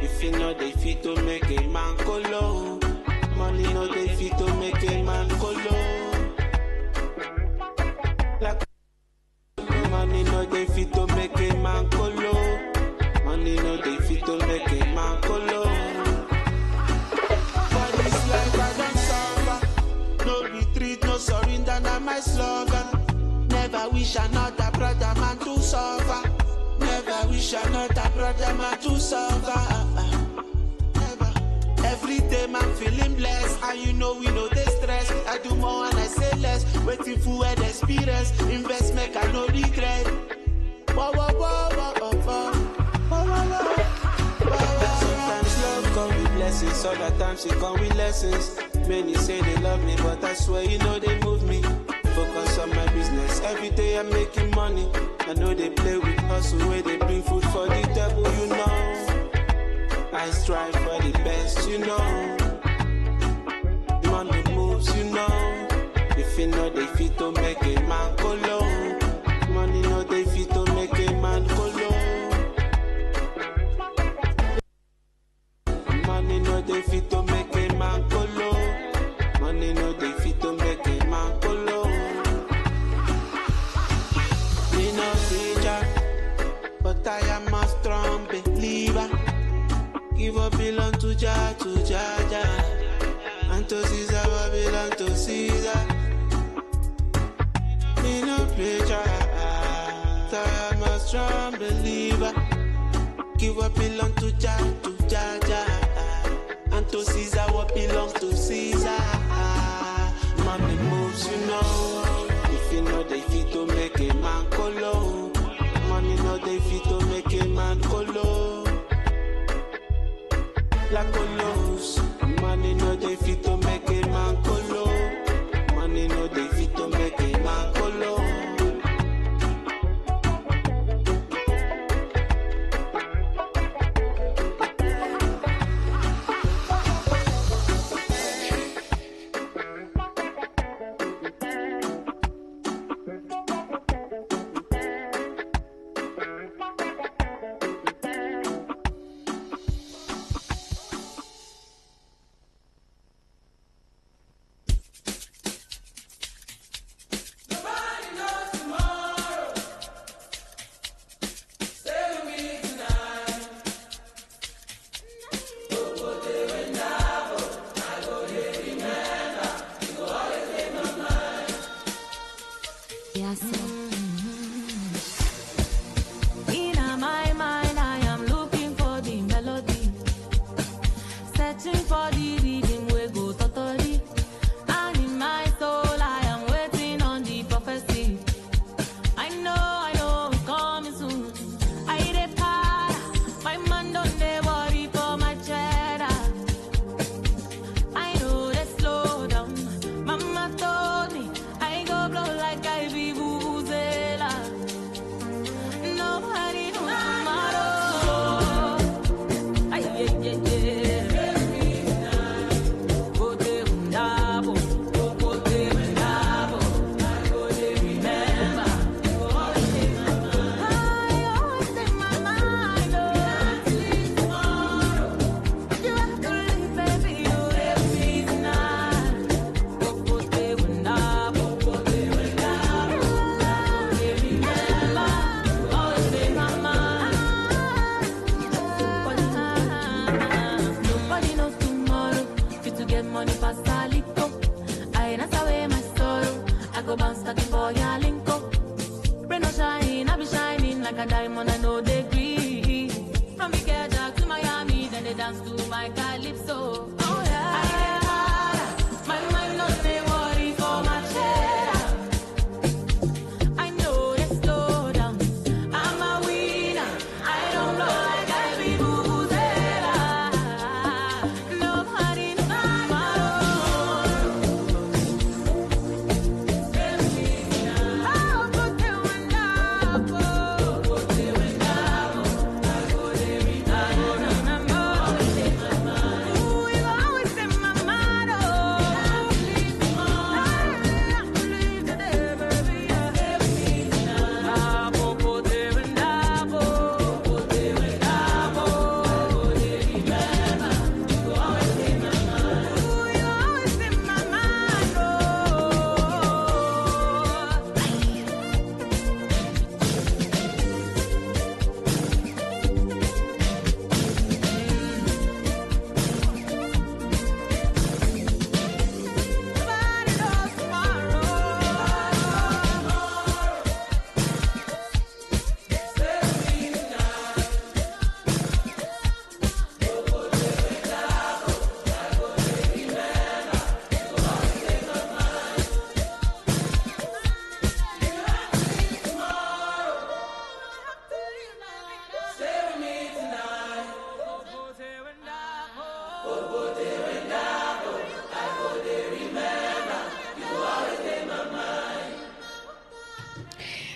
If you know they fit to make a man go low. Money know they fit to make a man go low. Like money know they fit to make a man go low. Money know they fit to make a man go low. For this life I don't suffer. No retreat, no surrender, not my slogan. Never wish another brother man to suffer. Never wish another brother man to suffer. Never. Every day man feeling blessed, and you know we know they stress. I do more and I say less. Waiting for an experience, invest make I no regret. Whoa, whoa, whoa, whoa, whoa, whoa, whoa, whoa, whoa. Sometimes love blessings. Other times it come with lessons. Many say they love me, but I swear you know they move me. Focus on my business. Every day I'm making money. I know they play with hustle where they bring food for the devil, you know. I strive for the best, you know. Money moves, you know. If you know they fit to make a man go low. Money know they fit to make a man go low. Money know they fit to make a man go low. Money know they fit to make a man go low. Me no preacher, but I am a strong believer. Give up belong to Jah, Jah. And to Caesar, what belong to Caesar. Me no preacher, but I am a strong believer. Give what belong to Jah, and to Caesar what belongs to Caesar. Money moves, you know. If you know they fit to make a man go low. Money know they fit to make a man go low. Like colos. Money know they fit to make a man go low. Money know they fit to make a man go low.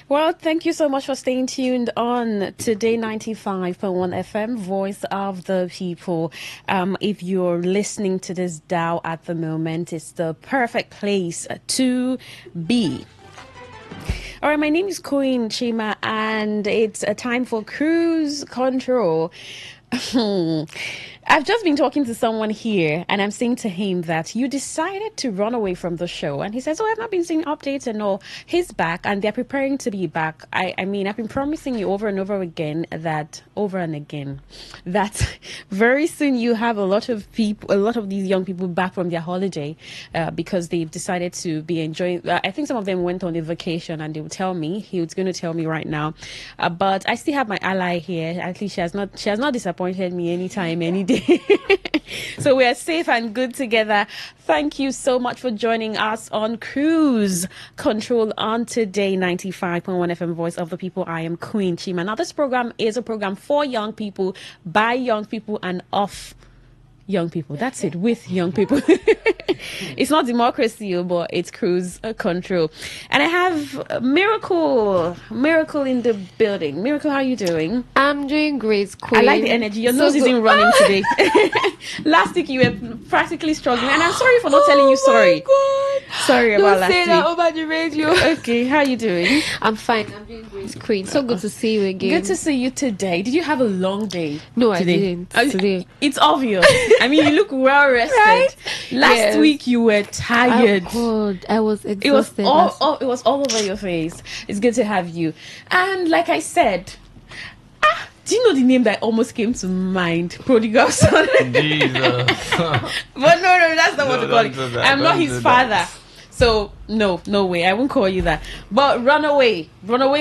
Well, thank you so much for staying tuned on Today 95.1 FM, Voice of the People. If you're listening to this dial at the moment, it's the perfect place to be. All right, my name is Queen Chima, and it's a time for cruise control. I've just been talking to someone here, and I'm saying to him that you decided to run away from the show. And he says, I've not been seeing updates and all. He's back, and they're preparing to be back. I mean, I've been promising you over and over again that very soon you have a lot of these young people back from their holiday because they've decided to be enjoying. I think some of them went on a vacation, and they will tell me. He was going to tell me right now. But I still have my ally here. At least she has not disappointed me anytime, any day. So we are safe and good together. Thank you so much for joining us on Cruise Control on Today 95.1 FM, Voice of the People. I am Queen Chima. Now, this program is a program for young people, by young people, and of young people. That's it, with young people. It's not democracy, but it's cruise control. And I have Miracle in the building. Miracle, how are you doing? I'm doing great, Queen. I like the energy. Your nose isn't running today. Last week you were practically struggling, and I'm sorry for not telling you sorry. God. Sorry about last week. Don't say that over the radio. Okay, how are you doing? I'm fine. I'm doing great, Queen. So good to see you again. Good to see you today. Did you have a long day? No, today? I didn't. Today. It's obvious. I mean, you look well rested. Right? Last week you were tired. Oh God, I was exhausted. It was all over your face. It's good to have you. And like I said, do you know the name that almost came to mind? Prodigal son. Jesus. But no, that's not what to call it. I'm not his father. So no way, I won't call you that. But runaway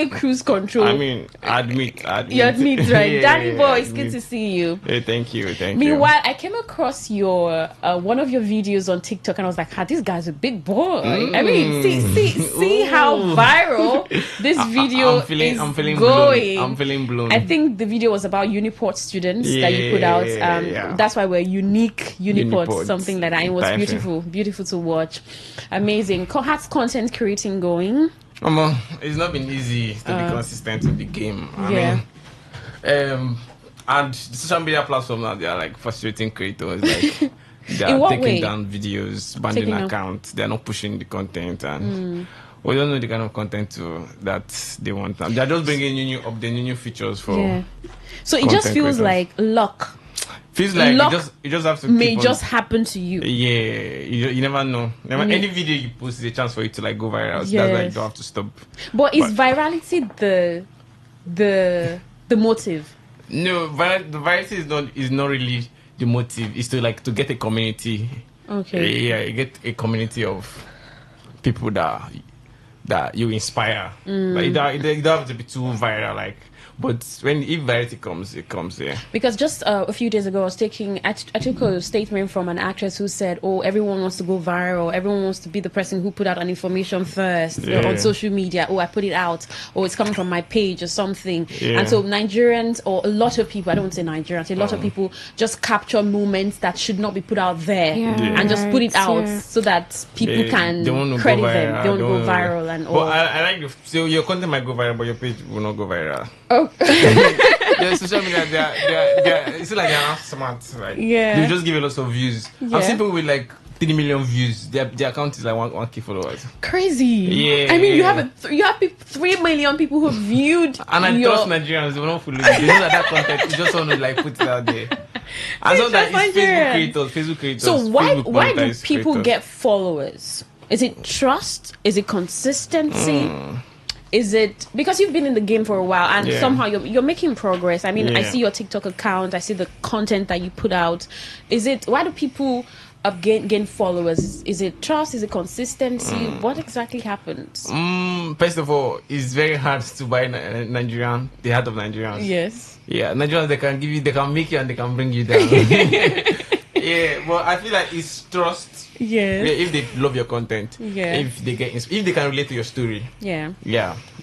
cruise control. I mean, admit. You admit, right? Danny boy, it's good to see you. Hey, thank you. Meanwhile, I came across your one of your videos on TikTok, and I was like, this guy's a big boy. I mean, see how viral this video is going. I'm feeling blown. I think the video was about Uniport students that you put out. That's why we're unique Uniport, something like that. It was beautiful to watch. Amazing. How's content creating going? It's not been easy to be consistent in the game. I mean, and the social media platform now, they are like frustrating creators. Like they are taking down videos, banning accounts. They are not pushing the content, and we don't know the kind of content that they want. They are just bringing new features for. Yeah. So it just feels like luck. Feels like you just have to may just happen to you. Yeah, you never know. Any video you post is a chance for it to like go viral. So that's why you don't have to stop. But is virality the motive? No, the virality is not really the motive. It's to get a community. Okay. Yeah, you get a community of people that you inspire. Like you don't have to be too viral, but if variety comes, it comes, yeah. Because just a few days ago, I took a statement from an actress who said, everyone wants to go viral. Everyone wants to be the person who put out an information first on social media. I put it out. It's coming from my page or something. Yeah. And so Nigerians, or a lot of people, I don't want to say Nigerians, a lot of people just capture moments that should not be put out there and just put it out so that people can credit them. They don't go viral and all. But I like so your content might go viral, but your page will not go viral. Oh. The social media, it's like they're not smart. Like, they just give a lot of views. I've seen people with like 3 million views. Their account is like 1K followers. Crazy. Yeah. I mean, you have 3 million people who viewed. And I trust Nigerians. They don't follow. They know that content. You just want to like put it out there. And so that is Facebook creators. So why do people get followers? Is it trust? Is it consistency? Is it because you've been in the game for a while and somehow you're making progress? I mean, I see your TikTok account, I see the content that you put out. Why do people gain followers? Is it trust? Is it consistency? What exactly happens? First of all, it's very hard to buy Nigerian, the heart of Nigerians. Yes. Yeah, Nigerians, they can make you and they can bring you down. Yeah, but I feel like it's trust. Yes. If they love your content, if they can relate to your story, yeah,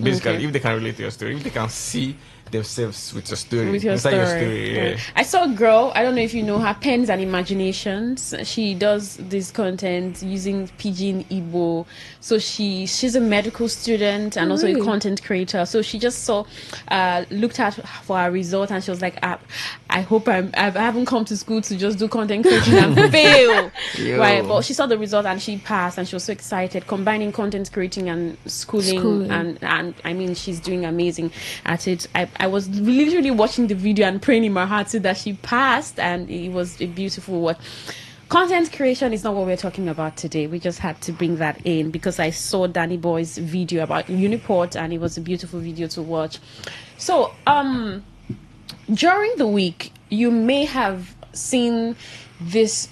basically, if they can relate to your story, if they can see themselves with your story. With your Inside story. your story, yeah. I saw a girl, I don't know if you know her, Pens and Imaginations. She does this content using Pidgin Igbo. So she's a medical student and also a content creator. So she just looked at for her result and she was like, I hope I haven't come to school to just do content creation and fail. Right, but she saw the result and she passed and she was so excited, combining content creating and schooling. And I mean, she's doing amazing at it. I was literally watching the video and praying in my heart so that she passed, and it was a beautiful work. Content creation is not what we're talking about today. We just had to bring that in because I saw Danny Boy's video about Uniport and it was a beautiful video to watch. So during the week you may have seen this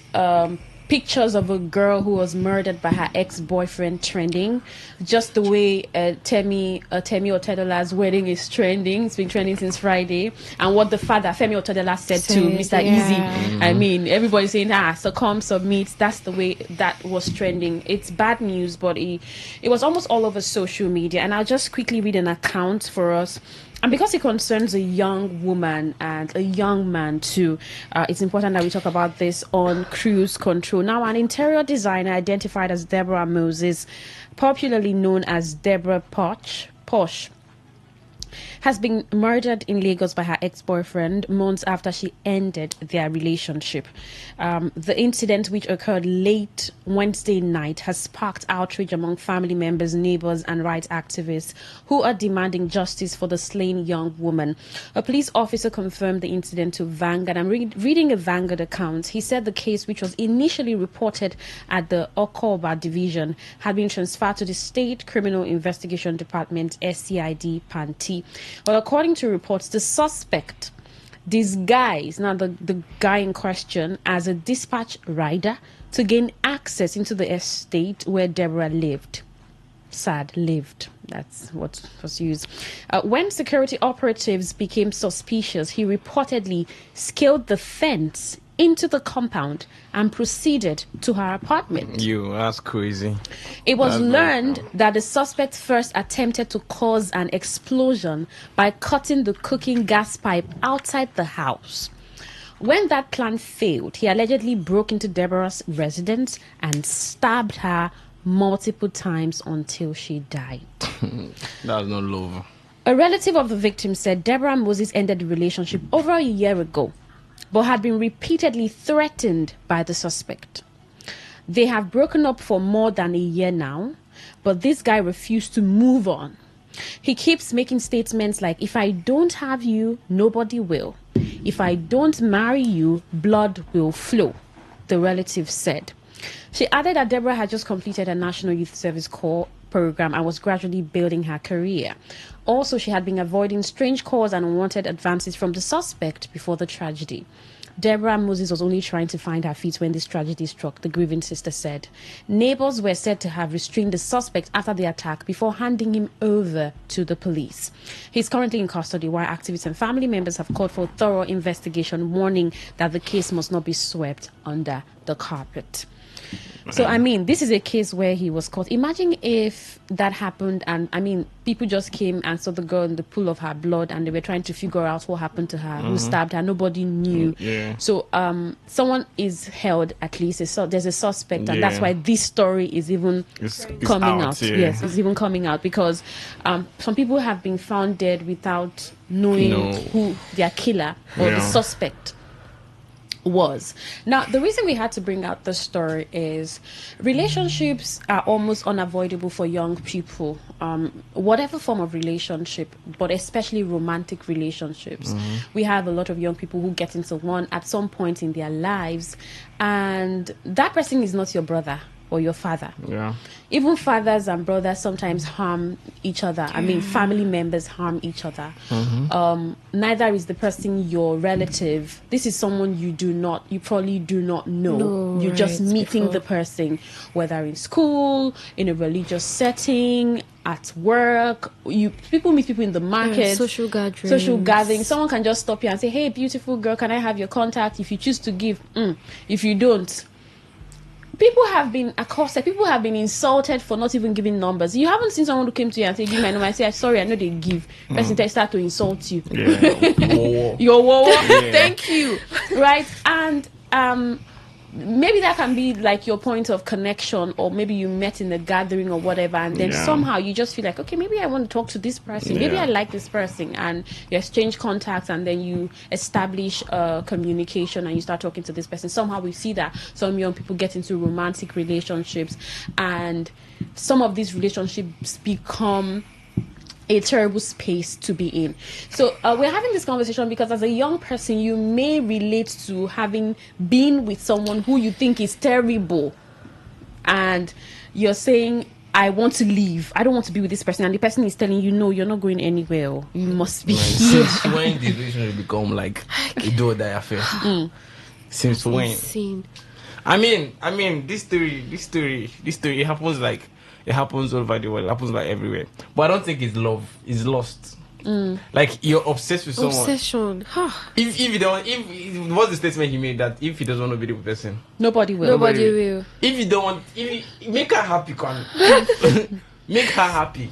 pictures of a girl who was murdered by her ex-boyfriend trending, just the way Temi Otedola's wedding is trending. It's been trending since Friday, and what the father Femi Otedola said to Mr. Easy. I mean, everybody's saying succumb, submit. That's the way that was trending. It's bad news, but it was almost all over social media. And I'll just quickly read an account for us. And because it concerns a young woman and a young man too, it's important that we talk about this on Cruise Control. Now, an interior designer identified as Deborah Moses, popularly known as Deborah Posh, has been murdered in Lagos by her ex-boyfriend months after she ended their relationship. The incident, which occurred late Wednesday night, has sparked outrage among family members, neighbors, and rights activists who are demanding justice for the slain young woman. A police officer confirmed the incident to Vanguard. I'm reading a Vanguard account. He said the case, which was initially reported at the Okoba Division, had been transferred to the State Criminal Investigation Department, SCID Panti. Well, according to reports, the suspect disguised, now the guy in question, as a dispatch rider to gain access into the estate where Deborah lived. Lived. That's what was used. When security operatives became suspicious, he reportedly scaled the fence into the compound and proceeded to her apartment. That's crazy. It was learned that the suspect first attempted to cause an explosion by cutting the cooking gas pipe outside the house. When that plan failed, he allegedly broke into Deborah's residence and stabbed her multiple times until she died. That's not love. A relative of the victim said Deborah Moses ended the relationship over a year ago, but had been repeatedly threatened by the suspect. They have broken up for more than a year now, but this guy refused to move on. He keeps making statements like, if I don't have you, nobody will. If I don't marry you, blood will flow, the relative said. She added that Deborah had just completed a National Youth Service Corps program and was gradually building her career. Also, she had been avoiding strange calls and unwanted advances from the suspect before the tragedy. Deborah Moses was only trying to find her feet when this tragedy struck, the grieving sister said. Neighbors were said to have restrained the suspect after the attack before handing him over to the police. He's currently in custody, while activists and family members have called for a thorough investigation, warning that the case must not be swept under the carpet. So, I mean, this is a case where he was caught. Imagine if that happened and, I mean, people just came and saw the girl in the pool of her blood and they were trying to figure out what happened to her, who stabbed her. Nobody knew. So, someone is held, at least. There's a suspect, and that's why this story is even coming out. Yes, it's even coming out because some people have been found dead without knowing who their killer or the suspect was. Now, the reason we had to bring out this story is relationships are almost unavoidable for young people, whatever form of relationship, but especially romantic relationships. We have a lot of young people who get into one at some point in their lives, and that person is not your brother or your father. Even fathers and brothers sometimes harm each other. I mean, family members harm each other. Neither is the person your relative. This is someone you probably do not know. You're just meeting the person, whether in school, in a religious setting, at work. People meet people in the market. Social gatherings. Someone can just stop you and say, hey, beautiful girl, can I have your contact? If you choose to give, if you don't, people have been accosted, people have been insulted for not even giving numbers. You haven't seen someone who came to you and say, give my number. I say, sorry, I know they give. Person start to insult you. Yeah. Your whoa. Thank you. Right? And maybe that can be like your point of connection, or maybe you met in a gathering or whatever, and then somehow you just feel like, okay, maybe I want to talk to this person, maybe I like this person, and you exchange contacts, and then you establish communication, and you start talking to this person. Somehow we see that some young people get into romantic relationships, and some of these relationships become a terrible space to be in. So we're having this conversation because as a young person, you may relate to having been with someone who you think is terrible, and you're saying, I want to leave, I don't want to be with this person, and the person is telling you, no, you're not going anywhere, you must be here. Since when did relationship become like a do or die affair? Since when? I mean this theory it happens all over the world. It happens like everywhere. But I don't think it's love. It's lost. Like you're obsessed with someone. Obsession. If you don't, if what's the statement he made, that if he doesn't want to be with the person, nobody will. If you don't want, make her happy, make her happy.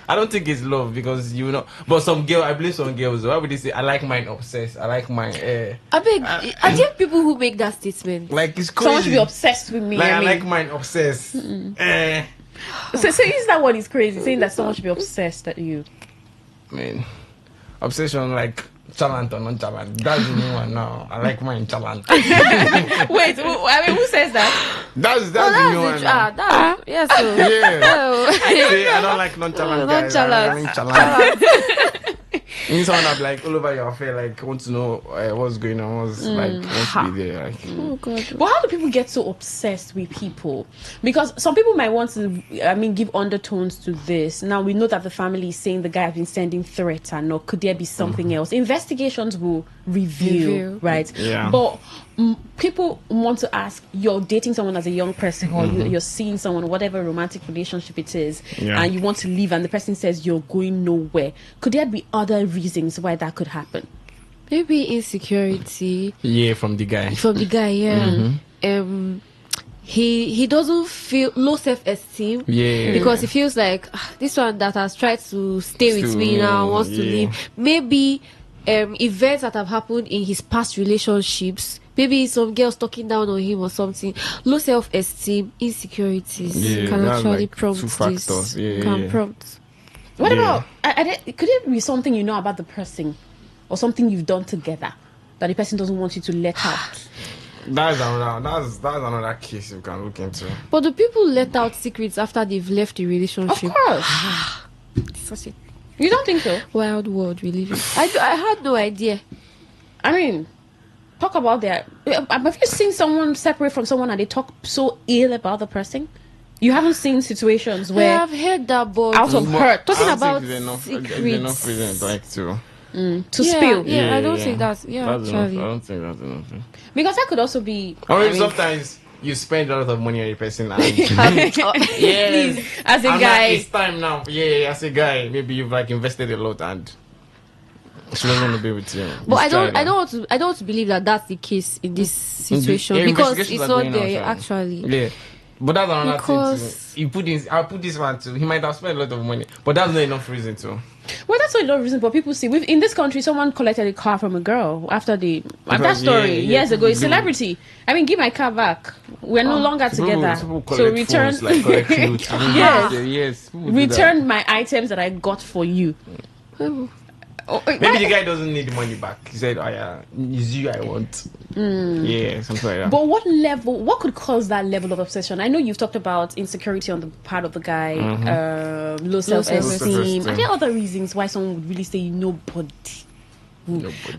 I don't think it's love, because you know. But I believe some girls. Why would they say, I like mine obsessed? I like mine. I beg. Are there people who make that statement? Like it's crazy. Someone should be obsessed with me. Like I like mine obsessed. So is that what is crazy? Saying that someone should be obsessed at you? I mean, obsession like chalant or non-chalant. That's the new one now. I like mine chalant. Wait, who says that? That's the new one. Yes. I don't like non-chalant guys. I like chalant. You need someone that like all over your affair, like want to know what's going on, wants to be there. Like. Oh God! But how do people get so obsessed with people? Because some people might want to, give undertones to this. Now we know that the family is saying the guy has been sending threats, and or could there be something else? Investigations will reveal, right? Yeah. But people want to ask, you're dating someone as a young person, or you're seeing someone, whatever romantic relationship it is, and you want to leave, and the person says you're going nowhere. Could there be other reasons why that could happen? Maybe insecurity. Yeah, from the guy. He doesn't feel low self-esteem. Yeah. Because he feels like this one that has tried to stay with me now wants to leave. Maybe events that have happened in his past relationships. Maybe some girls talking down on him or something. Low self-esteem, insecurities can actually prompt this. Prompt. What about? Could it be something you know about the person, or something you've done together that the person doesn't want you to let out? That's another case you can look into. But do people let out secrets after they've left the relationship? Of course. You don't think so? Wild world we live in. I had no idea. I mean, talk about that. Have you seen someone separate from someone and they talk so ill about the person? You haven't seen situations where I've heard that, but out of hurt, talking about enough secrets, like to spill. I don't think that's that's enough. I don't think that's enough. Because that could also be. Sometimes you spend a lot of money on a person, and please, as a guy, it's time now. Yeah, as a guy, maybe you've like invested a lot and she doesn't want to be with you. But I don't want to believe that that's the case in this situation, because it's not there actually. Yeah. But that's another thing too. I'll put this one too. He might have spent a lot of money, but that's not enough reason to. Well, that's not enough reason. But people see, in this country, someone collected a car from a girl after that story years ago. A celebrity. I mean, give my car back. We're no longer together. So return. Yes. Return my items that I got for you. Maybe the guy doesn't need the money back. He said, it's you I want. Yeah, something like that. But what could cause that level of obsession? I know you've talked about insecurity on the part of the guy, low self-esteem. Are there other reasons why someone would really say nobody?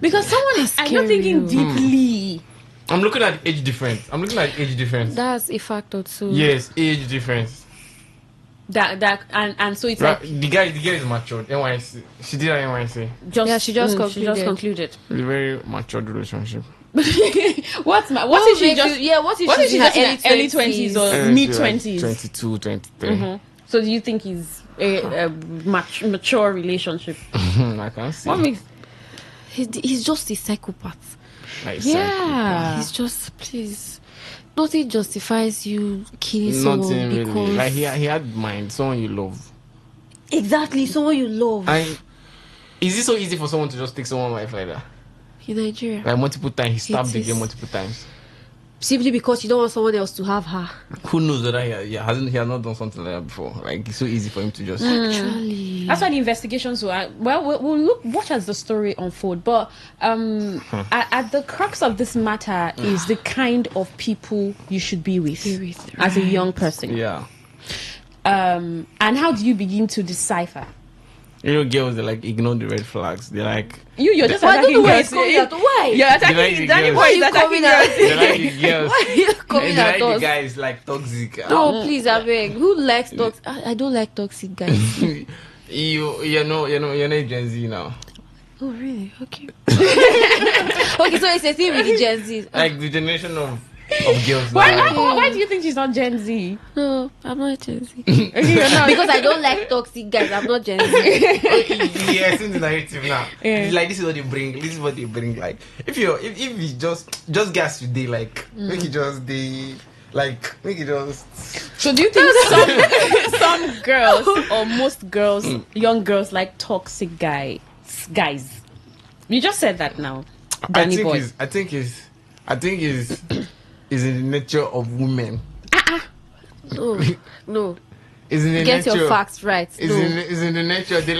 Because someone is, I'm not thinking deeply. I'm looking at age difference. That's a factor too. Yes, age difference. And so it's like the guy is matured. NYC. She did her NYC. She just concluded. It's a very matured relationship. What if she just in her early 20s or mid 20s? 22, 23. So do you think he's a mature relationship? I can't see. He's just a psychopath. Psychopath. He's just, please. nothing justifies you killing someone because really. Like he had mind, someone you love. Exactly, someone you love. And is it so easy for someone to just take someone's life like that? In Nigeria. Like multiple times, he stabbed the girl multiple times. Simply because you don't want someone else to have her. Who knows whether he has not done something like that before? Like it's so easy for him to just. Actually, that's why the investigations were. Well, we'll watch as the story unfold. But at the crux of this matter is the kind of people you should be with as a young person. Yeah. And how do you begin to decipher? You know, girls, they like ignore the red flags. They're like you're just attacking girls. Why? You're attacking Danny boy is attacking girls. They like the girls. Why are you coming at us? The guys like toxic. No, please, I beg. Who likes toxic? I don't like toxic guys. you're not Gen Z now. Oh really? Okay. Okay, so it's a thing with the Gen Z. Like the generation of girls. Why do you think she's not Gen Z? No, I'm not Gen Z. Because I don't like toxic guys. I'm not Gen Z. Yeah, it's in the narrative now. Yeah. Like this is what they bring. This is what they bring. Like if you just guess today, like make it just make it just. So do you think some girls or most girls, young girls, like toxic guys? You just said that now, Danny boy. I think is in the nature of women. No. Is in the Get nature, your facts right. Is in the nature. They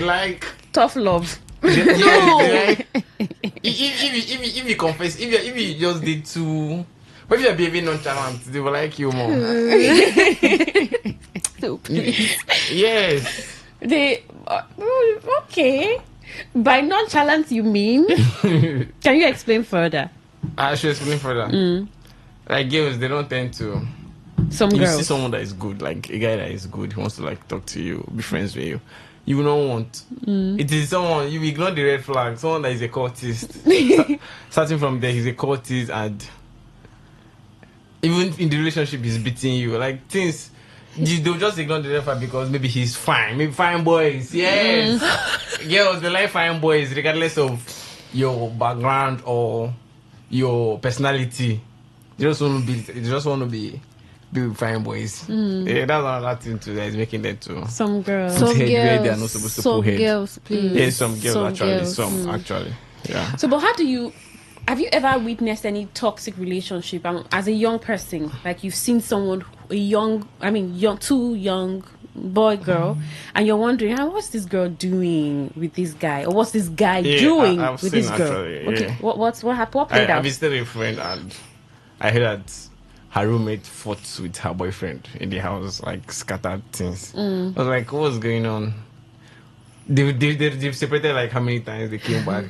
like tough love. They like, if you confess, if you just did too, but if you're behaving nonchalant, they will like you more. So please. Yes. They okay. By nonchalant, you mean? Can you explain further? I should explain further. Like girls, they don't tend to. Some you girls see someone that is good, like a guy that is good, he wants to like talk to you, be friends with you. You will not want. It is someone you ignore the red flag. Someone that is a cultist. Starting from there, he's a cultist, and even in the relationship, he's beating you. Like things. They'll just ignore the red flag because maybe he's fine. Maybe fine boys. Yes. Girls, they like fine boys regardless of your background or your personality. They just want to be with fine boys. Yeah, that's another thing too that is making them to some girls put head where they are not supposed to put head. Girls, please. Yeah, some girls actually. Yeah. So but have you ever witnessed any toxic relationship as a young person? Like you've seen someone, too young boy, girl, and you're wondering, what's this girl doing with this guy? Or what's this guy doing with this girl? Actually, okay, yeah. What happened? What played out? I visited a friend and I heard that her roommate fought with her boyfriend in the house, like scattered things. I was like, what's going on? They've separated like how many times they came back.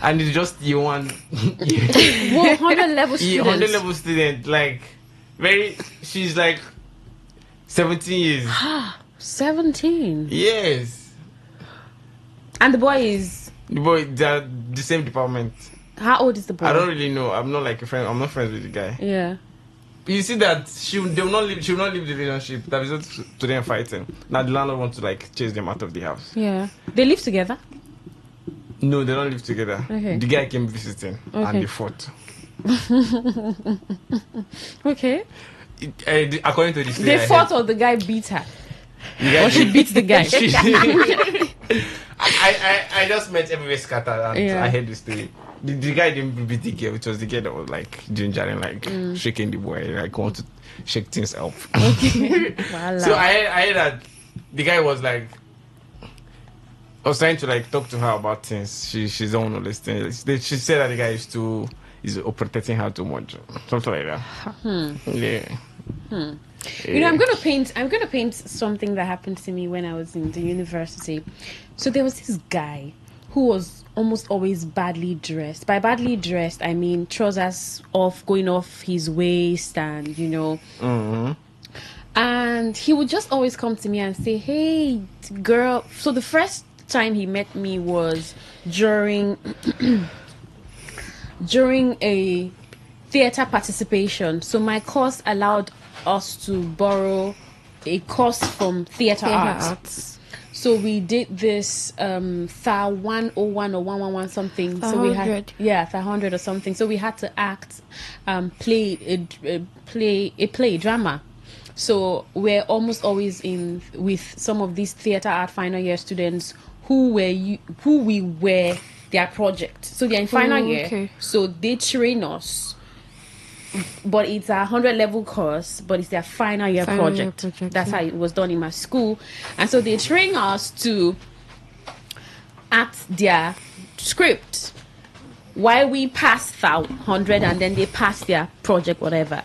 And it's just you one 100 level student. 100 level student, like she's like 17 years. 17. Yes. And the boy, they're the same department. How old is the boy? I don't really know. I'm not like a friend. I'm not friends with the guy. Yeah. You see that she will not leave the relationship. That results to them fighting. Now the landlord wants to like chase them out of the house. Yeah. They live together? No, they don't live together. Okay. The guy came visiting and they fought. Okay. According to this, they fought or the guy beat her? Or she beat the guy? I just met everywhere scattered and I heard the story. The guy didn't beat the girl, which was the girl that was like gingering, like shaking the boy, like want to shake things up. Okay. So I heard that the guy was like, I was trying to like talk to her about things. She don't want to listen. She said that the guy is protecting her too much, something like that. Yeah. You know, I'm gonna paint something that happened to me when I was in the university. So there was this guy who was almost always badly dressed. By badly dressed, I mean trousers going off his waist, and you know. Mm-hmm. And he would just always come to me and say, "Hey, girl." So the first time he met me was during a theater participation. So my course allowed us to borrow a course from theater arts. So we did this THA 101 or 111 something. So we had THA 100 or something. So we had to act, play a drama. So we're almost always in with some of these theatre art final year students who we were their project. So they're in final year. So they train us. But it's a 100 level course, but it's their final year project. That's how it was done in my school. And so they train us to act their script while we pass THA 100 and then they pass their project, whatever.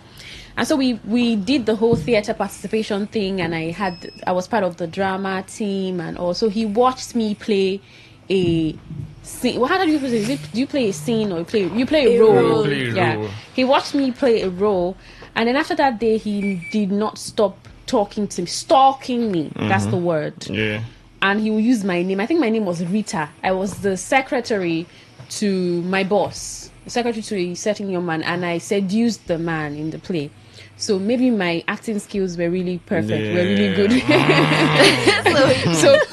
And so we did the whole theater participation thing, and I was part of the drama team, and also he watched me play a scene. Well, how do you play? Do you play a scene or you play a role? Yeah. He watched me play a role, and then after that day, he did not stop talking to me, stalking me. That's the word. Yeah. And he will use my name. I think my name was Rita. I was the secretary to my boss, secretary to a certain young man, and I seduced the man in the play. So maybe my acting skills were really perfect, were really good.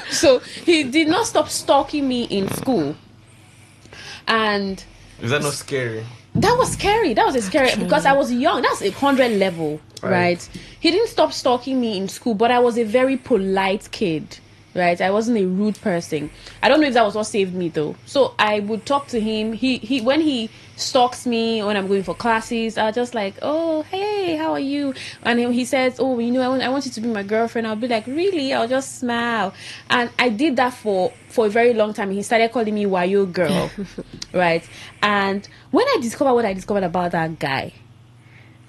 so he did not stop stalking me in school. And is that not scary? That was scary. That was scary because I was young. That's 100 level, right? He didn't stop stalking me in school, but I was a very polite kid. Right, I wasn't a rude person. I don't know if that was what saved me though. So I would talk to him. He when he stalks me when I'm going for classes, I'll just like, oh hey, how are you? And he says, oh, I want you to be my girlfriend. I'll be like, really? I'll just smile. And I did that for a very long time. He started calling me Wayo girl, right? And when I discovered what I discovered about that guy,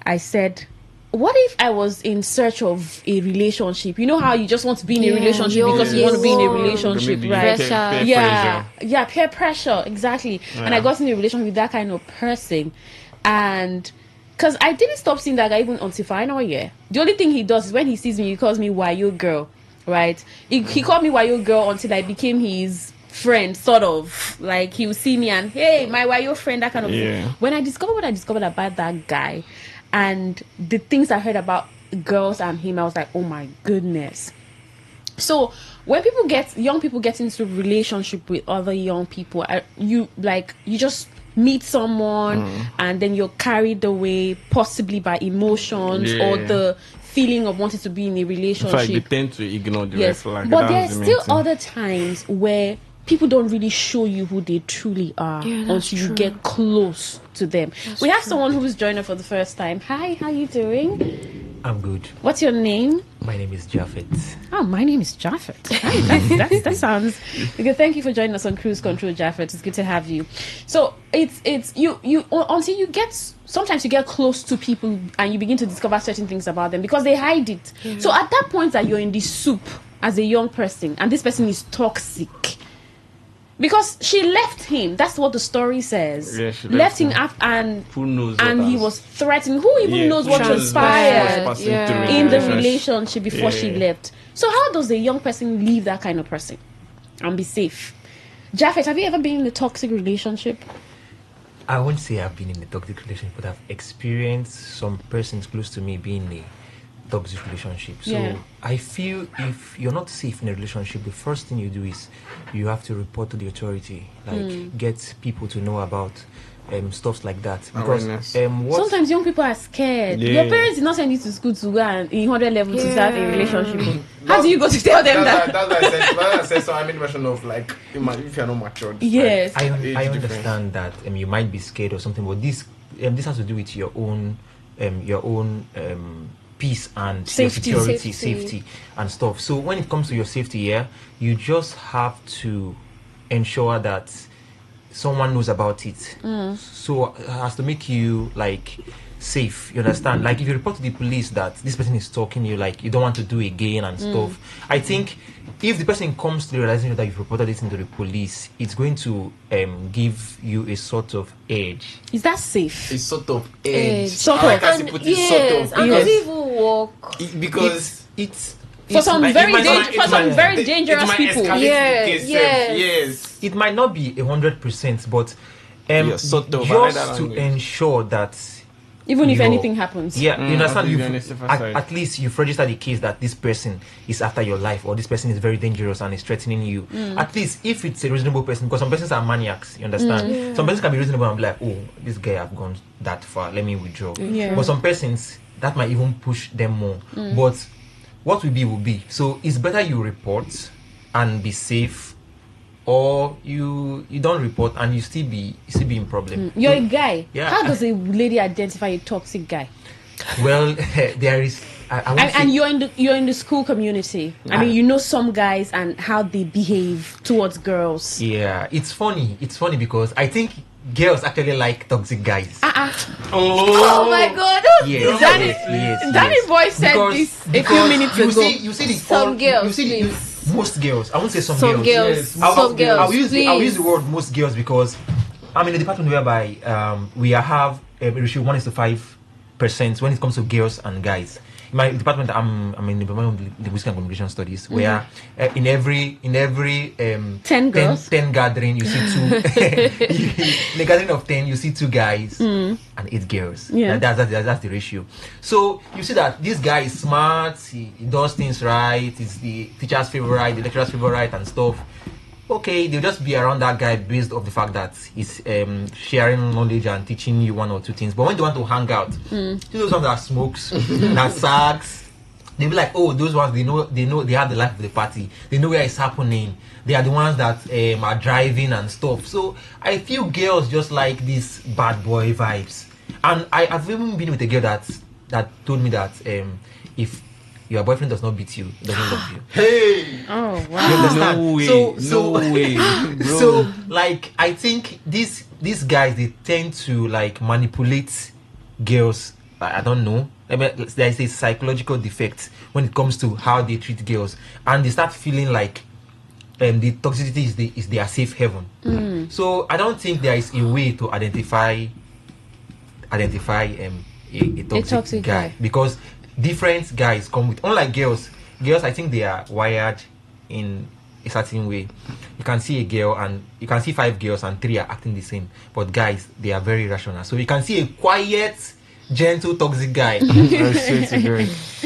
I said, what if I was in search of a relationship? You know how you just want to be in a relationship because you want to be in a relationship, right? Peer pressure, exactly. Yeah. And I got in a relationship with that kind of person, and because I didn't stop seeing that guy even until final year. The only thing he does is when he sees me, he calls me Wayo girl, right? He called me Wayo girl until I became his friend, sort of. Like he would see me and, hey, my Wayo friend, that kind of thing. When I discovered what I discovered about that guy, and the things I heard about girls and him, I was like, oh my goodness. So when young people get into relationship with other young people, you just meet someone and then you're carried away possibly by emotions or the feeling of wanting to be in a relationship. In fact, they tend to ignore the red flag. But there's still other times where people don't really show you who they truly are until you get close to them. We have someone who's joined us for the first time. Hi, how you doing? I'm good. What's your name? My name is Japhet. Oh, my name is Japhet. That sounds good. Thank you for joining us on Cruise Control, Japhet. It's good to have you. So it's you until you get, sometimes you get close to people and you begin to discover certain things about them because they hide it. So at that point that you're in the soup as a young person and this person is toxic. Because she left him. That's what the story says. Yeah, she left him up, and who knows? And he was threatened. Who even knows what transpired in the relationship before she left? So how does a young person leave that kind of person and be safe? Japhet, have you ever been in a toxic relationship? I won't say I've been in a toxic relationship, but I've experienced some persons close to me being in a toxic relationship. So I feel if you're not safe in a relationship, the first thing you do is you have to report to the authority, like get people to know about stuff like that. Because sometimes young people are scared. Your parents did not send you to school to go and in 100 level to start a relationship. How do you go to tell them that? That's why I said so. I made mention of like if you're not matured. Yes, I understand that you might be scared or something, but this has to do with your own peace and safety and stuff. So when it comes to your safety, you just have to ensure that someone knows about it. So it has to make you like safe, you understand? Like if you report to the police that this person is stalking you, like you don't want to do again and stuff, I think if the person comes to the realization that you've reported it into the police, it's going to give you a sort of edge. Is that safe? A sort of edge. Sort of. And does it even work? Because it's for some very dangerous people. Yes. It might not be 100%, but sort of, just to ensure that Even if anything happens. Yeah, you understand? At At least you've registered the case that this person is after your life, or this person is very dangerous and is threatening you. At least if it's a reasonable person, because some persons are maniacs, you understand? Yeah. Some persons can be reasonable and be like, oh, this guy have gone that far, let me withdraw. Yeah. But some persons, that might even push them more. But what will be. So it's better you report and be safe, or you don't report and you still be in problem. You're a guy. Yeah. How does a lady identify a toxic guy? Well, there is. And you're in the school community. I mean, you know some guys and how they behave towards girls. Yeah, it's funny. It's funny because I think girls actually like toxic guys. Oh my God! Yes, Danny boy said Because- this a because few minutes you ago. You see the Some girls, most girls. I won't say some Some girls. Some girls, I'll use please. the word most girls because I'm in a department whereby we have a ratio 1:5% when it comes to girls and guys. In my department, I'm in the Department of Linguistic and Communication Studies, where in every 10 girls, 10 gathering, you see two. In a gathering of 10, you see 2 guys and 8 girls. Yeah. That's the ratio. So you see that this guy is smart, he does things right, he's the teacher's favorite, the lecturer's favorite, and stuff. Okay, they'll just be around that guy based off the fact that he's sharing knowledge and teaching you 1 or 2 things. But when they want to hang out, those ones that smokes, that sags, they'll be like, oh, those ones, they know they have the life of the party. They know where it's happening. They are the ones that are driving and stuff. So I feel girls just like these bad boy vibes. And I've even been with a girl that told me that if your boyfriend does not beat you, he doesn't love you. Hey! Oh wow! You understand? No way, bro. So like I think these guys, they tend to like manipulate girls. I don't know. I mean, there is a psychological defect when it comes to how they treat girls, and they start feeling like the toxicity is their safe haven. So I don't think there is a way to identify a toxic guy, because different guys come with, unlike girls, I think they are wired in a certain way. You can see a girl and you can see 5 girls and 3 are acting the same, but guys, they are very rational. So you can see a quiet, gentle, toxic guy.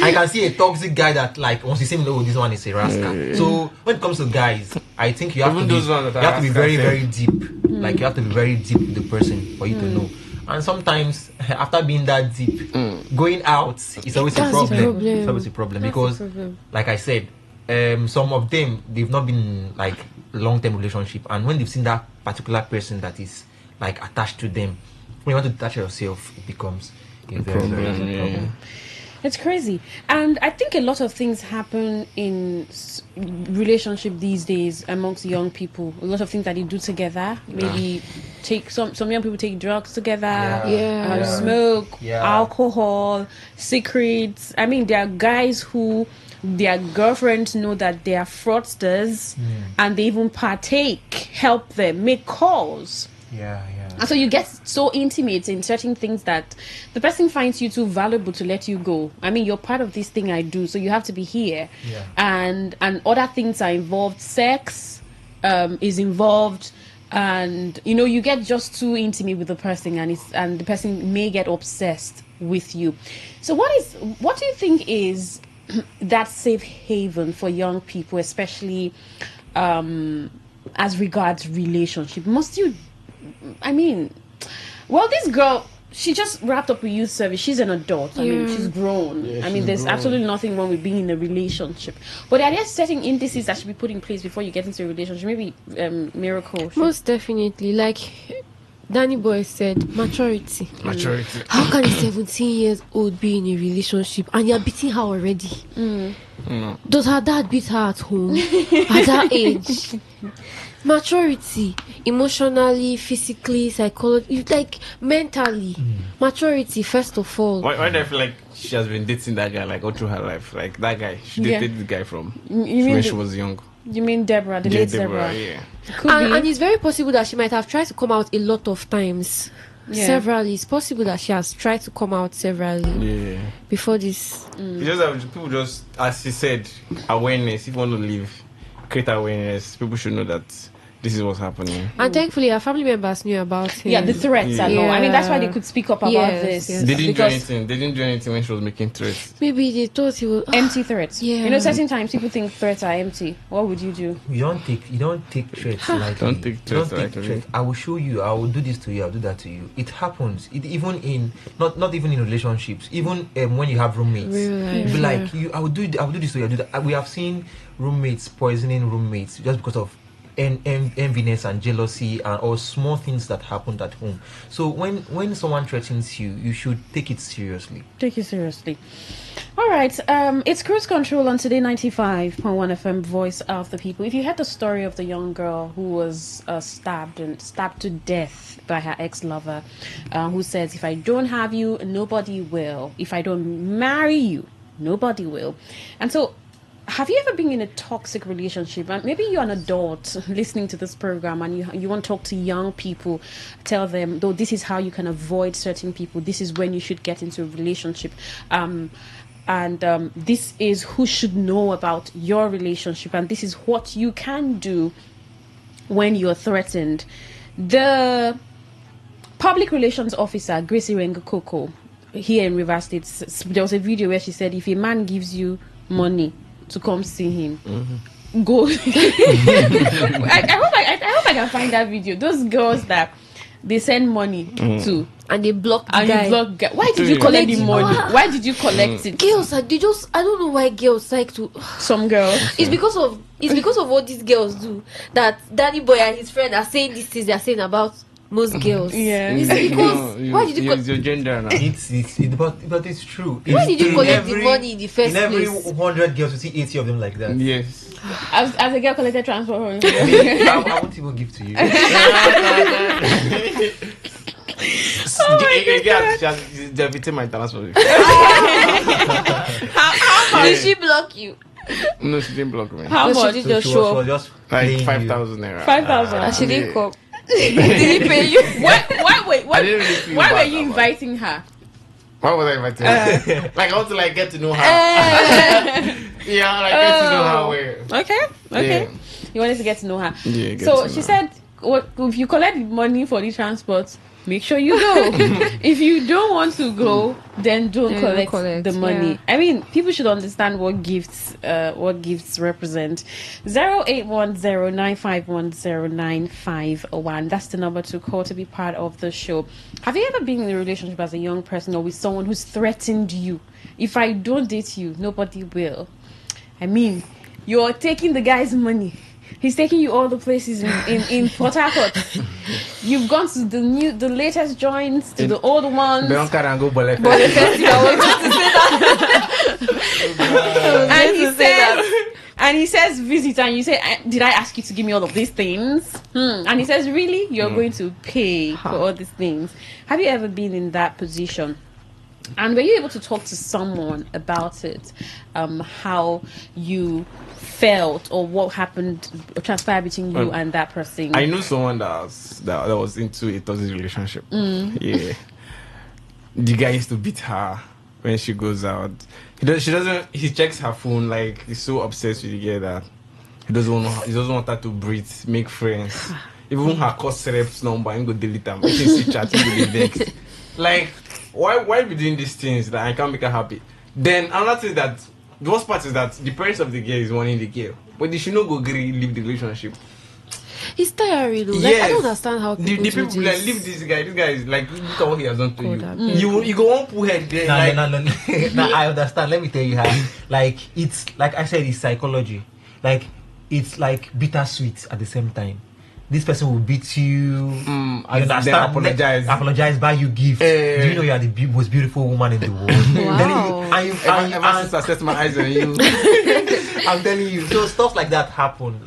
I can see a toxic guy that, like, once you see him, oh, this one is a rascal. So when it comes to guys, I think you have to be very, very deep. Like, you have to be very deep with the person for you to know. And sometimes, after being that deep, going out is always a problem. It's always a problem because, like I said, some of them, they've not been like long-term relationship, and when they've seen that particular person that is like attached to them, when you want to detach yourself, it becomes a very, very big problem. It's crazy. And I think a lot of things happen in relationship these days amongst young people. A lot of things that they do together. Maybe take some young people take drugs together, smoke, alcohol, secrets. I mean, there are guys who their girlfriends know that they are fraudsters and they even partake, help them, make calls. And so you get so intimate in certain things that the person finds you too valuable to let you go. I mean, you're part of this thing I do, so you have to be here. And other things are involved. Sex is involved, and you know, you get just too intimate with the person, and the person may get obsessed with you. So what do you think is that safe haven for young people, especially as regards relationship? Must you, I mean, well, this girl, she just wrapped up a youth service. She's an adult. I mean, she's grown. I mean, there's absolutely nothing wrong with being in a relationship. But are there certain indices that should be put in place before you get into a relationship? Maybe Miracle. Most definitely. Like Danny Boy said, maturity. How can a 17 years old be in a relationship and you're beating her already? Does her dad beat her at home at that age? Maturity, emotionally, physically, psychologically, like mentally. Maturity, first of all. Why do I feel like she has been dating that guy like all through her life? Like that guy, she dated the guy from when she was young. You mean Deborah, the late Deborah? Yeah. And it's very possible that she might have tried to come out a lot of times. Severally. It's possible that she has tried to come out severally before this. It's just that people just, as she said, awareness. If you want to live, create awareness. People should know that this is what's happening. And thankfully, our family members knew about him. Yeah, the threats and all. I mean, that's why they could speak up about this. They didn't do anything. They didn't do anything when she was making threats. Maybe they thought he would empty threats. Yeah. You know, certain times people think threats are empty. What would you do? You don't take threats lightly. Don't take threats lightly. I will show you. I will do this to you. I'll do that to you. It happens. It even in not even in relationships. Even when you have roommates, be like you. I will do this to you. I'll do that. We have seen roommates poisoning roommates just because of enviness and jealousy and all small things that happened at home. So when someone threatens you, you should take it seriously. Take it seriously. All right. It's Cruise Control on Today 95.1 FM, Voice of the People. If you heard the story of the young girl who was stabbed to death by her ex-lover, who says, if I don't have you, nobody will. If I don't marry you, nobody will. And so, have you ever been in a toxic relationship? And maybe you're an adult listening to this program and you want to talk to young people, tell them, though, this is how you can avoid certain people. This is when you should get into a relationship. This is who should know about your relationship. And this is what you can do when you're threatened. The public relations officer, Gracie Rengakoko, here in Rivers State, there was a video where she said, if a man gives you money to come see him, go. I hope I can find that video. Those girls that they send money to and they block the and guy. You block guy. Why did you collect the money? Why did you collect it? Girls, I don't know why girls like to. Some girls. It's because of what these girls do. That Danny Boy and his friend are saying these things. They are saying about most girls. Yeah. It's because why did you use your gender now? But it's true. Why did you collect the money in the first place? In every 100 girls, you see 80 of them like that. Yes. As a girl collected transport from you. I won't even give to you. She's debiting my transport. How did she block you? No, she didn't block me. How much? She did just show up. Just like 5,000 naira. 5,000. And she didn't come. Did he pay you? Why were you inviting her? Why was I inviting her? Like I want to get to know her. Yeah, get to know her way. Okay. Yeah. You wanted to get to know her. Yeah. So she said, if you collect money for the transport, make sure you go. If you don't want to go, then don't collect the money. Yeah. I mean, people should understand what gifts represent. 0810-951-0951. That's the number to call to be part of the show. Have you ever been in a relationship as a young person or with someone who's threatened you? If I don't date you, nobody will. I mean, you're taking the guy's money. He's taking you all the places in Port Harcourt. You've gone to the latest joints, to the old ones. Don't and go Bole And he says visit, and you say, did I ask you to give me all of these things? And he says, really? You're going to pay for all these things. Have you ever been in that position? And were you able to talk to someone about it? How you felt or what happened transpired between you and that person? I knew someone that was into a toxic relationship. Yeah. The guy used to beat her when she goes out. He checks her phone, he's so obsessed with the girl that he doesn't want her to breathe, make friends. Even her cost reps number and go delete them. I can see chatting with the vex. Why be doing these things that I can't make her happy? Then another thing that the worst part is that the parents of the girl is wanting the girl, but they should not go leave the relationship. It's tiring though. Yes. I don't understand how people the people do this. leave this guy. This guy is look at what he has done to you. You go on pull head there. No. I understand. Let me tell you how. It's like I said, it's psychology. It's like bittersweet at the same time. This person will beat you. You understand? Apologize, buy you gifts. Do you know you are the most beautiful woman in the world? Wow. Ever since I set my eyes on you, I'm telling you. So stuff like that happen.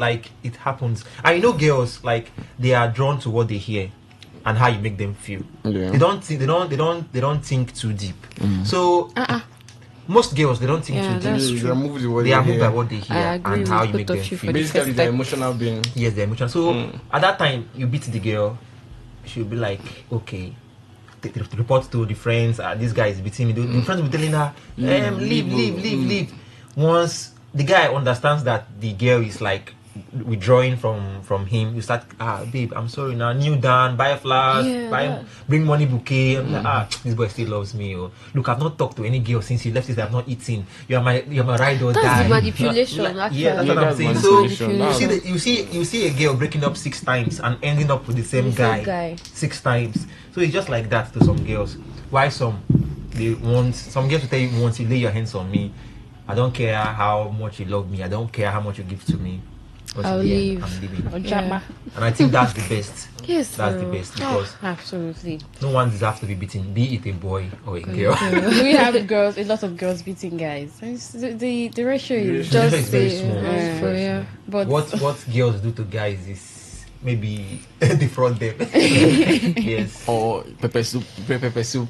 It happens. And you know, girls they are drawn to what they hear and how you make them feel. Yeah. They don't think too deep. So. Most girls, they don't think too deep. They are moved by what they hear and how you make them feel. Basically, they're emotional being. Yes, they're emotional. So at that time, you beat the girl, she'll be like, okay, report to the friends. This guy is beating me. The friends will be telling her, leave. Once the guy understands that the girl is withdrawing from him, you start, babe, I'm sorry now, kneel down, buy flowers, bring money bouquet. I'm like, this boy still loves me. Or look, I've not talked to any girl since you left. I've not eaten. You're my ride or die. That's the manipulation. Yeah, that's what I'm saying. So you see a girl breaking up 6 times and ending up with the same guy 6 times. So it's just like that to some girls. Why some girls will tell you, once you lay your hands on me, I don't care how much you love me, I don't care how much you give to me, I'll leave. I'm leaving. Yeah. And I think that's the best. Yes, that's the best, because absolutely no one deserves to be beaten, be it a boy or a girl. We have a lot of girls beating guys. The ratio is just very small. But what girls do to guys is maybe defraud them. Yes. Or pepper soup. Pepper soup.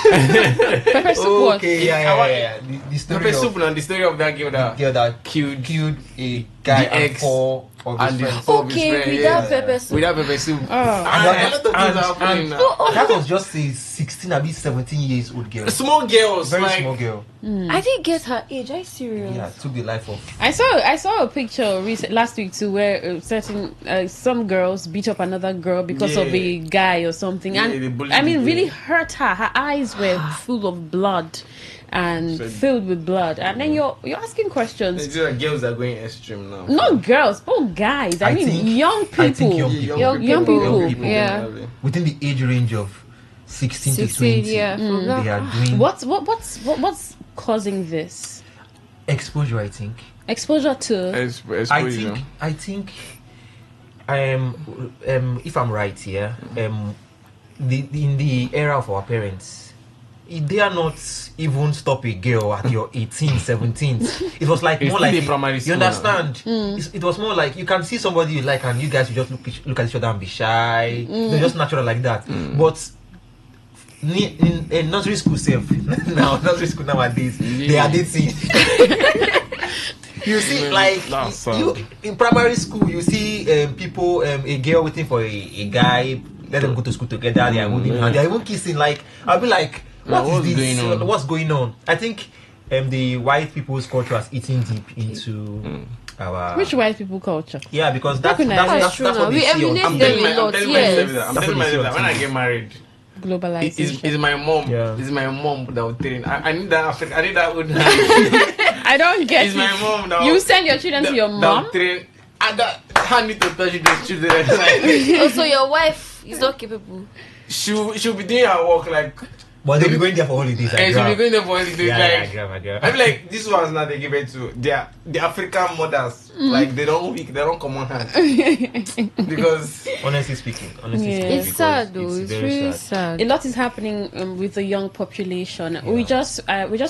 Okay, yeah. The story pepper soup, and the story of that girl that killed a guy and 4 of his friends. Without pepper soup. Without pepper soup. That was just a 16, at least 17 years old girl. Small girls, very small girl. I didn't get her age. Are you serious? Yeah, took the life of. I saw a picture last week too, where some girls beat up another girl because of a guy or something, and really hurt her. Her eyes were full of blood and filled with blood, and then you're asking questions. It's just like girls are going extreme now. Not girls, but guys. I mean, young people. Young people. Yeah. Within the age range of 16 to 20. Yeah. They are doing. What's causing this? Exposure, I think. Exposure to. I think. If I'm right here, in the era of our parents, they are not even stop a girl at your 18, 17. It was like more like primary school. You understand? It was more like you can see somebody you like and you guys will just look at each other and be shy. They're just natural like that. But in nursery school nursery school nowadays, they are dating. You see, like in primary school, you see people, a girl waiting for a guy. Let them go to school together. They are holding hands. They are even kissing. Like I'll be like, what's going on? I think the white people's culture has eaten deep into our. Which white people culture? Yeah, because that's what they see on. I'm telling myself that when I get married, globalization. It's my mom. Yeah. It's my mom that will train. I need that Africa. I need that old. I don't get it's my mom now. You send your children to your mom. Train. I need to touch those children. Also, your wife is not capable. She'll be doing her work like. But they'll be going there for holidays. She'll be going there for holidays. I feel like this one's now they give it to the African mothers. Like they don't come on hand. Because honestly speaking, it's sad though. It's really sad. A lot is happening with the young population. Yeah. We just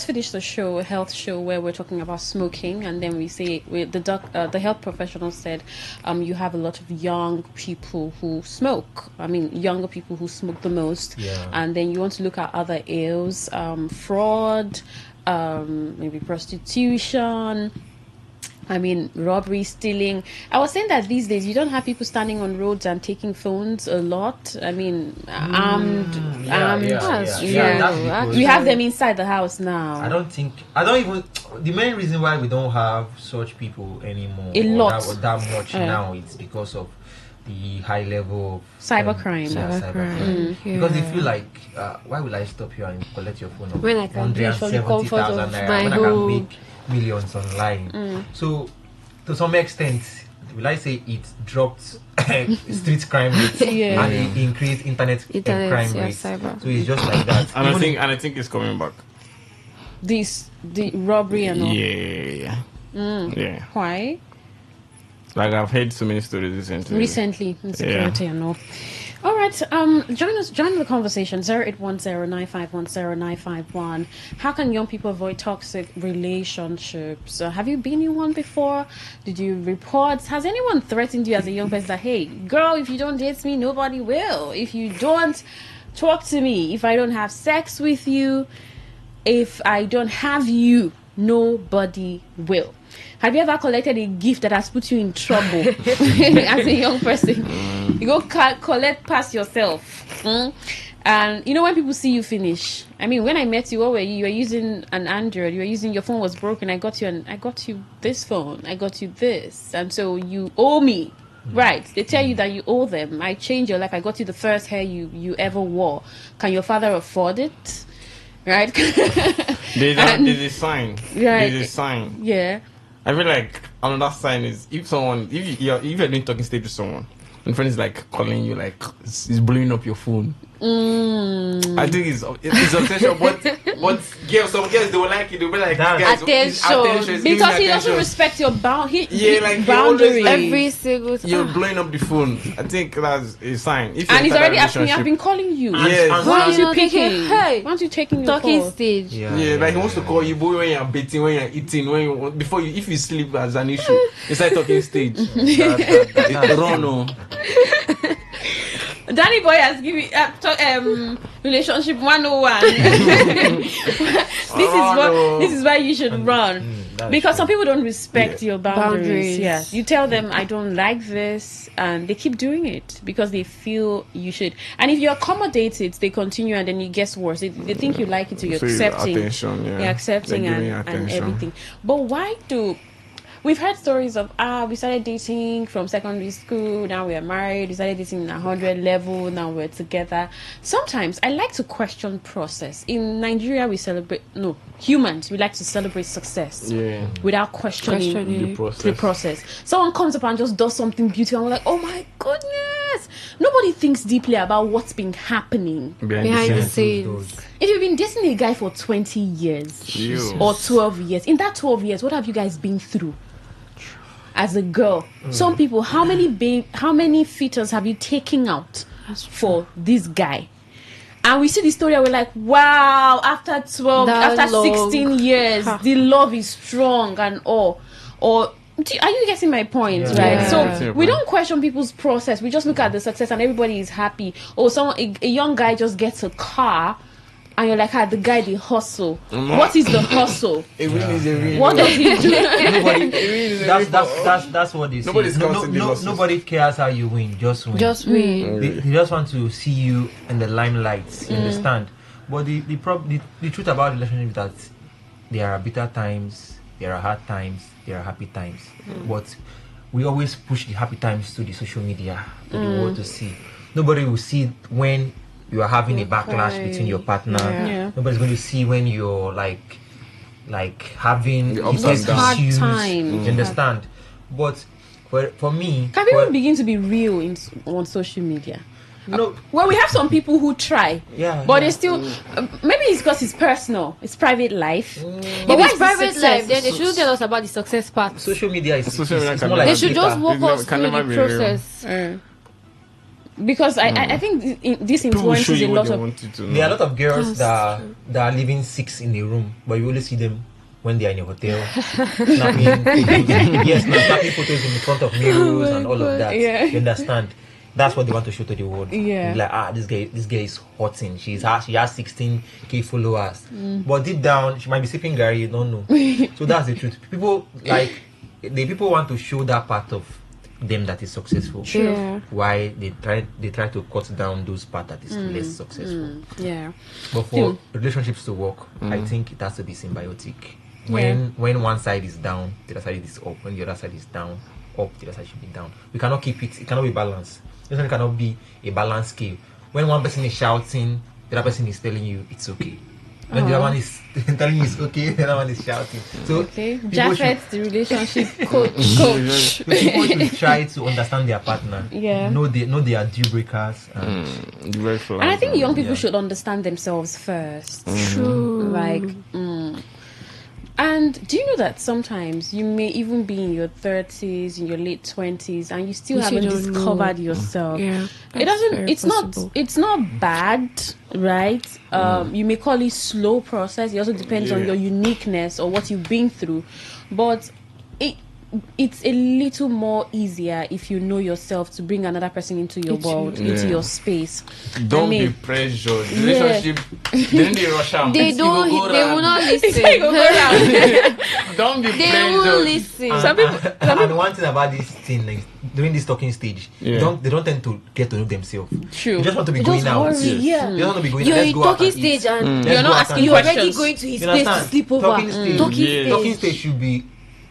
finished a health show where we're talking about smoking, and then we say the health professional said you have a lot of young people who smoke. I mean, younger people who smoke the most. Yeah. And then you want to look at other ills, fraud, maybe prostitution. I mean, robbery, stealing. I was saying that these days you don't have people standing on roads and taking phones a lot. I mean, armed. We have them inside the house now. I don't even. The main reason why we don't have such people anymore, that much now, it's because of the high level of cybercrime. Because they feel like, why will I stop here and collect your phone? When I can do it for the comfort of my home. When I can make millions online. So to some extent, will I say it dropped street crime rates and it increased internet crime rates. Cyber. So it's just like that. And I think it's coming back. The robbery and all. Yeah. Why? Like I've heard so many stories recently. Insecurity and all. All right, join the conversation, 0810-951-0951. How can young people avoid toxic relationships? Have you been in one before? Did you report? Has anyone threatened you as a young person that, hey, girl, if you don't date me, nobody will. If you don't talk to me, if I don't have sex with you, if I don't have you, nobody will. Have you ever collected a gift that has put you in trouble as a young person? You go collect past yourself. And you know, when people see you finish, I mean, when I met you, what were you? You were using an Android. You were using, your phone was broken. I got you this phone. I got you this, and so you owe me, right? They tell you that you owe them. I changed your life. I got you the first hair you ever wore. Can your father afford it? Right? There's a sign. Right. There's a sign. Yeah. I feel like another sign is if you're doing talking stage with someone, and friend is like calling you, like it's blowing up your phone. I think it's obsession, but girls, some girls, they will like it. They'll be like, guys, attention, because he doesn't respect your boundaries. Every single time. You're blowing up the phone. I think that's a sign. If and he's already asking me, I've been calling you. Yes. Why aren't you picking? Why aren't you taking your talking call? stage? Yeah, like he wants to call you, boy, when you're bathing, when you're eating, if you sleep as an issue. It's like talking stage. Rono. Danny Boy has given relationship 101. This is why you should run, because some people don't respect your boundaries. Yeah, you tell them I don't like this, and they keep doing it because they feel you should. And if you accommodate it, they continue, and then it gets worse. They think you like it, so you're accepting. You're accepting and everything. But why do? We've heard stories of we started dating from secondary school, now we're married, we started dating in 100 level, now we're together. Sometimes I like to question process. In Nigeria, we like to celebrate success without questioning the process. Someone comes up and just does something beautiful, and we're like, oh my goodness! Nobody thinks deeply about what's been happening behind the scenes. If you've been dating a guy for 20 years or 12 years, in that 12 years, what have you guys been through? As a girl, some people, how many fetus have you taken out for this guy? And we see the story and we're like, wow, after 16 years, the love is strong and all. Or are you getting my point? Right? So we don't question people's process. We just look at the success and everybody is happy. Or a young guy just gets a car, and you're like, the guy, the hustle. What is the hustle? What does he do? That's what they say. Nobody cares how you win. Just win. They just want to see you in the limelight. You understand? But the truth about relationship is that there are bitter times, there are hard times, there are happy times. But we always push the happy times to the social media for the world to see. Nobody will see when you are having a backlash between your partner. Nobody's going to see when you're like having hard times. You understand? But for me, can people begin to be real on social media? No. Well, we have some people who try, but they still. Maybe it's because it's personal, it's private life. If it's private life, then they shouldn't tell us about the success part. Social media is more like they should just walk us through the process. Because I think this influences a lot of. There are a lot of girls that are living 6 in a room, but you only see them when they are in a hotel, snapping photos in front of mirrors and all of that. You understand? That's what they want to show to the world. Like, this guy is hotting. She has 16k followers, but deep down she might be sipping Gary. You don't know. So that's the truth. People want to show that part of them that is successful. Why they try to cut down those part that is less successful. But for relationships to work, I think it has to be symbiotic. When one side is down, the other side is up. When the other side is down, up, the other side should be down. We cannot keep it. It cannot be balanced. It cannot be a balanced scale. When one person is shouting, the other person is telling you it's okay. When the other one is telling you it's okay, the other one is shouting. So Japheth, the relationship coach. People should try to understand their partner. Know their deal breakers. And I think young people should understand themselves first. True. Like, and do you know that sometimes you may even be in your 30s, in your late 20s, and you still haven't discovered yourself? It doesn't. It's not bad, right? You may call it slow process. It also depends on your uniqueness or what you've been through, but it's a little more easier if you know yourself to bring another person into your world, into your space. Don't be pressured. Relationship, then they rush out. They don't. They will not listen. Don't be They pressured. will listen. And one thing about this thing, like during this talking stage, they don't tend to get to know themselves. True. You just want to be going out. Yeah. You don't want to be going You're out. in talking stage and you're not asking you're already questions. going to his You place to understand? sleep over. Talking stage should be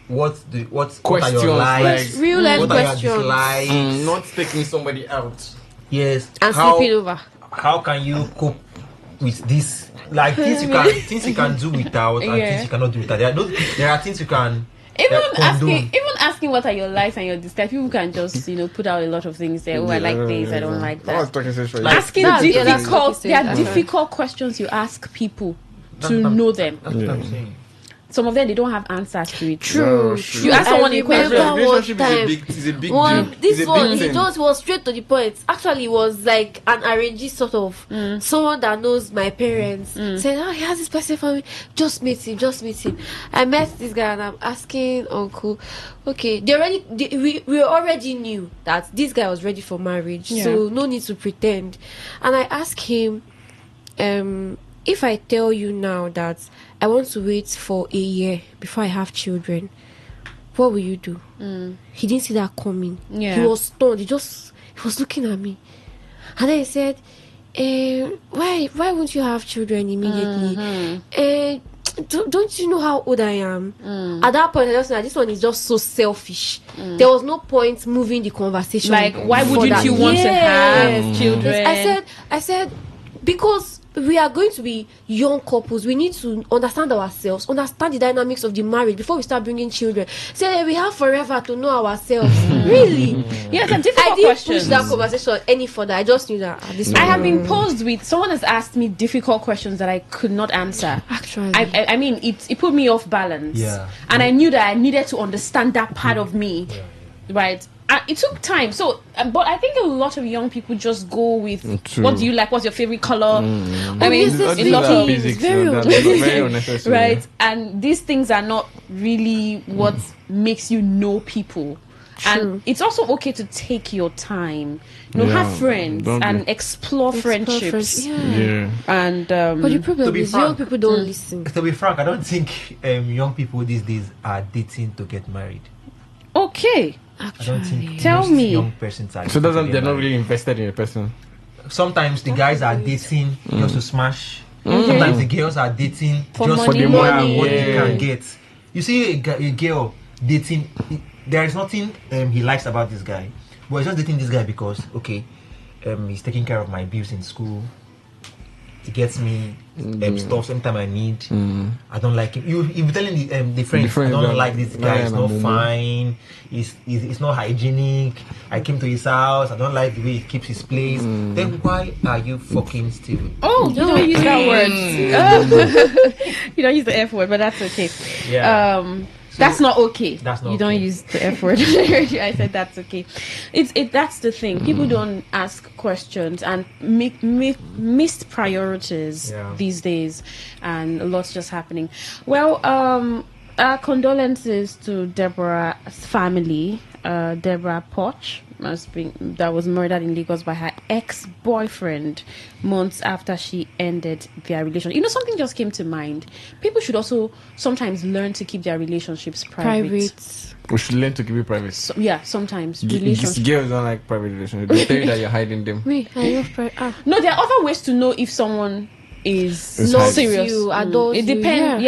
what are your Questions, lives, like real life what are your questions. dislikes, Not taking somebody out. yes, And sleeping over. How can you cope with this? Like things you can do without, and things you cannot do without. There are things you can. Even asking what are your likes and your dislikes, people can just put out a lot of things there. Oh, I like this, I don't like that. Asking difficult questions you ask people to know them. That's what I'm saying. Some of them, they don't have answers to it. True. You ask someone a question. Relationship is a big deal. This one, he just was straight to the point. Actually, it was like an arrangee sort of someone that knows my parents. Said, "Oh, he has this person for me. Just meet him. I met this guy and I'm asking uncle. Okay, we already knew that this guy was ready for marriage, so no need to pretend. And I asked him, if I tell you now that I want to wait for a year before I have children, what will you do? He didn't see that coming. He was stunned. He was looking at me. And then he said, why won't you have children immediately? Don't you know how old I am? At that point, I just said, this one is just so selfish. There was no point moving the conversation. Like, why wouldn't you want to have children? I said, because we are going to be young couples. We need to understand ourselves, understand the dynamics of the marriage before we start bringing children. So we have forever to know ourselves. Really? Yes, a difficult I didn't question. push that conversation any further. I just knew that at this I have been posed with, someone has asked me difficult questions that I could not answer. Actually, I mean, it put me off balance. Yeah. And I knew that I needed to understand that part of me. Right? It took time. So, but I think a lot of young people just go with, what do you like? What's your favorite color? I mean, These a lot are of basics, very very unnecessary. right? And these things are not really what makes you know people. True. And it's also okay to take your time. Have friends and explore friendships. And but the problem is young people don't listen. To be frank, I don't think young people these days are dating to get married. Okay. I don't think Tell most me. young persons are. So they're not really invested in a person. Sometimes the guys are dating just to smash. Sometimes the girls are dating For just money. for the money what they can get. You see a girl dating, there is nothing he likes about this guy, but he's just dating this guy because he's taking care of my bills in school. He gets me stuff anytime I need. I don't like him. You'll be telling the friends, I don't like this guy. He's not fine. He's not hygienic. I came to his house. I don't like the way he keeps his place. Then why are you fucking still? Oh, you don't use that word. You don't use the F word, but that's okay. Yeah. That's not okay. That's not you don't okay. use the F word. I said that's okay. That's the thing. People don't ask questions and make missed priorities these days, and a lot's just happening. Well, our condolences to Deborah's family. Deborah Poch that was murdered in Lagos by her ex-boyfriend months after she ended their relationship. Something just came to mind. People should also sometimes learn to keep their relationships private. We should learn to keep it private. Sometimes These girls don't like private relationships. They tell you that you're hiding them. Wait, are you private? No, there are other ways to know if someone is loves serious. you, adores it depends.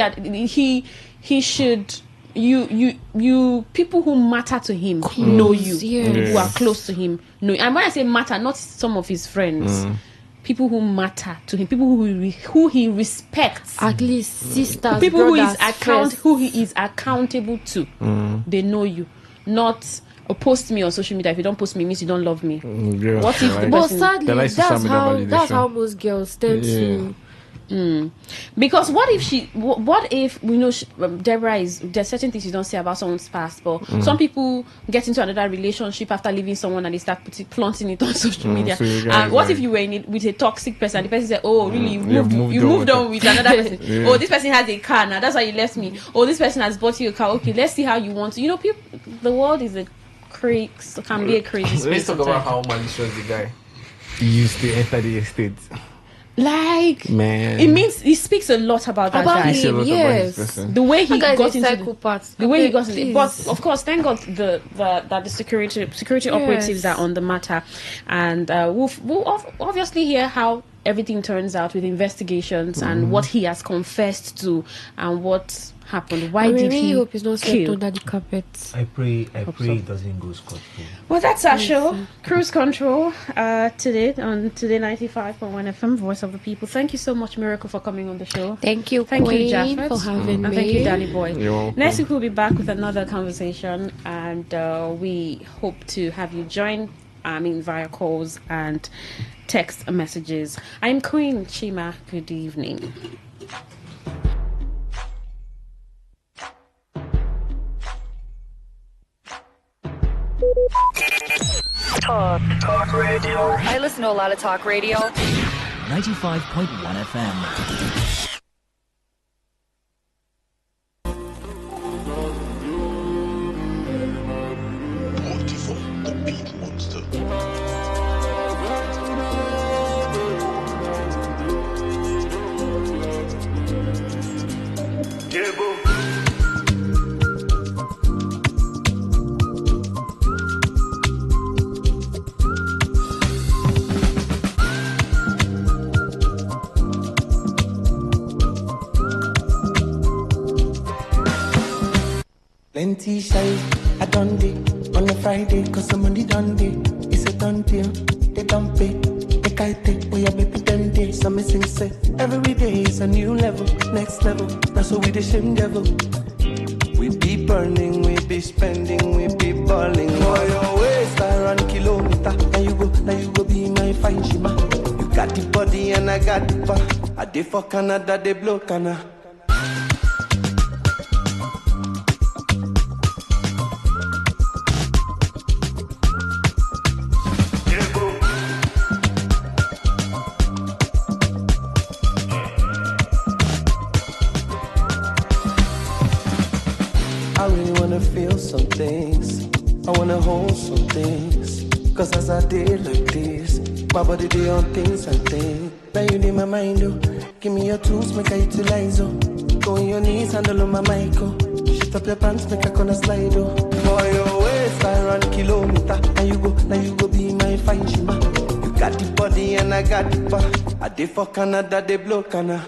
He should. You people who matter to him know you. Who are close to him know. And when I say matter, not some of his friends. People who matter to him, people who he respects, at least sisters, people brothers, who he is accountable to. They know you, not post me on social media. If you don't post me, it means you don't love me. What if the but person? sadly, that's how most girls tend to. Because what if we know Deborah there's certain things you don't say about someone's past, but some people get into another relationship after leaving someone and they start flaunting it on social media. So and what if you were in it with a toxic person and the person said, oh really, you moved on with another person. Oh, this person has a car now, that's why you left me. Oh, this person has bought you a car. Okay, let's see how you want to. People, the world is a can be a crazy space. Let's talk about how malicious the guy used to enter the estate. Like, man, it speaks a lot about that guy. Him, yes. The way he got into psychopath. the way he got into, but of course, thank God that the security operatives are on the matter, and we'll obviously hear how everything turns out with investigations and what he has confessed to and what happened. Why did he hope he's not swept kill? under the carpet. I pray it doesn't go scot-free. Well, that's our show, Cruise Control, today on Today 95.1 FM, Voice of the People. Thank you so much, Miracle, for coming on the show. Thank you, Queen, you, Jaffet, for having me. And thank you, Danny Boy. You're welcome. Next week, we'll be back with another conversation, and we hope to have you join via calls and text messages. I'm Queen Chima. Good evening. Talk radio. I listen to a lot of talk radio. 95.1 FM. Plenty shy, I done day on a Friday, cause some money done day. It's a done deal, they don't pay. They can't take, we have maybe 10 days. So me sing say, every day is a new level, next level. That's what we the same devil. We be burning, we be spending, we be balling. For your waist, I run kilometer. Now you go be my fine shima. You got the body and I got the bar. I did for Canada, they blow Canada. Feel some things, I wanna hold some things. Cause as I did like this, my body did on things I think. Now you need my mind, oh. Give me your tools, make I utilize, oh. Go on your knees, handle on my mic, oh. Shift up your pants, make I gonna slide, oh. For your waist, I run kilometer. Now you go be my fine shima. You got the body and I got the bar. I did for Canada, they blow Canada.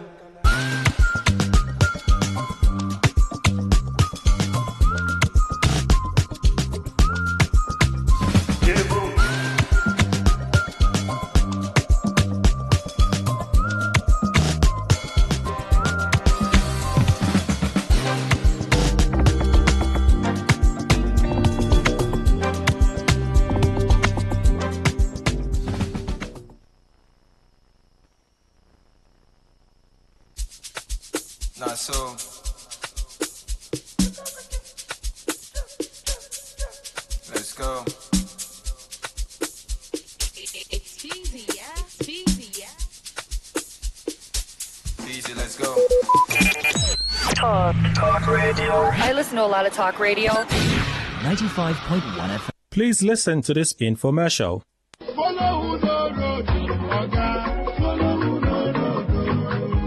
Let's go. It's easy, yeah. Easy, let's go. Talk radio. I listen to a lot of talk radio. 95.1 FM. Please listen to this infomercial. Follow who no road, Oga. Follow who no road.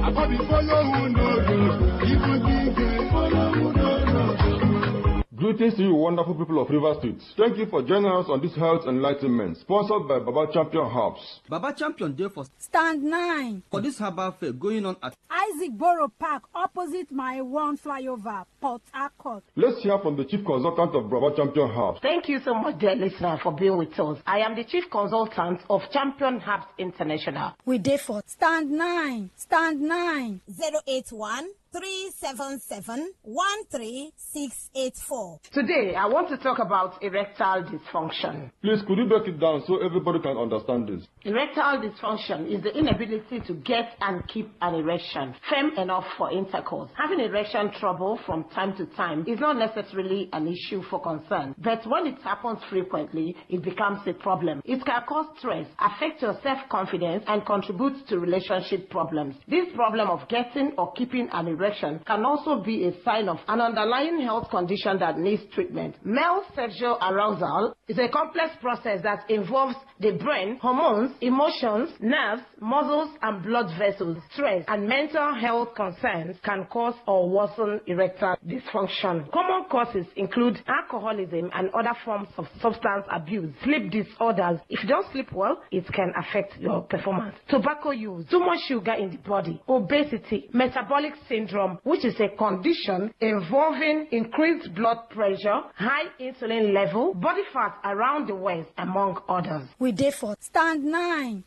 I follow who no road. Even DJ, follow who no road. Greetings to you, wonderful people of River State. Thank you for joining us on this health enlightenment, sponsored by Baba Champion Herbs. Baba Champion Day for Stand 9 for this herbal fair going on at Isaac Borough Park, opposite my one flyover, Port Harcourt. Let's hear from the chief consultant of Baba Champion Herbs. Thank you so much, dear listener, for being with us. I am the chief consultant of Champion Herbs International. We day for Stand 9 081 377-13684. Today, I want to talk about erectile dysfunction. Please, could you break it down so everybody can understand this? Erectile dysfunction is the inability to get and keep an erection firm enough for intercourse. Having erection trouble from time to time is not necessarily an issue for concern, but when it happens frequently, it becomes a problem. It can cause stress, affect your self-confidence, and contribute to relationship problems. This problem of getting or keeping an erection erection can also be a sign of an underlying health condition that needs treatment. Male sexual arousal is a complex process that involves the brain, hormones, emotions, nerves, muscles, and blood vessels. Stress and mental health concerns can cause or worsen erectile dysfunction. Common causes include alcoholism and other forms of substance abuse, sleep disorders. If you don't sleep well, it can affect your performance. Tobacco use, too much sugar in the body, obesity, metabolic syndrome, which is a condition involving increased blood pressure, high insulin level, body fat around the waist, among others. We therefore stand 9.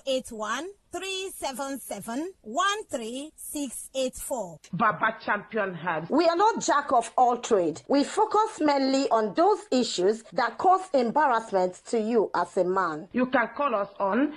081 377 13684. Baba Champion Herbs. We are not jack of all trade. We focus mainly on those issues that cause embarrassment to you as a man. You can call us on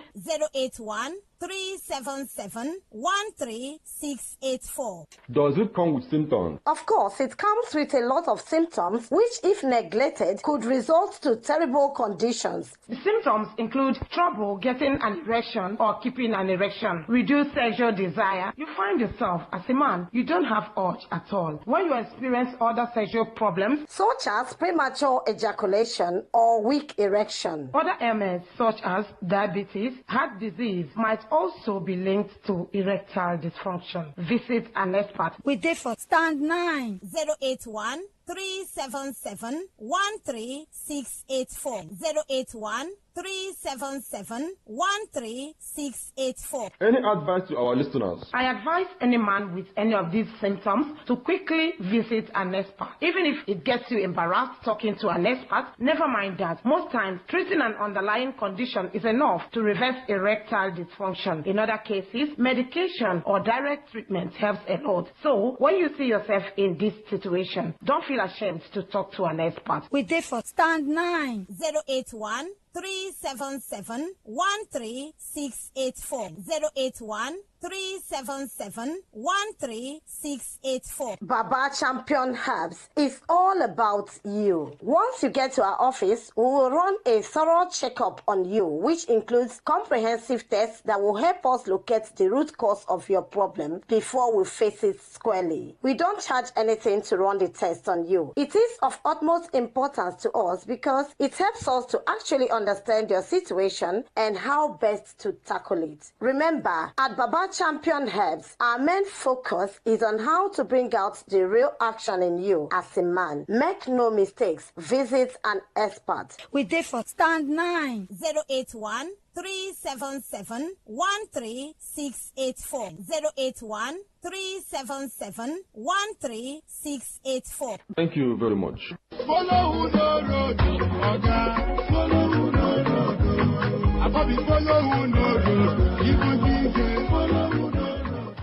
081 377 13684. Does it come with symptoms? Of course, it comes with a lot of symptoms which, if neglected, could result to terrible conditions. The symptoms include trouble getting an erection or keeping an erection, reduced sexual desire. You find yourself as a man, you don't have urge at all. When you experience other sexual problems, such as premature ejaculation or weak erection. Other ailments such as diabetes, heart disease might also be linked to erectile dysfunction. Visit an expert. We therefore stand 9. 081 377 13684. 081 377 13684. Any advice to our listeners? I advise any man with any of these symptoms to quickly visit an expert. Even if it gets you embarrassed talking to an expert, never mind that. Most times, treating an underlying condition is enough to reverse erectile dysfunction. In other cases, medication or direct treatment helps a lot. So, when you see yourself in this situation, don't feel ashamed to talk to an expert. We therefore stand 9. 081 377 13684. 081 377 13684. Baba Champion Herbs is all about you. Once you get to our office, we will run a thorough checkup on you, which includes comprehensive tests that will help us locate the root cause of your problem before we face it squarely. We don't charge anything to run the test on you. It is of utmost importance to us because it helps us to actually understand your situation and how best to tackle it. Remember, at Baba Champion Herbs, our main focus is on how to bring out the real action in you as a man. Make no mistakes. Visit an expert. We therefore stand 9. 081 377 13684. 081 377 13684. Thank you very much. Follow who no road, Oga. Follow who no road. Abobi follow who no road. Even DJ follow who no road.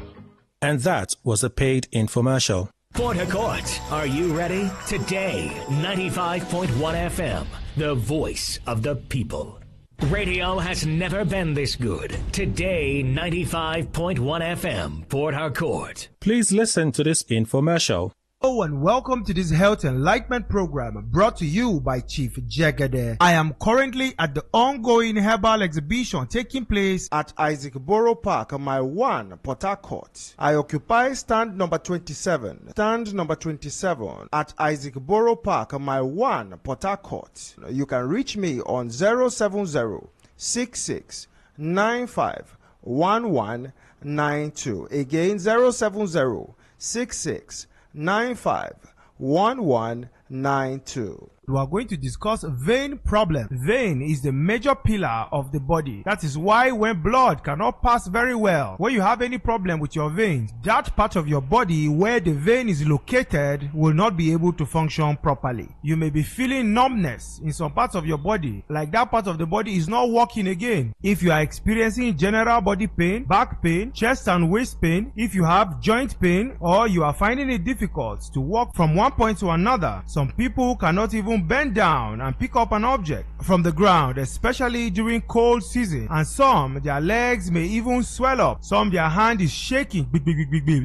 And that was a paid infomercial. Port Harcourt, are you ready? Today, 95.1 FM, the voice of the people. Radio has never been this good. Today, 95.1 FM, Port Harcourt. Please listen to this infomercial. Hello and welcome to this health enlightenment program brought to you by Chief Jagade. I am currently at the ongoing herbal exhibition taking place at Isaac Borough Park, Mile 1, Port Harcourt. I occupy stand number 27. Stand number 27 at Isaac Borough Park, Mile 1, Port Harcourt. You can reach me on 070 66 95 1192. Again, 070 66 951192. We are going to discuss vein problem. Vein is the major pillar of the body. That is why when blood cannot pass very well, when you have any problem with your veins, that part of your body where the vein is located will not be able to function properly. You may be feeling numbness in some parts of your body, like that part of the body is not working again. If you are experiencing general body pain, back pain, chest and waist pain, if you have joint pain, or you are finding it difficult to walk from one point to another, some people cannot even even bend down and pick up an object from the ground, especially during cold season. And some, their legs may even swell up. Some, their hand is shaking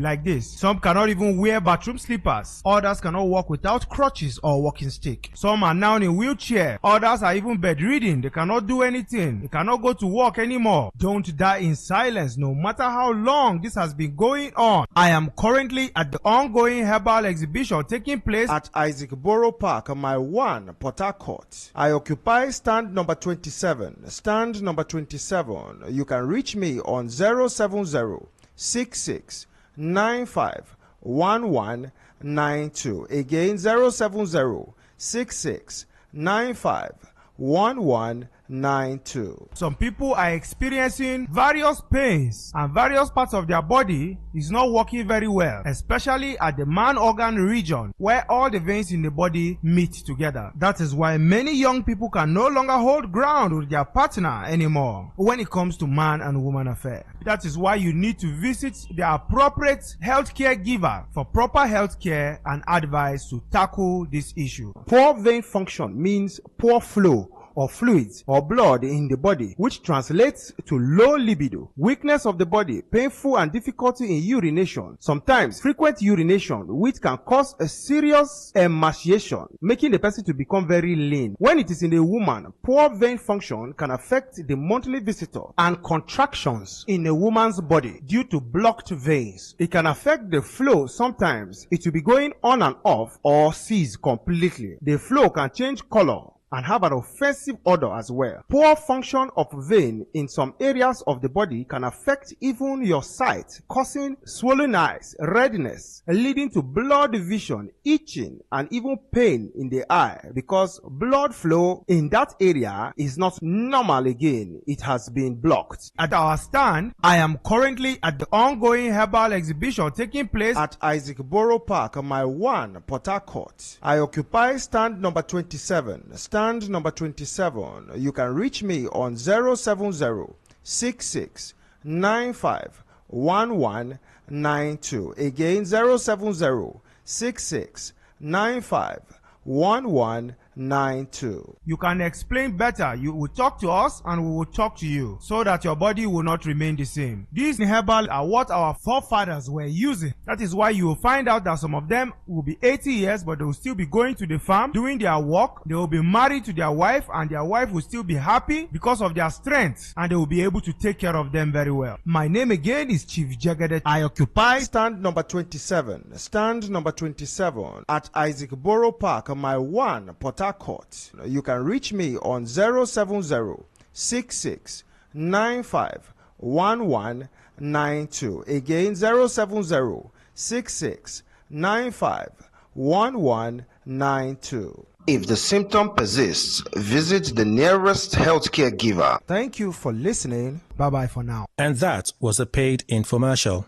like this. Some cannot even wear bathroom slippers. Others cannot walk without crutches or walking stick. Some are now in wheelchair. Others are even bedridden. They cannot do anything. They cannot go to work anymore. Don't die in silence, no matter how long this has been going on. I am currently at the ongoing herbal exhibition taking place at Isaac Borough Park, Mile 1, Port Harcourt. I occupy stand number 27. Stand number 27. You can reach me on 070 66 95 1192. Again, 070 66 95 1192. Some people are experiencing various pains and various parts of their body is not working very well, especially at the man organ region where all the veins in the body meet together. That is why many young people can no longer hold ground with their partner anymore when it comes to man and woman affair. That is why you need to visit the appropriate healthcare giver for proper healthcare and advice to tackle this issue. Poor vein function means poor flow of fluids or blood in the body, which translates to low libido, weakness of the body, painful and difficulty in urination, sometimes frequent urination, which can cause a serious emaciation, making the person to become very lean. When it is in a woman, poor vein function can affect the monthly visitor and contractions in a woman's body due to blocked veins. It can affect the flow. Sometimes it will be going on and off or cease completely. The flow can change color and have an offensive odor as well. Poor function of vein in some areas of the body can affect even your sight, causing swollen eyes, redness, leading to blurred vision, itching, and even pain in the eye because blood flow in that area is not normal again. It has been blocked. At our stand, I am currently at the ongoing herbal exhibition taking place at Isaac Borough Park, Mile 1, Port Harcourt. I occupy stand number 27. Stand number 27. You can reach me on 070 66 95 1192. Again, 070 66 95 1192. You can explain better. You will talk to us and we will talk to you so that your body will not remain the same. These herbal are what our forefathers were using. That is why you will find out that some of them will be 80 years but they will still be going to the farm, doing their work. They will be married to their wife and their wife will still be happy because of their strength and they will be able to take care of them very well. My name again is Chief Jagade. I occupy stand number 27. Stand number 27 at Isaac Borough Park, Mile 1, Port Harcourt. You can reach me on 070 66 95 1192. Again, 070 66 95 1192. If the symptom persists, visit the nearest healthcare giver. Thank you for listening. Bye-bye for now. And that was a paid infomercial.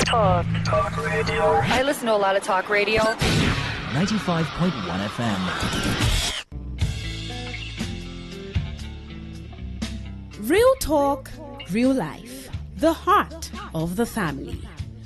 Talk radio. I listen to a lot of talk radio. 95.1 FM. Real talk, real life. The heart of the family.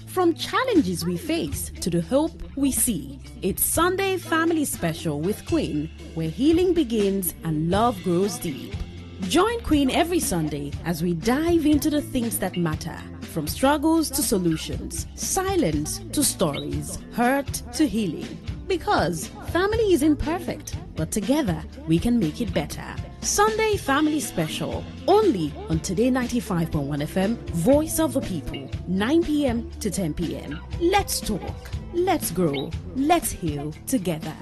From challenges we face to the hope we see. It's Sunday Family Special with Queen, where healing begins and love grows deep. Join Queen every Sunday as we dive into the things that matter. From struggles to solutions, silence to stories, hurt to healing. Because family isn't perfect, but together we can make it better. Sunday Family Special, only on Today95.1 FM, Voice of the People, 9 p.m. to 10 p.m. Let's talk, let's grow, let's heal together.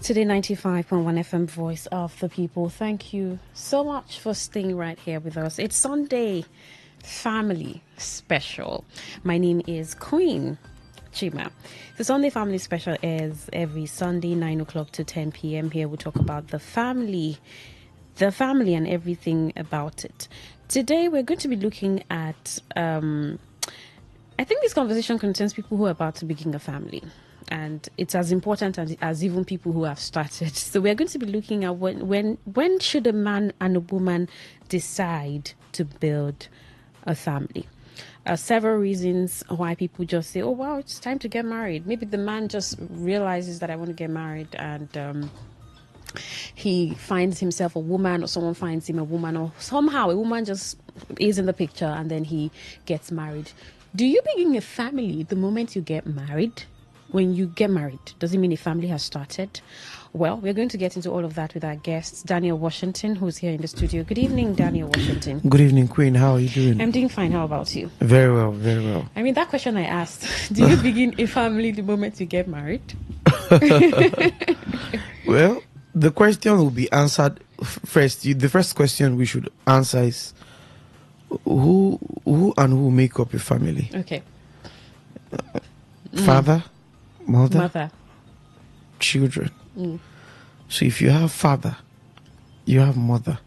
Today 95.1 FM, Voice of the People. Thank you so much for staying right here with us. It's Sunday Family Special. My name is Queen Chima. The Sunday Family Special is every Sunday, 9 o'clock to 10 p.m. Here we talk about the family and everything about it. Today we're going to be looking at, I think this conversation concerns people who are about to begin a family. And it's as important as even people who have started. So we're going to be looking at when should a man and a woman decide to build a family. Several reasons why people just say, oh, wow, it's time to get married. Maybe the man just realizes that I want to get married and he finds himself a woman, or someone finds him a woman, or somehow a woman just is in the picture and then he gets married. Do you begin a family the moment you get married? When you get married, does it mean a family has started? Well, we're going to get into all of that with our guests, Daniel Washington, who's here in the studio. Good evening, Daniel Washington. Good evening, Queen. How are you doing? I'm doing fine. How about you? Very well, very well. I mean, that question I asked, do you begin a family the moment you get married? Well, the question will be answered first. The first question we should answer is who make up a family? Okay. Father? Mother, children. So if you have father, you have mother,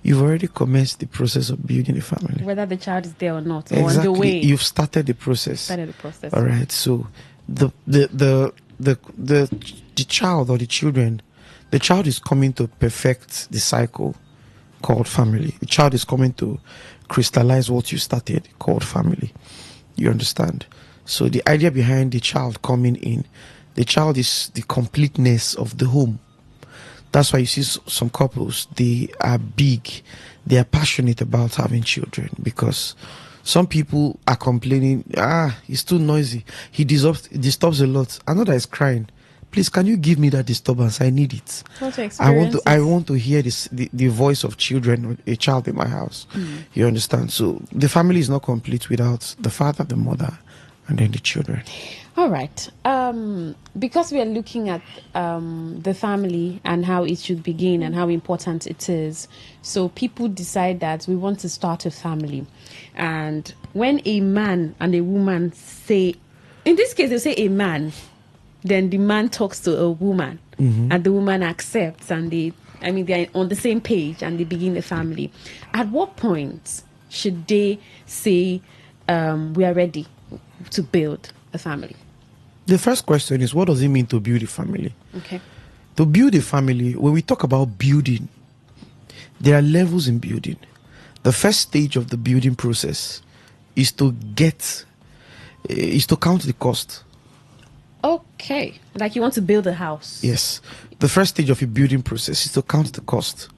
you've already commenced the process of building a family. Whether the child is there or not, exactly. Or on the way. You've started the process. All right. So the child or the children, the child is coming to perfect the cycle called family. The child is coming to crystallize what you started called family. You understand? So the idea behind the child coming in, the child is the completeness of the home. That's why you see some couples, they are big, they are passionate about having children, because some people are complaining, he's too noisy, he disturbs a lot. Another is crying, please, can you give me that disturbance? I need it. I want to hear the voice of children, a child in my house. You understand? So the family is not complete without the father, the mother, and then the children. All right. Because we are looking at the family and how it should begin and how important it is, so people decide that we want to start a family. And when a man and a woman say, in this case they say a man, then the man talks to a woman, and the woman accepts, and they are on the same page and they begin the family. At what point should they say we are ready to build a family? The first question is, what does it mean to build a family? Okay. To build a family, when we talk about building, there are levels in building. The first stage of the building process is to count the cost. Okay. Like you want to build a house. Yes. The first stage of a building process is to count the cost.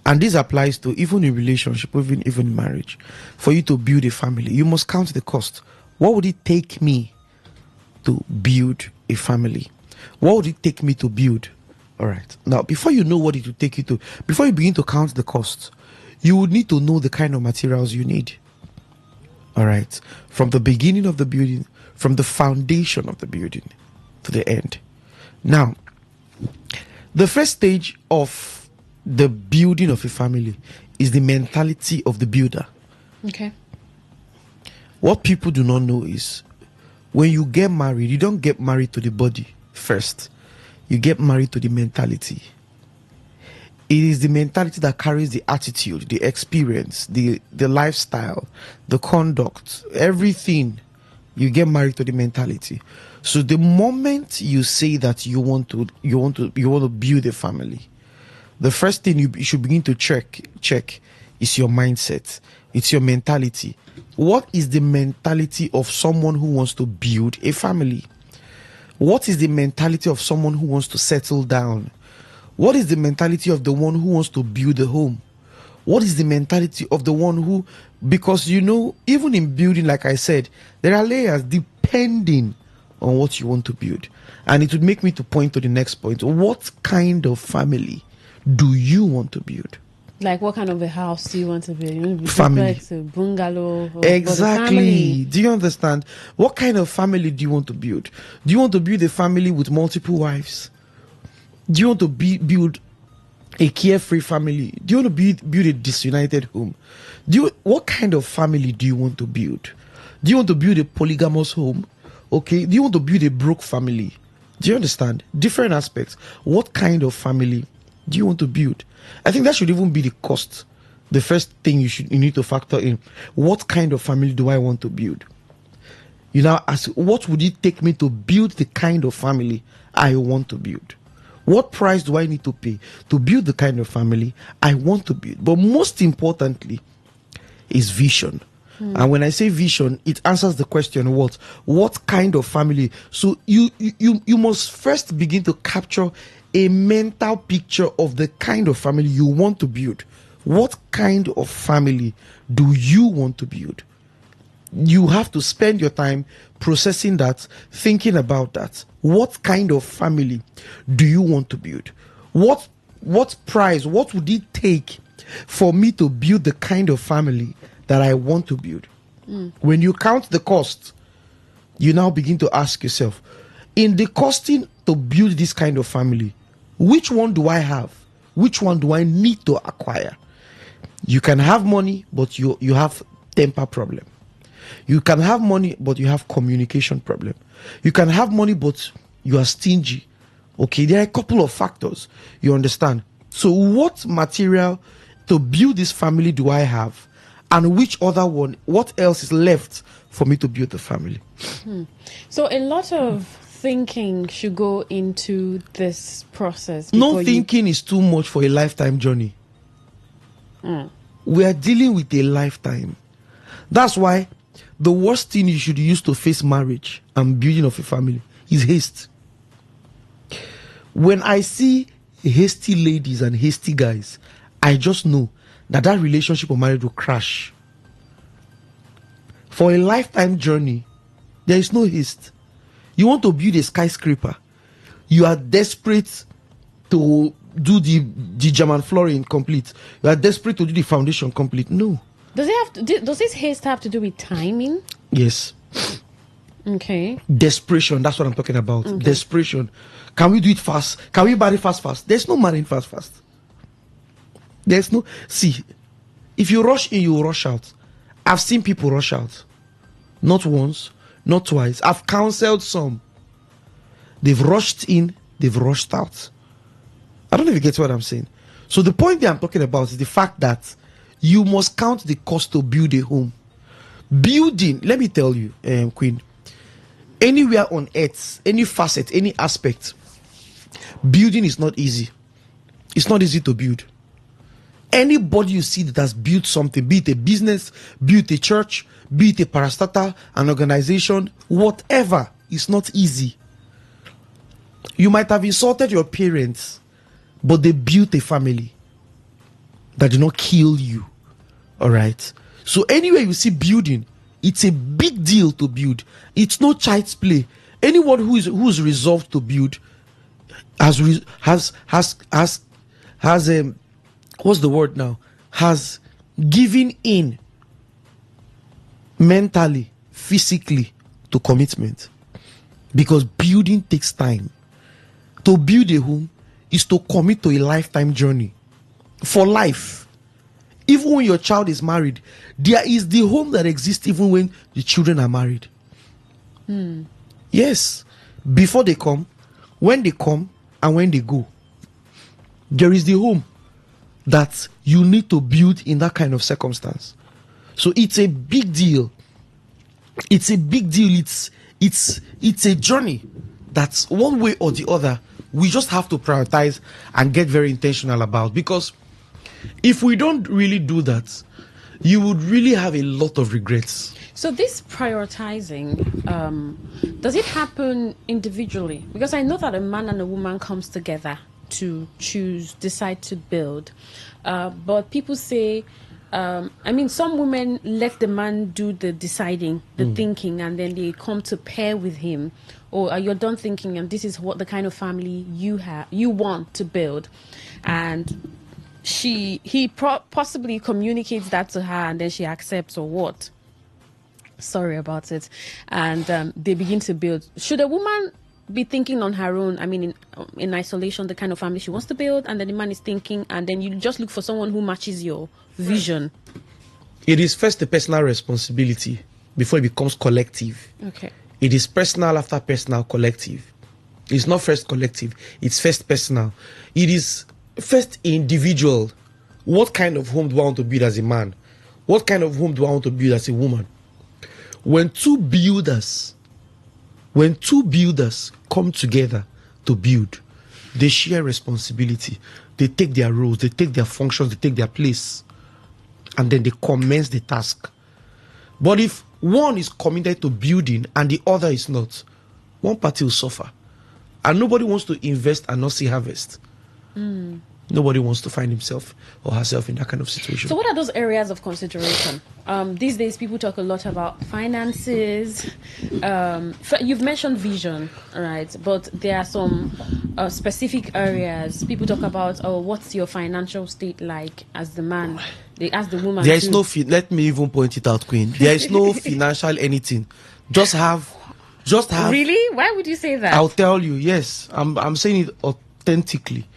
And this applies to even in relationship, even in marriage. For you to build a family, you must count the cost. What would it take me to build a family? What would it take me to build? All right. Now, before you know what it will take you to, before you begin to count the cost, you would need to know the kind of materials you need. All right. From the beginning of the building, from the foundation of the building to the end. Now, the first stage of the building of a family is the mentality of the builder. Okay. What people do not know is, when you get married, you don't get married to the body first. You get married to the mentality. It is the mentality that carries the attitude, the experience, the lifestyle, the conduct, everything. You get married to the mentality. So the moment you say that you want to build a family, the first thing you should begin to check is your mindset. It's your mentality. What is the mentality of someone who wants to build a family? What is the mentality of someone who wants to settle down? What is the mentality of the one who wants to build a home? What is the mentality of the one who, because even in building, like I said, there are layers depending on what you want to build. And it would make me to point to the next point. What kind of family do you want to build? Like, what kind of a house do you want to build? You want to be family, duplex, a bungalow? Exactly. Do you understand? What kind of family do you want to build? Do you want to build a family with multiple wives? Do you want to build a carefree family? Do you want to build a disunited home? What kind of family do you want to build? Do you want to build a polygamous home? Okay. Do you want to build a broke family? Do you understand? Different aspects. What kind of family do you want to build? I think that should even be the cost. The first thing you need to factor in. What kind of family do I want to build? You now ask, what would it take me to build the kind of family I want to build? What price do I need to pay to build the kind of family I want to build? But most importantly is vision. And when I say vision, it answers the question, what kind of family? So you must first begin to capture a mental picture of the kind of family you want to build. What kind of family do you want to build? You have to spend your time processing that, thinking about that. What kind of family do you want to build? What price, what would it take for me to build the kind of family that I want to build? When you count the cost, you now begin to ask yourself, in the costing to build this kind of family, which one do I have? Which one do I need to acquire? You can have money, but you have temper problem. You can have money, but you have communication problem. You can have money, but you are stingy. Okay, there are a couple of factors. You understand? So what material to build this family do I have? And which other one, what else is left for me to build the family? So a lot of thinking should go into this process. No thinking is too much for a lifetime journey. We are dealing with a lifetime. That's why the worst thing you should use to face marriage and building of a family is haste. When I see hasty ladies and hasty guys, I just know that relationship or marriage will crash. For a lifetime journey, there is no haste. You want to build a skyscraper, you are desperate to do the German flooring complete. You are desperate to do the foundation complete. No. Does this haste have to do with timing? Yes. Okay. Desperation, that's what I'm talking about. Okay. Desperation. Can we do it fast? Can we marry fast? There's no marrying fast. There's no... See, if you rush in, you rush out. I've seen people rush out. Not once, not twice. I've counseled some. They've rushed in, they've rushed out. I don't know if you get what I'm saying. So the point that I'm talking about is the fact that you must count the cost to build a home. Building, let me tell you, Queen, anywhere on earth, any facet, any aspect, building is not easy. It's not easy to build. Anybody you see that has built something, be it a business, be it a church, be it a parastatal, an organization, whatever, it's not easy. You might have insulted your parents, but they built a family that did not kill you. All right. So anywhere you see building, it's a big deal to build. It's no child's play. Anyone who's resolved to build has what's the word now? Has given in mentally, physically to commitment. Because building takes time. To build a home is to commit to a lifetime journey. For life. Even when your child is married, there is the home that exists even when the children are married. Yes. Before they come, when they come, and when they go. There is the home that you need to build in that kind of circumstance. So it's a big deal. It's a big deal. It's a journey that's one way or the other we just have to prioritize and get very intentional about. Because if we don't really do that, you would really have a lot of regrets. So this prioritizing, does it happen individually? Because I know that a man and a woman comes together to decide to build. But people say, some women let the man do the deciding, the thinking, and then they come to pair with him. Or you're done thinking, and this is what the kind of family you want to build. And he possibly communicates that to her, and then she accepts, or what? Sorry about it. And they begin to build. Should a woman be thinking on her own. I mean, in isolation, the kind of family she wants to build, and then the man is thinking, and then you just look for someone who matches your vision. It is first a personal responsibility before it becomes collective. Okay. It is personal after personal, collective. It's not first collective. It's first personal. It is first individual. What kind of home do I want to build as a man? What kind of home do I want to build as a woman? When two builders come together to build, they share responsibility. They take their roles, they take their functions, they take their place, and then they commence the task. But if one is committed to building and the other is not, one party will suffer. And nobody wants to invest and not see harvest. Nobody wants to find himself or herself in that kind of situation. So what are those areas of consideration? These days, people talk a lot about finances. You've mentioned vision, right? But there are some specific areas. People talk about, what's your financial state like as the man? They ask the woman. There is no, let me even point it out, Queen. There is no financial anything. Just have. Really? Why would you say that? I'll tell you, yes. I'm saying it authentically.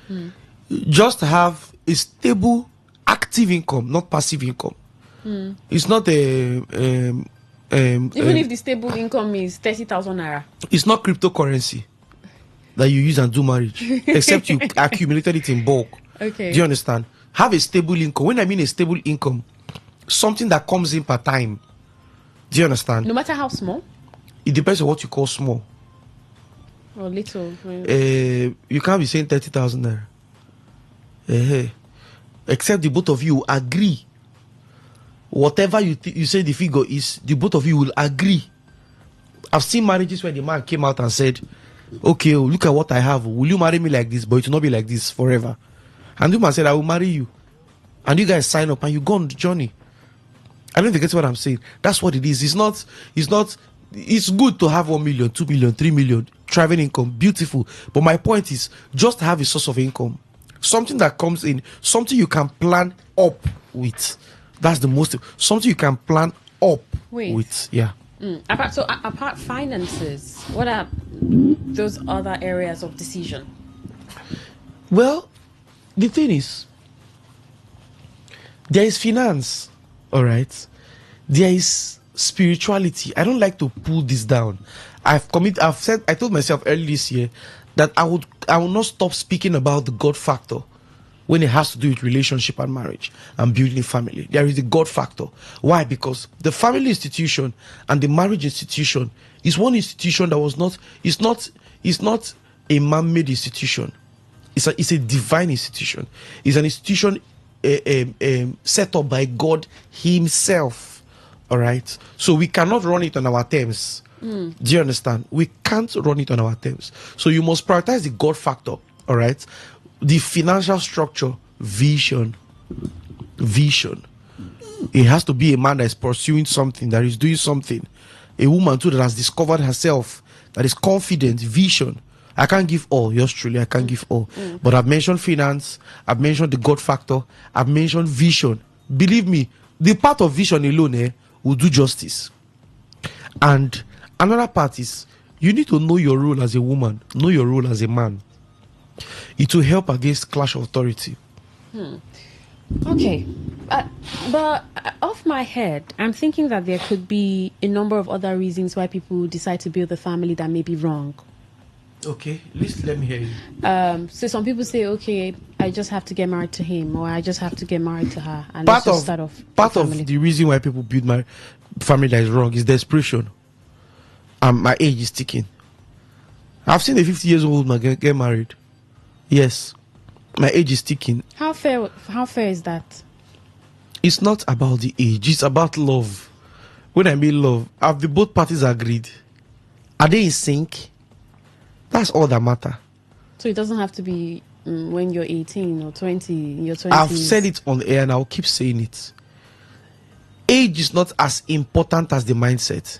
Just have a stable, active income, not passive income. It's not even if the stable income is 30,000 naira. It's not cryptocurrency that you use and do marriage, except you accumulated it in bulk. Okay. Do you understand? Have a stable income. When I mean a stable income, something that comes in per time. Do you understand? No matter how small? It depends on what you call small. Or little. You can't be saying 30,000 naira. Except the both of you agree. Whatever you say the figure is, the both of you will agree. I've seen marriages where the man came out and said, okay, look at what I have. Will you marry me like this? But it will not be like this forever. And the man said, I will marry you. And you guys sign up and you go on the journey. I don't think that's what I'm saying. That's what it is. It's good to have 1 million, 2 million, 3 million traveling income. Beautiful. But my point is, just have a source of income. Something that comes in, something you can plan up with. That's the most, something you can plan up with. Yeah. Apart finances, what are those other areas of decision? Well, the thing is, there is finance, all right? There is spirituality. I don't like to pull this down. I told myself early this year that I will not stop speaking about the God factor when it has to do with relationship and marriage and building a family. There is the God factor. Why? Because the family institution and the marriage institution is one institution that it's not a man-made institution. It's a divine institution. It's an institution set up by God himself. All right? So we cannot run it on our terms. Do you understand? We can't run it on our terms. So you must prioritize the God factor. All right? The financial structure, vision. It has to be a man that is pursuing something, that is doing something. A woman too that has discovered herself, that is confident, vision. I can't give all, yours truly, I can't give all. But I've mentioned finance, I've mentioned the God factor, I've mentioned vision. Believe me, the part of vision alone will do justice. And another part is, you need to know your role as a woman, know your role as a man. It will help against clash of authority. Okay. But off my head, I'm thinking that there could be a number of other reasons why people decide to build a family that may be wrong. Okay, let me hear you. So some people say, okay, I just have to get married to him, or I just have to get married to her, and part let's just start off. Part of the reason why people build my family that is wrong is desperation. My age is ticking. I've seen a 50 years old man get married. Yes, my age is ticking. How fair is that? It's not about the age, it's about love. When I mean love, have the both parties agreed? Are they in sync? That's all that matter. So it doesn't have to be when you're 18 or 20, in your 20s. I've said it on the air and I'll keep saying it. Age is not as important as the mindset.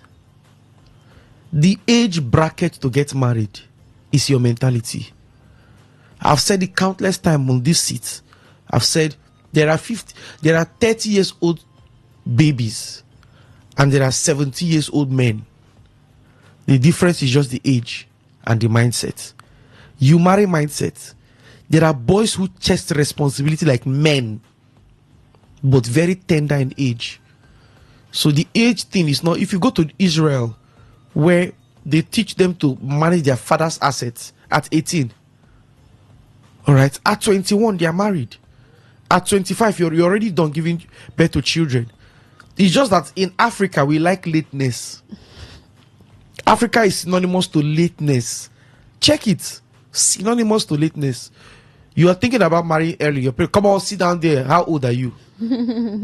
The age bracket to get married is your mentality. I've said it countless times on this seat. I've said there are 30 years old babies and there are 70 years old men. The difference is just the age and the mindset. You marry mindset. There are boys who chest responsibility like men, but very tender in age. So the age thing is not, if you go to Israel, where they teach them to manage their father's assets at 18. All right, at 21, they are married. At 25, you're already done giving birth to children. It's just that in Africa, we like lateness. Africa is synonymous to lateness. Check it. Synonymous to lateness. You are thinking about marrying early. Come on, sit down there. How old are you?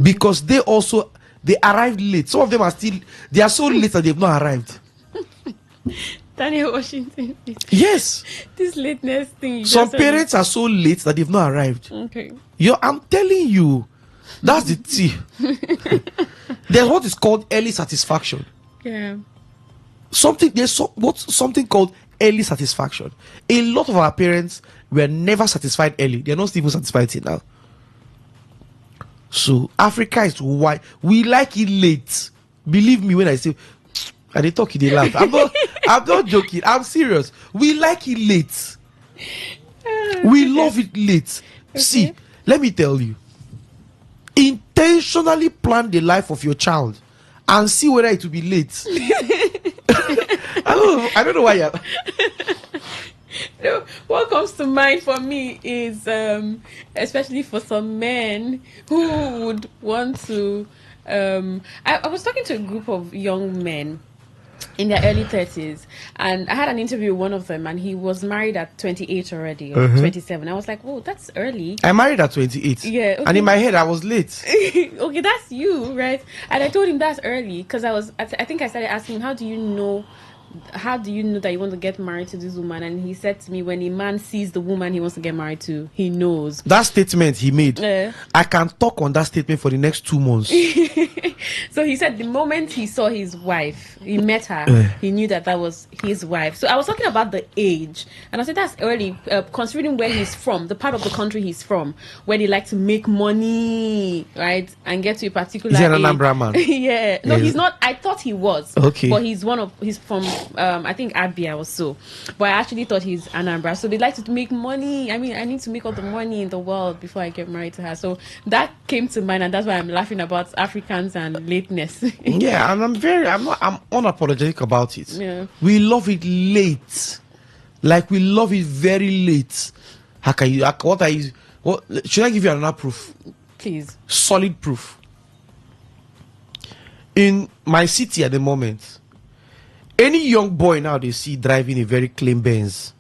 Because they arrived late. Some of them they are so late that they've not arrived. Daniel Washington. Yes. This lateness thing. Some parents are so late that they've not arrived. Okay. I'm telling you, that's the tea. There's what is called early satisfaction. Yeah. There's something called early satisfaction. A lot of our parents were never satisfied early. They're not even satisfied till now. So Africa is why we like it late. Believe me when I say, and they talk, they laugh. I'm not joking. I'm serious. We like it late. We love it late. Okay. See, let me tell you. Intentionally plan the life of your child and see whether it will be late. I don't know why you're... No, what comes to mind for me is especially for some men who would want to I was talking to a group of young men in their early 30s, and I had an interview with one of them, and he was married at 28 already, or 27. I was like, oh, that's early. I married at 28. Yeah. Okay. And in my head, I was late. Okay, that's you, right? And I told him that's early, because I think I started asking him, how do you know that you want to get married to this woman? And he said to me, when a man sees the woman he wants to get married to, he knows. That statement he made, I can talk on that statement for the next 2 months. So he said the moment he saw his wife, he met her, he knew that was his wife. So I was talking about the age, and I said that's early, considering where he's from, the part of the country he's from, where they like to make money, right, and get to a particular age. Is he an Anambra man? Yeah. No, he's not. I thought he was. Okay. But he's from I think Abia or so. But I actually thought he's Anambra. So they like to make money. I mean, I need to make all the money in the world before I get married to her. So that came to mind, and that's why I'm laughing about Africans and lateness. Yeah, and I'm unapologetic about it. Yeah. We love it late. Like we love it very late. How can you what should I give you another proof? Please. Solid proof. In my city at the moment, any young boy now they see driving a very clean Benz,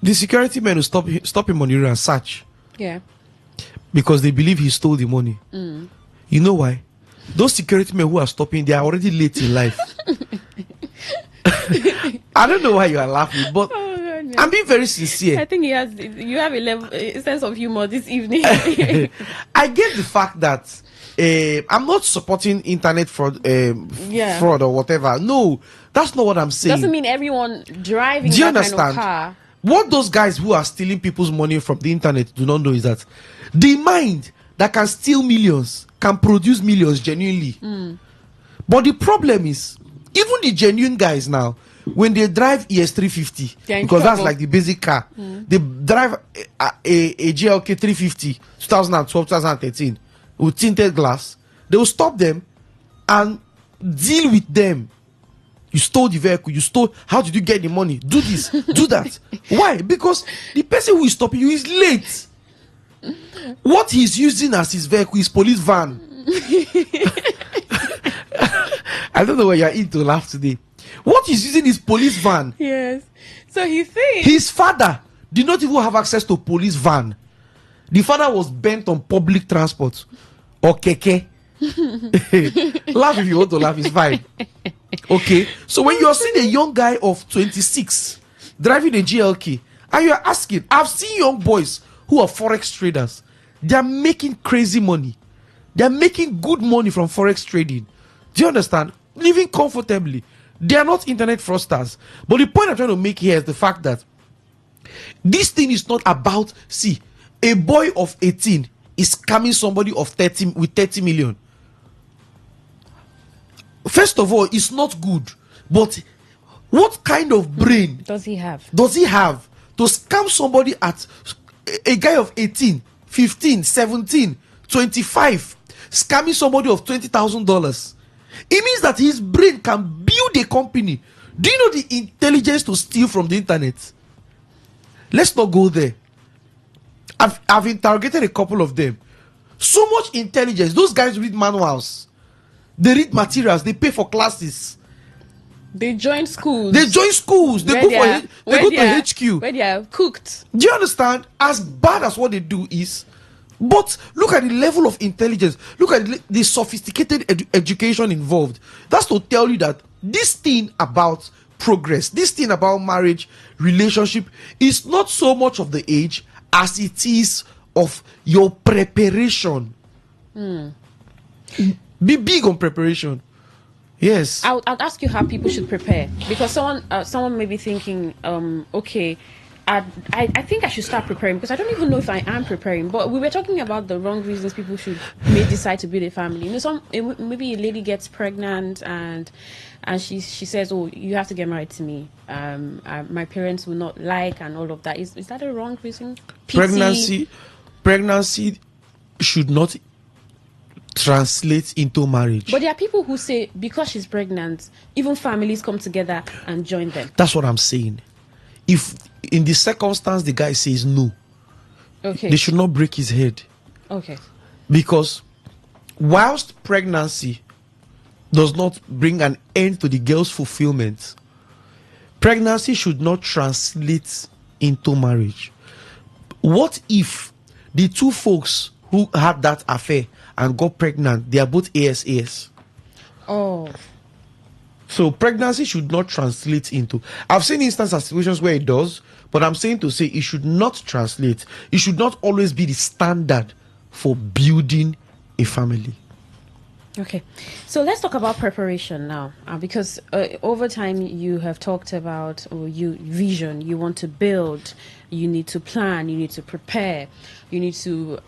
the security men will stop him on the road and search. Yeah. Because they believe he stole the money. You know why? Those security men who are stopping, they are already late in life. I don't know why you are laughing, but I'm being very sincere. I think you have a sense of humor this evening. I get the fact that I'm not supporting internet fraud or whatever. No, that's not what I'm saying. Doesn't mean everyone driving Do you that understand? kind of car. What those guys who are stealing people's money from the internet do not know is that the mind that can steal millions can produce millions genuinely. But the problem is, even the genuine guys now, when they drive ES350, because that's like the basic car, they drive a GLK 350 2012 2013 with tinted glass, they will stop them and deal with them. You stole the vehicle, how did you get the money? Do this, do that. Why? Because the person who is stopping you is late. What he's using as his vehicle is police van. I don't know why you're in to laugh today. What he's using is police van. Yes. So he thinks his father did not even have access to police van. The father was bent on public transport or keke. Laugh if you want to laugh, it's fine. Okay. So when you're seeing a young guy of 26 driving a GLK and you're asking, I've seen young boys who are forex traders. They're making crazy money. They're making good money from forex trading. Do you understand? Living comfortably. They are not internet fraudsters. But the point I'm trying to make here is the fact that this thing is not about, see, a boy of 18 is scamming somebody of 30 with 30 million. First of all, it's not good. But What kind of brain does he have to scam somebody at a guy of 18, 15, 17, 25, scamming somebody of $20,000? It means that his brain can build a company. Do you know the intelligence to steal from the internet? Let's not go there. I've interrogated a couple of them. So much intelligence. Those guys read manuals. They read materials. They pay for classes. They join schools. They go to HQ. Where they are cooked. Do you understand? As bad as what they do is, but look at the level of intelligence. Look at the sophisticated education involved. That's to tell you that this thing about progress, this thing about marriage, relationship, is not so much of the age as it is of your preparation. Be big on preparation. Yes. I'll ask you how people should prepare, because someone may be thinking, okay, I think I should start preparing, because I don't even know if I am preparing. But we were talking about the wrong reasons people may decide to build a family. You know, maybe a lady gets pregnant and she says, "Oh, you have to get married to me. My parents will not like," and all of that. Is that a wrong reason? Pregnancy should not translate into marriage. But there are people who say because she's pregnant, even families come together and join them. That's what I'm saying. If in the circumstance the guy says no, okay, they should not break his head. Okay. Because whilst pregnancy does not bring an end to the girl's fulfillment, pregnancy should not translate into marriage. What if the two folks who had that affair and got pregnant, they are both ASAS? Oh. So pregnancy should not translate into... I've seen instances and situations where it does, but I'm saying to say it should not translate. It should not always be the standard for building a family. Okay, so let's talk about preparation now, because over time you have talked about vision. You want to build, you need to plan, you need to prepare, you need to,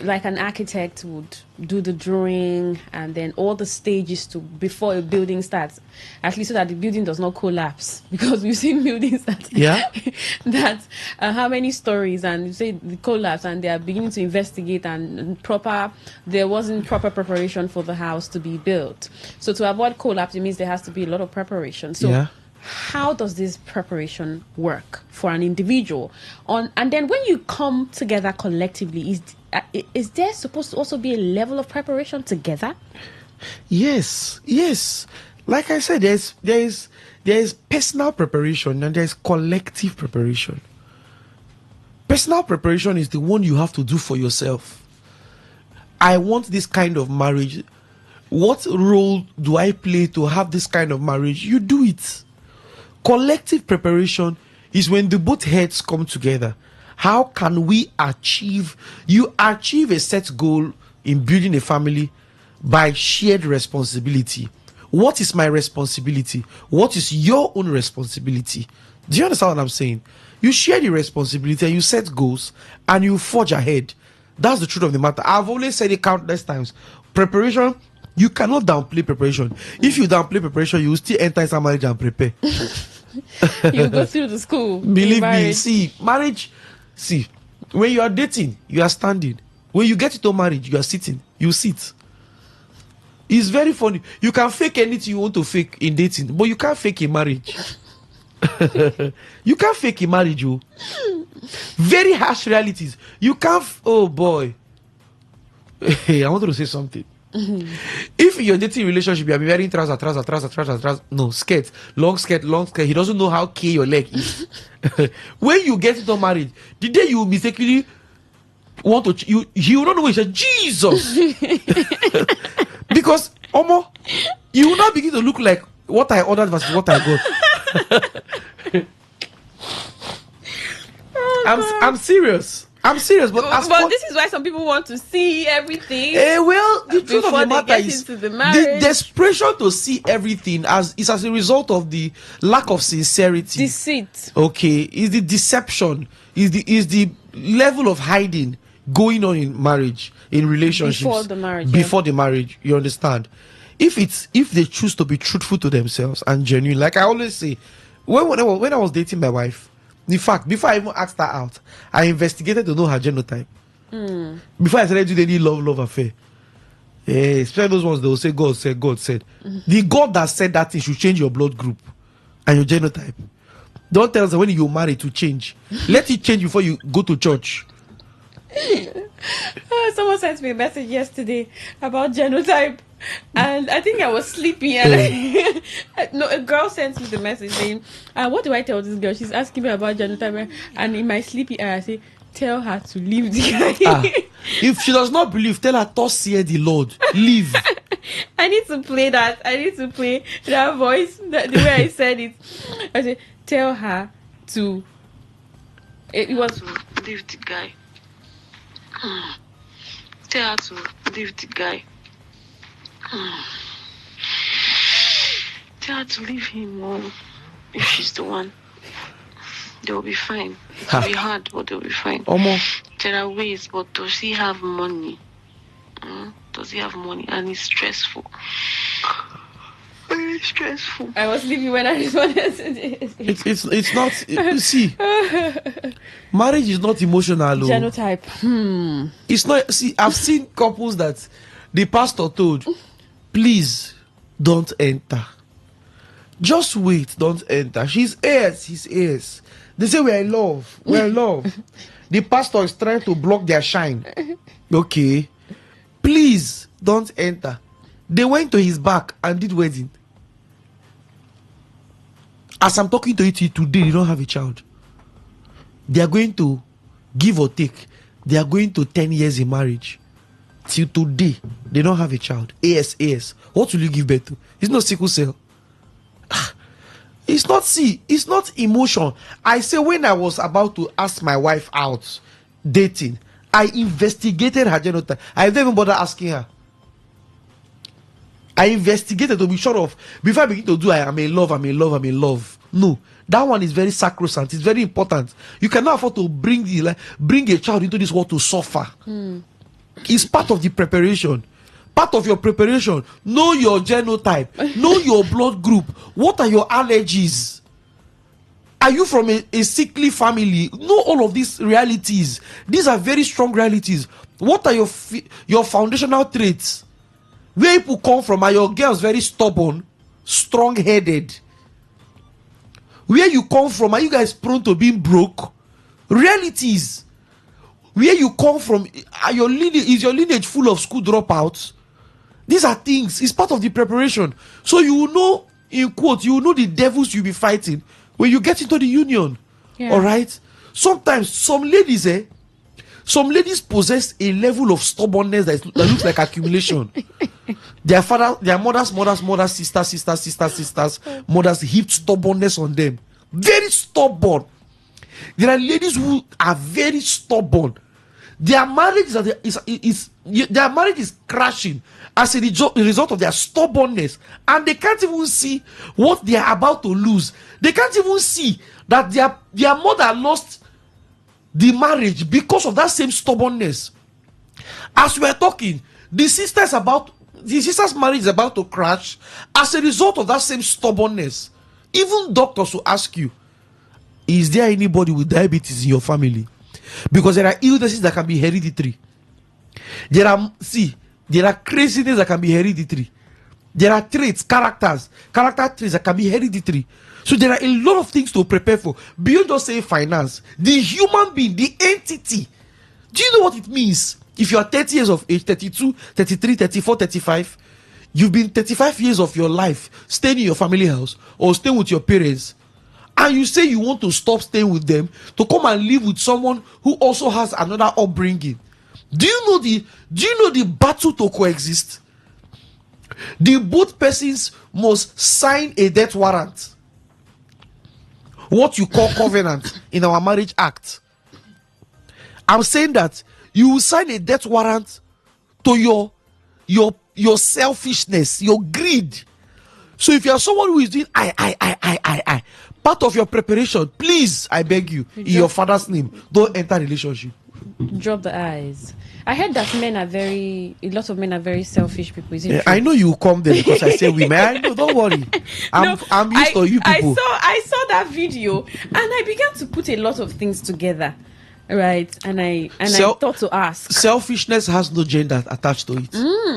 like an architect would do the drawing and then all the stages before a building starts, at least so that the building does not collapse, because we've seen buildings that how many stories, and you say the collapse, and they are beginning to investigate, and there wasn't proper preparation for the house to be built. So to avoid collapse, it means there has to be a lot of preparation. So how does this preparation work for an individual? And then when you come together collectively, is there supposed to also be a level of preparation together? Yes. Like I said, there is personal preparation and there is collective preparation. Personal preparation is the one you have to do for yourself. I want this kind of marriage. What role do I play to have this kind of marriage? You do it. Collective preparation is when the both heads come together. How can we achieve? You achieve a set goal in building a family by shared responsibility. What is my responsibility? What is your own responsibility? Do you understand what I'm saying? You share the responsibility and you set goals and you forge ahead. That's the truth of the matter. I've always said it countless times. Preparation, you cannot downplay preparation. If you downplay preparation, you will still enter inside marriage and prepare. You go through the school. Believe me, marriage, when you are dating, you are standing. When you get into marriage, you are sitting. You sit. It's very funny. You can fake anything you want to fake in dating, but you can't fake in marriage. You can't fake in marriage, you. Very harsh realities. You can't. Oh boy. Hey, I wanted to say something. If in your dating relationship you are wearing trousers, no, skirt, long skirt, he doesn't know how key your leg is. When you get into marriage, the day you mistakenly want to, he will not know. He said, Jesus. Because you will not begin to look like what I ordered versus what I got. I'm serious. But this is why some people want to see everything. Well, the truth of the matter is the desperation to see everything is as a result of the lack of sincerity. Deceit. Okay, is the deception, is the level of hiding going on in marriage, in relationships before the marriage. You understand? if they choose to be truthful to themselves and genuine, like I always say, when I was dating my wife, in fact, before I even asked her out, I investigated to know her genotype. Before I started doing any love affair. Especially those ones that will say God said. The God that said that thing should change your blood group and your genotype. Don't tell us that when you marry to change. Let it change before you go to church. Someone sent me a message yesterday about genotype, and I think I was sleepy. And no, a girl sent me the message saying, "What do I tell this girl? She's asking me about genotype." And in my sleepy eye, I say, "Tell her to leave the guy." If she does not believe, tell her, "Thus saith the Lord, leave." I need to play that. I need to play that voice, the way I said it. I said, "Tell her to." It was to leave the guy. Tell her to leave the guy. Tell her to leave him if she's the one. They'll be fine. It'll be hard, but they'll be fine. There are ways, but does he have money? Does he have money? And it's stressful. Very stressful. I was leaving when I responded to this. It's not. See, marriage is not emotional. Genotype. It's not. See, I've seen couples that the pastor told, "Please don't enter. Just wait, don't enter." She's heirs, he's heirs. They say we're in love. We're in love. The pastor is trying to block their shine. Okay. Please don't enter. They went to his back and did wedding. As I'm talking to you today, they don't have a child. They are going to give or take. They are going to 10 years in marriage. Till today, they don't have a child. AS. What will you give birth to? It's not sickle cell. It's not emotion. I say when I was about to ask my wife out, dating, I investigated her genotype. I didn't even bother asking her. I investigated to be sure of, before I begin to do, I am in love. No, that one is very sacrosanct. It's very important. You cannot afford to bring a child into this world to suffer. It's part of the preparation. Part of your preparation. Know your genotype. Know your blood group. What are your allergies? Are you from a sickly family? Know all of these realities. These are very strong realities. What are your foundational traits? Where people come from? Are your girls very stubborn, strong-headed? Where you come from? Are you guys prone to being broke? Realities. Where you come from? Is your lineage full of school dropouts? These are things. It's part of the preparation. So you will know, in quote, you will know the devils you'll be fighting when you get into the union. Yeah. All right? Sometimes some ladies possess a level of stubbornness that looks like accumulation. Their mother's sisters, mothers heaped stubbornness on them. Very stubborn. There are ladies who are very stubborn. Their marriage is crashing as a result of their stubbornness, and they can't even see what they are about to lose. They can't even see that their mother lost the marriage because of that same stubbornness. As we are talking, the sister's marriage is about to crash as a result of that same stubbornnness. Even doctors will ask you, is there anybody with diabetes in your family? Because there are illnesses that can be hereditary. There are craziness that can be hereditary. There are character traits that can be hereditary. So there are a lot of things to prepare for. Beyond just saying finance, the human being, the entity. Do you know what it means? If you are 30 years of age, 32, 33, 34, 35, you've been 35 years of your life staying in your family house or staying with your parents, and you say you want to stop staying with them to come and live with someone who also has another upbringing. Do you know the battle to coexist? Both persons must sign a death warrant. What you call covenant in our marriage act. I'm saying that you will sign a death warrant to your selfishness, your greed. So if you are someone who is doing I, part of your preparation, please, I beg you, in your father's name, don't enter relationship. Drop the eyes. I heard that a lot of men are very selfish people. Is it true? I know you come there because I say women. I know, don't worry. I'm used to you people. I saw that video and I began to put a lot of things together. Right. And I thought to ask. Selfishness has no gender attached to it.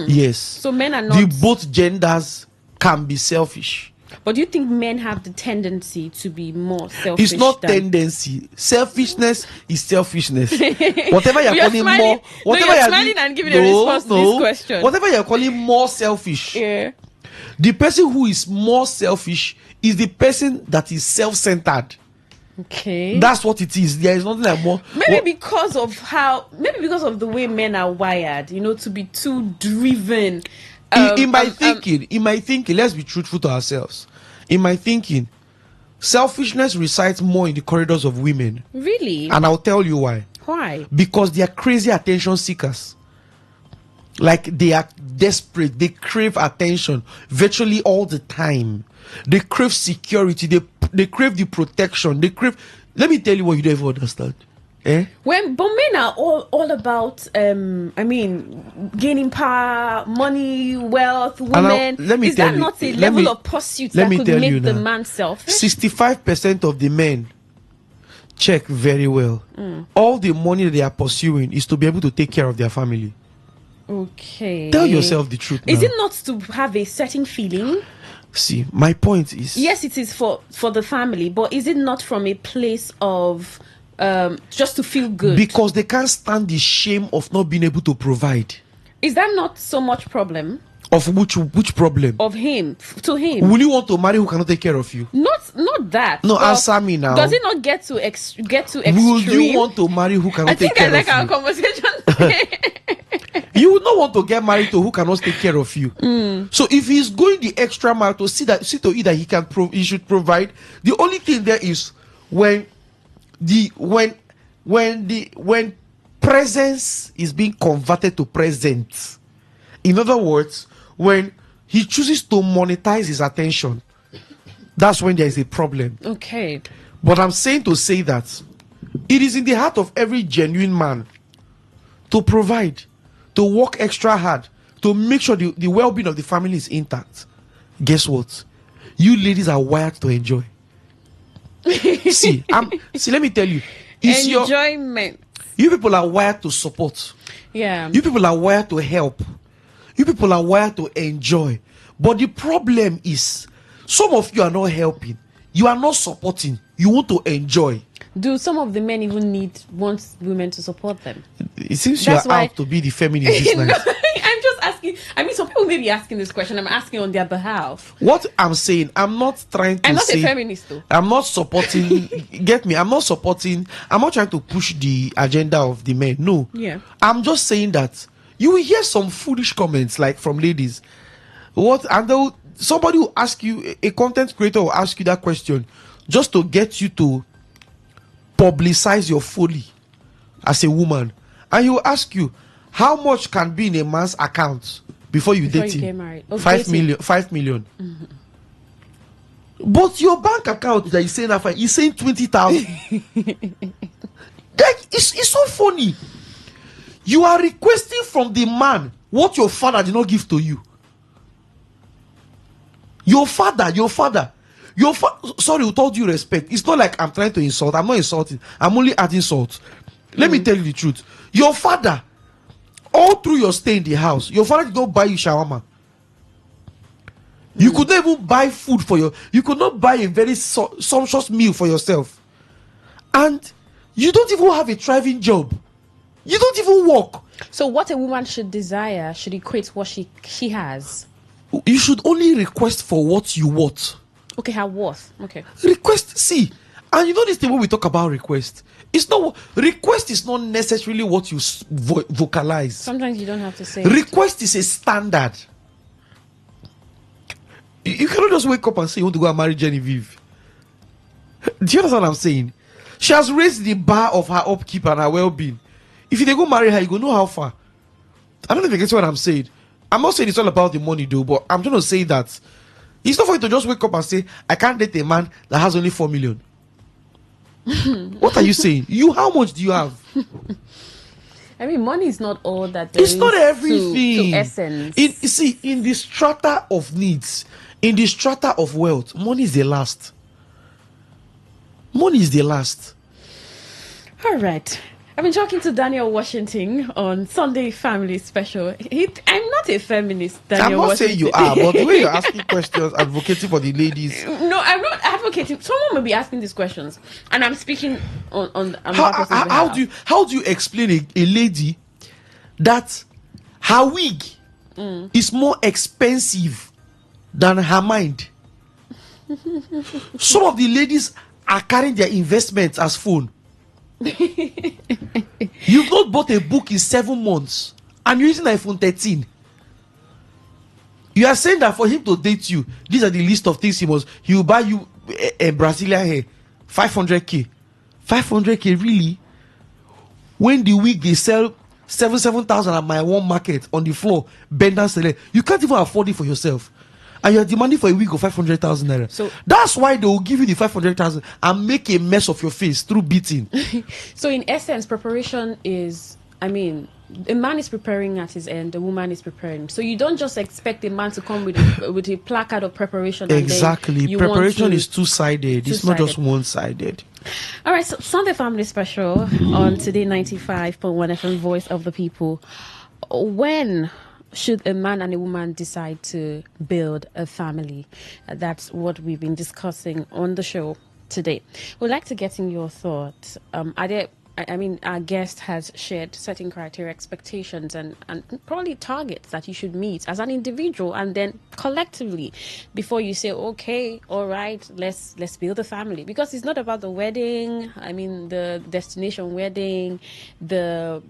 Yes. So men are not. Both genders can be selfish. But do you think men have the tendency to be more selfish? It's not tendency. Selfishness is selfishness. Whatever you're calling more, whatever you're smiling and giving a response to this question. Whatever you're calling more selfish, the person who is more selfish is the person that is self-centered. Okay, that's what it is. There is nothing like more. Maybe because of the way men are wired, to be too driven. In my thinking, let's be truthful to ourselves. In my thinking, selfishness resides more in the corridors of women. Really? And I'll tell you why. Why? Because they are crazy attention seekers. Like, they are desperate. They crave attention virtually all the time. They crave security. They crave the protection. Let me tell you what you don't even understand. But men are all about gaining power, money, wealth, women. Is that not a level of pursuit that could make the man selfish? 65% of the men, check very well. All the money they are pursuing is to be able to take care of their family. Okay. Tell yourself the truth. Is it not to have a certain feeling? See, my point is, yes, it is for the family, but is it not from a place of just to feel good? Because they can't stand the shame of not being able to provide. Is that not so much problem? Of which problem? Of him, to him. Will you want to marry who cannot take care of you? Not that. No, answer me now. Does it not get to extreme? Will you want to marry who cannot take care of you? I think I like our conversation. You would not want to get married to who cannot take care of you. So if he's going the extra mile to see to it that he should provide, the only thing there is when presence is being converted to present. In other words, when he chooses to monetize his attention, that's when there is a problem. Okay. But I'm saying to say that it is in the heart of every genuine man to provide, to work extra hard, to make sure the well-being of the family is intact. Guess what? You ladies are wired to enjoy. See, let me tell you. Enjoyment. You people are wired to support. Yeah. You people are wired to help. You people are wired to enjoy. But the problem is, some of you are not helping. You are not supporting. You want to enjoy. Do some of the men even want women to support them? It seems you are out to be the feminist this night. I'm just asking. Some people may be asking this question. I'm asking on their behalf. What I'm saying, I'm not trying to I'm not a feminist though. I'm not supporting. Get me? I'm not supporting. I'm not trying to push the agenda of the men. No. Yeah. I'm just saying that you will hear some foolish comments like from ladies. Somebody will ask you, a content creator will ask you that question just to get you to publicize your folly as a woman, and he will ask you, how much can be in a man's account before you date him? Get married. 5 million. But your bank account that is saying that is saying 20,000. It's so funny. You are requesting from the man what your father did not give to you. Your father. Sorry, with all due respect, it's not like I'm trying to insult. I'm not insulting. I'm only adding salt. Let me tell you the truth. Your father, all through your stay in the house, your father did not buy you shawarma. You could not even buy food you could not buy a very sumptuous meal for yourself. And you don't even have a thriving job. You don't even work. So what a woman should desire should equate what she has. You should only request for what you want. Okay, her worth. Okay. Request, see. And you know this thing when we talk about request. Request is not necessarily what you vocalize. Sometimes you don't have to say request is a standard. You cannot just wake up and say you want to go and marry Genevieve. Do you understand what I'm saying? She has raised the bar of her upkeep and her well-being. If you go marry her, you go know how far. I don't know if you get what I'm saying. I'm not saying it's all about the money though, but I'm trying to say that it's not for you to just wake up and say, I can't date a man that has only 4 million. What are you saying? How much do you have? I mean, money is not all that there It's is not everything. to essence. You see, in the strata of needs, in the strata of wealth, money is the last. Money is the last. All right. I've been talking to Daniel Washington on Sunday Family Special. I'm not a feminist, Daniel I'm not Washington. saying you are, but the way you're asking questions, advocating for the ladies. No, I'm not advocating. Someone may be asking these questions, and I'm speaking on that person's behalf. How do you explain a lady that her wig is more expensive than her mind? Some of the ladies are carrying their investments as phone. You've not bought a book in 7 months and you're using iPhone 13. You are saying that for him to date you, these are the list of things he will buy you a Brazilian hair, 500k. 500k, really? When the wig they sell 7,000 at my one market on the floor, bend down select, you can't even afford it for yourself. And you're demanding for a wig of 500,000 naira. So that's why they will give you the 500,000 and make a mess of your face through beating. So in essence, preparation is, I mean, a man is preparing at his end, a woman is preparing. So you don't just expect a man to come with a placard of preparation. Exactly. And then preparation is two-sided. It's not just one-sided. All right, so Sunday Family Special on Today 95.1 FM, Voice of the People. When should a man and a woman decide to build a family? That's what we've been discussing on the show today. We'd like to get in your thoughts. I mean, our guest has shared certain criteria, expectations, and probably targets that you should meet as an individual and then collectively before you say, okay, all right, let's build a family. Because it's not about the wedding, I mean, the destination wedding, the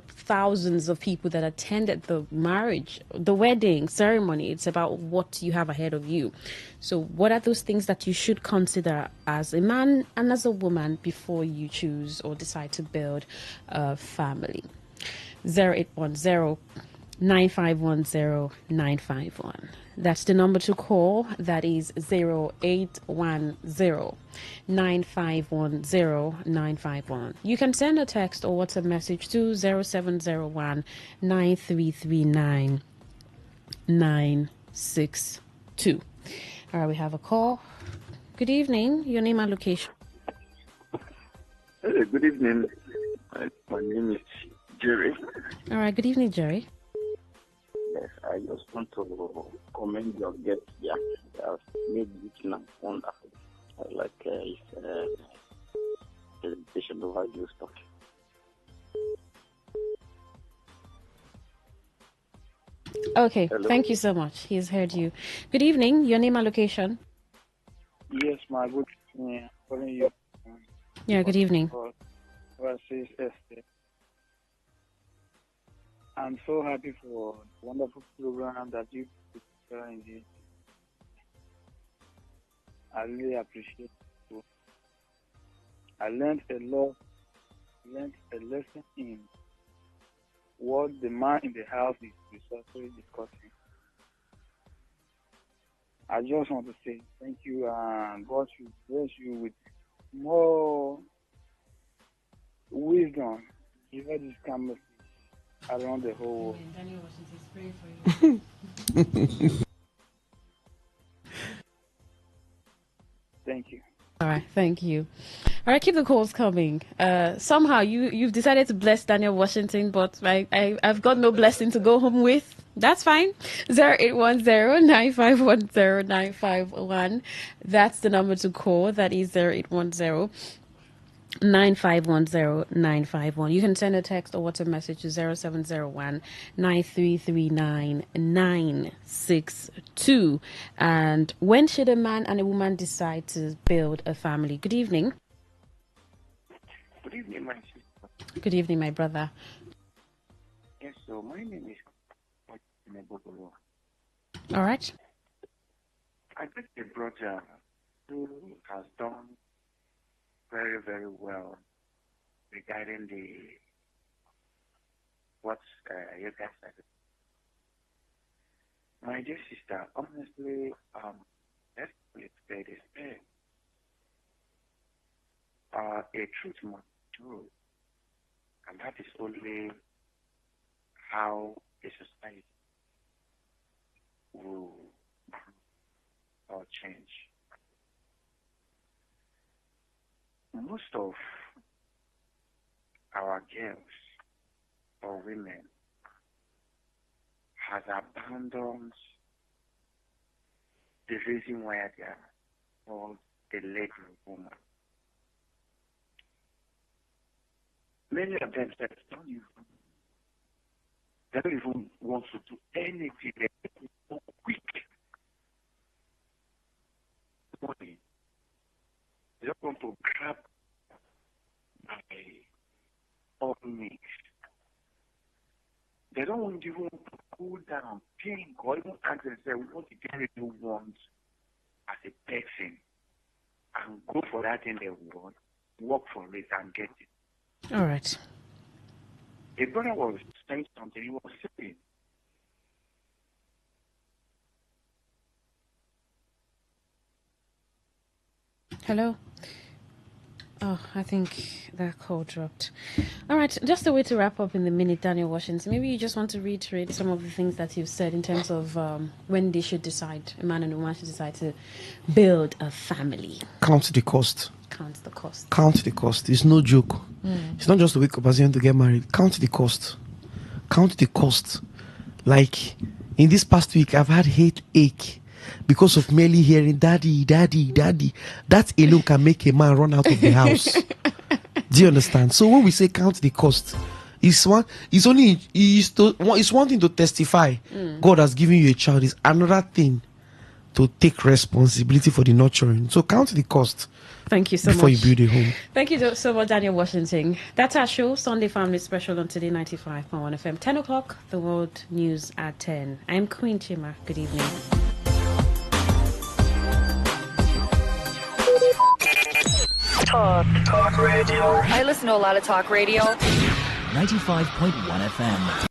thousands of people that attended the marriage, the wedding ceremony. It's about what you have ahead of you. So what are those things that you should consider as a man and as a woman before you choose or decide to build a family? 0810-9510-951. That's the number to call. That is 0810-9510-951. You can send a text or WhatsApp message to 0701-9339-962. All right, we have a call. Good evening. Your name and location. Hey, good evening. My name is Jerry. All right, good evening, Jerry. Yes, I just want to commend your guest here. He has made it wonderful. I like his presentation over you stuff. Okay, Hello. Thank you so much. He's heard you. Good evening. Your name and location. Yes, my good calling you. Yeah, good evening. Versus Sept. I'm so happy for the wonderful program that you put in this. I really appreciate it. I learned a lesson in what the man in the house is precisely discussing. I just want to say thank you and God should bless you with more wisdom. Give her this kind of around the whole world. Daniel Washington is praying for you. Thank you. All right, thank you. All right, keep the calls coming. Somehow you've decided to bless Daniel Washington, but I've got no blessing to go home with. That's fine. 0810-9510-951. That's the number to call. That is 0810-9510-951. You can send a text or WhatsApp message to 0701-9339-962. And when should a man and a woman decide to build a family? Good evening. Good evening, my sister. Good evening, my brother. Yes, so my name is All right. I think the brother who has done very, very well regarding what you guys said. My dear sister, honestly, let's put it straight is fair. A truth must be told. And that is only how a society will or change. Most of our girls or women has abandoned the reason why they are called the lady woman. Many of them said, they don't even want to do anything. They so quick. Money. They just want to grab my own mix. They don't want even to cool down, think, or even ask themselves what do they want as a person and go for that thing they want, work for it and get it. All right. A brother was saying something, he was saying, hello? Oh, I think that call dropped. All right, just a way to wrap up in the minute, Daniel Washington. Maybe you just want to reiterate some of the things that you've said in terms of when they should decide, a man and a woman should decide to build a family. Count the cost. Count the cost. Count the cost. It's no joke. It's not just to wake up as you want to get married. Count the cost. Count the cost. Like, in this past week, I've had headache because of merely hearing daddy, daddy, daddy. That alone can make a man run out of the house. Do you understand? So when we say count the cost, it's one thing to testify God has given you a child. It's another thing to take responsibility for the nurturing. So count the cost. Thank you so before much. you build a home. Thank you so much, Daniel Washington. That's our show, Sunday Family Special on Today 95.1 FM. 10 o'clock, the World News at 10. I'm Queen Chima. Good evening. Talk radio. I listen to a lot of talk radio. 95.1 FM.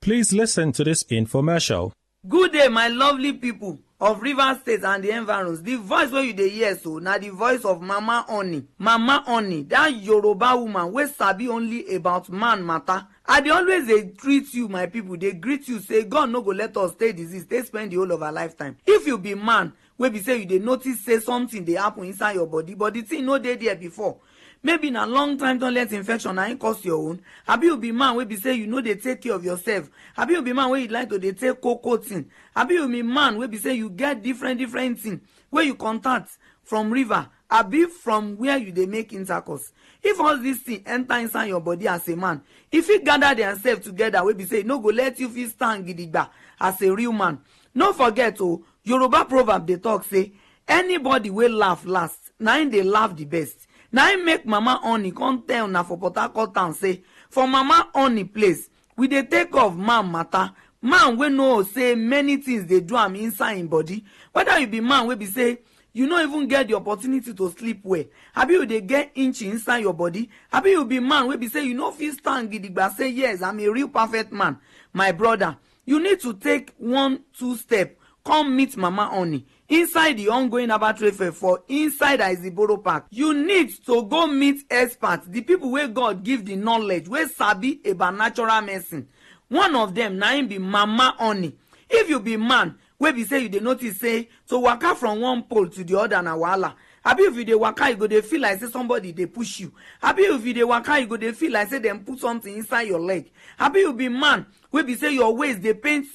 Please listen to this infomercial. Good day, my lovely people of Rivers State and the environs. The voice where you dey hear so na the voice of Mama Oni. Mama Oni, that Yoruba woman wey sabi only about man matter. I dey always dey treat you, my people. They greet you, say God no go let us stay disease, stay spend the whole of our lifetime. If you be man, wey be say you dey notice say something dey happen inside your body, but the thing no dey there before. Maybe na long time toilet infection na im cause your own. Abi you be man wey be say you no dey take care of yourself. Abi you be man wey you like to dey take cocoa thing. Abi you be man wey be say you get different thing wey you contact from river. Abi from where you dey make intercourse. If all this thing enter inside your body as a man, if you gather themselves together wey be say no go let you fit stand gidigba as a real man. No forget Yoruba proverb dey talk say anybody wey laugh last na im dey laugh the best. Na im make Mama Oni come tell na for Port Harcourt town say for Mama Oni place we dey take off man matter. Man wey know say many things dey do am inside im body. Whether you be man wey be say you no even get the opportunity to sleep well, abi you dey get inch inside your body, abi you be man wey be say you no fit stand gidigba say yes I'm a real perfect man. My brother, you need to take 1-2 step come meet Mama Oni inside the ongoing Herbal Trade Fair for inside Iziboro Park. You need to go meet experts, the people wey God give the knowledge, wey sabi about natural medicine. One of them na im be Mama Oni. If you be man wey be say you dey notice say to waka from one pole to the other na wahala. Abi if you dey waka you go dey feel like say somebody dey push you. Abi if you dey waka you go dey feel like say dem put something inside your leg. Abi you be man wey be say your waist dey pain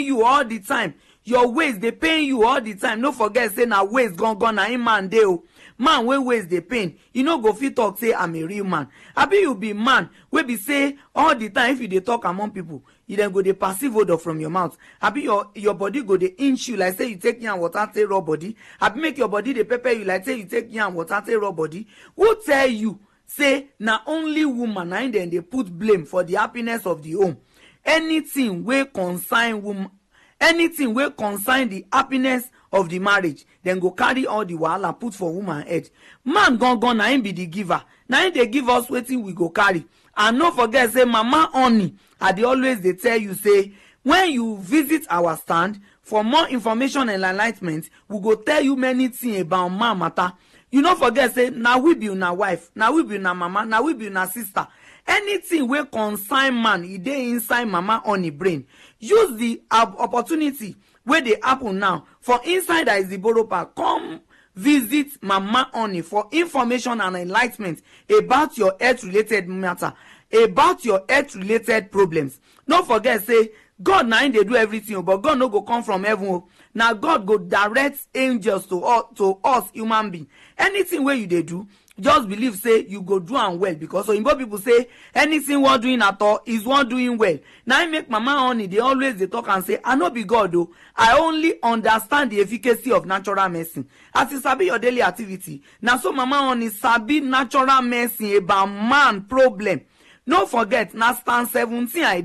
you all the time. Your waist dey pain you all the time. No forget say na waist gone na im man dey o. Man wey waist dey pain, you no go fit talk say I'm a real man. Abi you be man wey be say all the time if you dey talk among people, you then go dey perceive odor from your mouth. Abi your body go dey inch you like say you take yam water take rub body. Abi make your body dey pepper you like say you take yam water take rub body. Who tell you say na only woman na im dem dey put blame for the happiness of the home? Anything wey concern woman, anything wey concern the happiness of the marriage, then go carry all the wahala put for woman head. Man gone na him be the giver. Na him dey give us wetin we go carry. And no forget say Mama Oni, I dey always dey tell you say when you visit our stand for more information and enlightenment, we go tell you many things about man matter. you no forget say na we be una wife, na we be una mama, na we be una sister. Anything wey concern man, e dey inside mama honey brain. Use the opportunity wey dey happen now for inside that is the borrow park. Come visit mama honey for information and enlightenment about your health related matter, about your health related problems. No forget say God na him dey do everything, but God no go come from heaven. Now God go direct angels to us human being. Anything wey you dey do, just believe say you go do am well, because Oyinbo people say anything worth doing at all is worth doing well. Now I make mama honey dey always dey talk and say, I no be God o, I only understand the efficacy of natural medicine. As you sabi your daily activity, na so mama honey sabi natural medicine about man problem. No forget, na stand 17 I dey